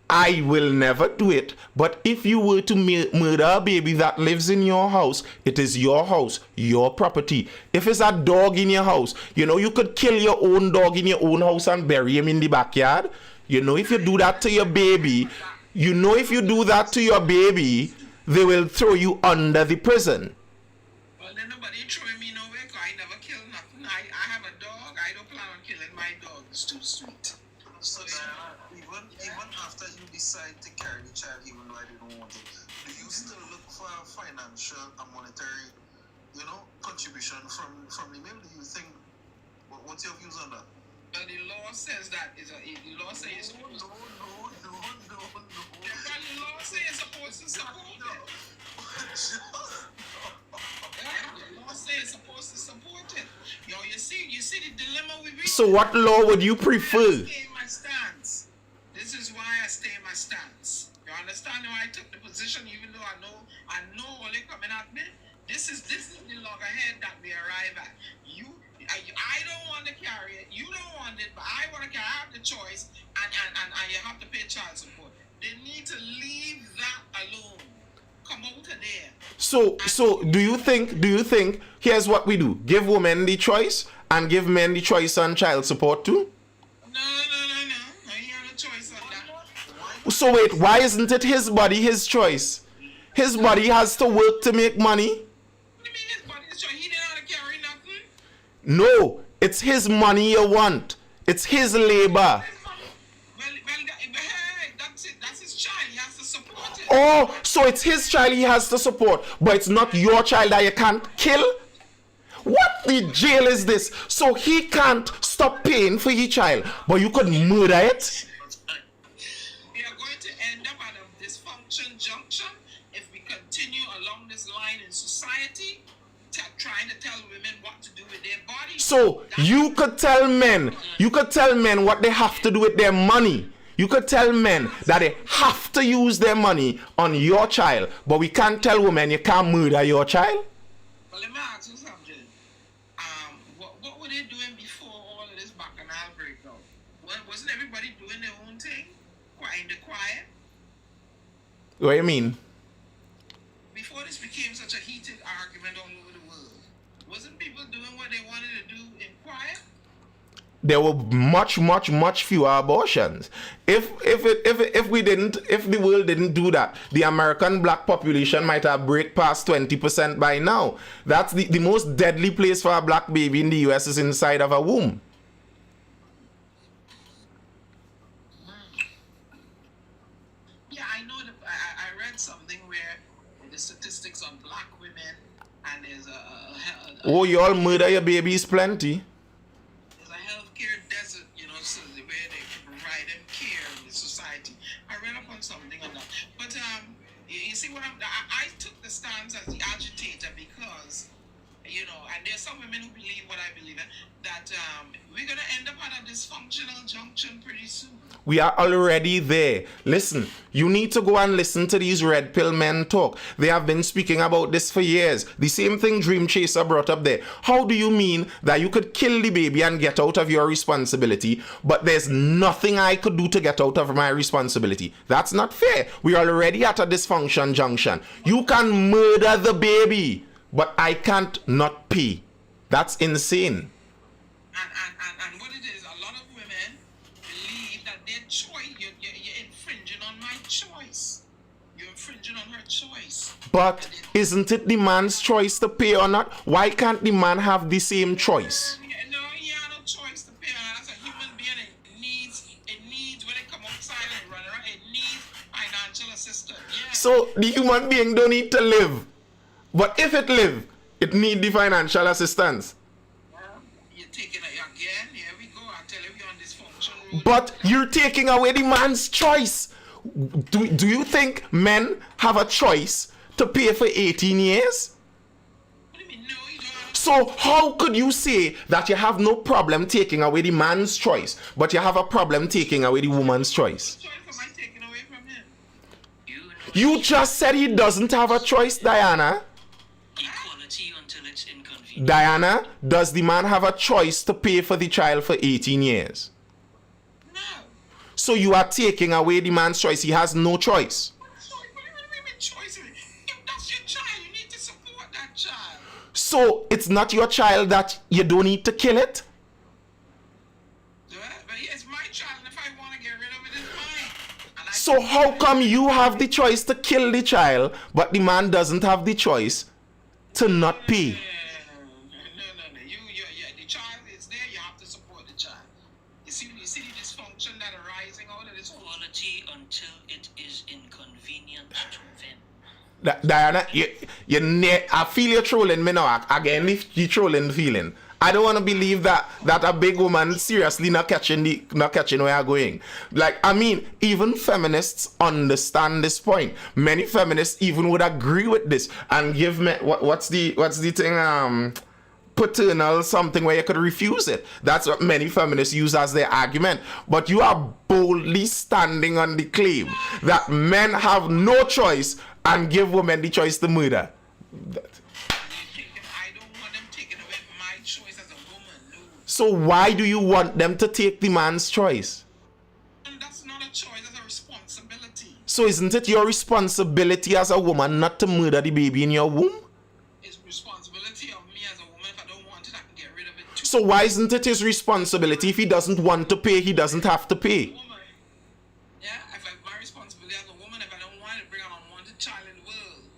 I will never do it. But if you were to murder a baby that lives in your house, it is your house, your property. If it's a dog in your house, you could kill your own dog in your own house and bury him in the backyard. If you do that to your baby, if you do that to your baby, they will throw you under the prison. Well, then nobody throwing me nowhere because I never kill nothing. I have a dog. I don't plan on killing my dog. It's too sweet. So Diana, even after you decide to carry the child, even though I didn't want it, do you still look for financial and monetary, contribution from the male? Do you think? What's your views on that? But the law says that the law says you're supposed to. No. The law says you're supposed to support it. The law says you're supposed to support it. You see the dilemma we reach. So what law would you prefer? I stay in my stance. This is why I stay in my stance. You understand why I took the position, even though I know all they coming at me. This is the loggerhead that we arrive at. I don't want to carry it. You don't want it, but I want to carry. I have the choice, and you have to pay child support. They need to leave that alone. Come out of there. So do you think here's what we do: give women the choice and give men the choice on child support too? No. I ain't have no choice on that. So wait, why isn't it his body, his choice? His body has to work to make money. What do you mean his body's choice? He didn't have to carry nothing. No, it's his money you want. It's his labor. Well, hey, that's it. That's his child. He has to support it. Oh, so it's his child he has to support, but it's not your child that you can't kill? What the jail is this? So he can't stop paying for his child, but you could murder it? We are going to end up at a dysfunction junction if we continue along this line in society, trying to tell women what to do with their bodies. So you could tell men what they have to do with their money. You could tell men that they have to use their money on your child, but we can't tell women you can't murder your child. Well, let me ask you something. What were they doing before all of this bacchanal breakdown? Wasn't everybody doing their own thing? In the quiet? What do you mean? Before this became such a heated argument all over the world, wasn't people doing what they wanted to do in quiet? There were much fewer abortions. If the world didn't do that, the American black population might have break past 20% by now. That's the most deadly place for a black baby in the US is inside of a womb. Yeah, I know that I read something where the statistics on black women and there's Oh, you all murder your babies plenty. there's a healthcare desert, so where they provide them care in the society. I read up on something on that. But you see what I took the stance as the agitator because, and there's some women who believe what I believe in, that we're going to end up at a dysfunctional junction pretty soon. We are already there. Listen, you need to go and listen to these red pill men talk. They have been speaking about this for years. The same thing Dream Chaser brought up there. How do you mean that you could kill the baby and get out of your responsibility, but there's nothing I could do to get out of my responsibility? That's not fair. We are already at a dysfunction junction. You can murder the baby, but I can't not pay. That's insane. And what it is, a lot of women believe that their choice, you're infringing on my choice. You're infringing on her choice. But isn't it the man's choice to pay or not? Why can't the man have the same choice? No, he had no choice to pay. As a human being, it needs when they come outside and run around, it needs financial assistance. Yeah. So the human being don't need to live. But if it live, it need the financial assistance. You're taking it again. Here we go. I tell you, we're on dysfunction. But you're taking away the man's choice. Do you think men have a choice to pay for 18 years? What do you mean? No, you don't. So how could you say that you have no problem taking away the man's choice, but you have a problem taking away the woman's choice? Choice am I taking away from him? You just said he doesn't have a choice, Diana. Equality until it's inconvenient. Diana, does the man have a choice to pay for the child for 18 years? No. So you are taking away the man's choice. He has no choice. What do you mean choice? If that's your child, you need to support that child. So it's not your child that you don't need to kill it? But it's my child, and if I want to get rid of it, it's mine. And I So can how do come it. you have the choice to kill the child, but the man doesn't have the choice to not pay? No. The child is there. You have to support the child. You see the dysfunction that arising out of this whole. Equality until it is inconvenient to them. Diana, I feel you're trolling me now. Again, if you trolling the feeling. I don't want to believe that a big woman seriously not catching where you're going. Like, I mean, even feminists understand this point. Many feminists even would agree with this and give me what's the thing, paternal something where you could refuse it. That's what many feminists use as their argument. But you are boldly standing on the claim that men have no choice and give women the choice to murder. I don't want them taking away my choice as a woman. No. So why do you want them to take the man's choice? And that's not a choice. That's a responsibility. So isn't it your responsibility as a woman not to murder the baby in your womb? It's responsibility of me as a woman. If I don't want it, I can get rid of it too. So why isn't it his responsibility? If he doesn't want to pay, he doesn't have to pay. Woman. Yeah, if my responsibility as a woman, if I don't want it, bring an unwanted child in the world.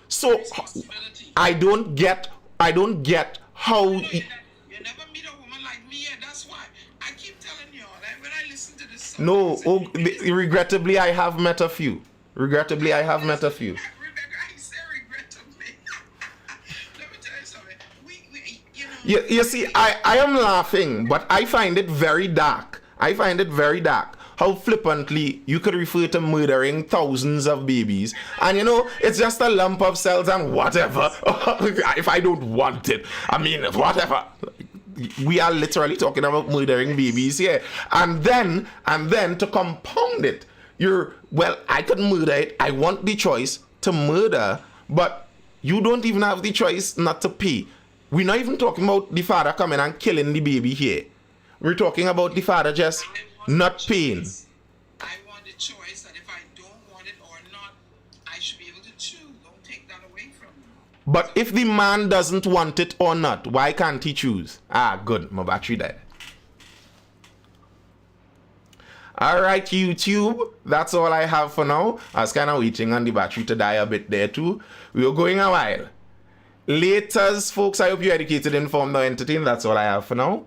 So Responsibility. I don't get how You never meet a woman like me, and that's why I keep telling you all that when I listen to this song. regrettably I have met a few. Regrettably I have met a few. Rebecca, I say regrettably. Let me tell you something. You see, I am laughing, but I find it very dark. I find it very dark how flippantly you could refer to murdering thousands of babies. And it's just a lump of cells and whatever. If I don't want it, I mean, whatever. We are literally talking about murdering babies here. And then to compound it, I could murder it. I want the choice to murder, but you don't even have the choice not to pay. We're not even talking about the father coming and killing the baby here. We're talking about the father just not paying. I want the choice that if I don't want it or not, I should be able to choose. Don't take that away from me. But if the man doesn't want it or not, why can't he choose? Good. My battery died. Alright, YouTube. That's all I have for now. I was kind of waiting on the battery to die a bit there too. We were going a while. Laters, folks. I hope you're educated, informed, or entertained. That's all I have for now.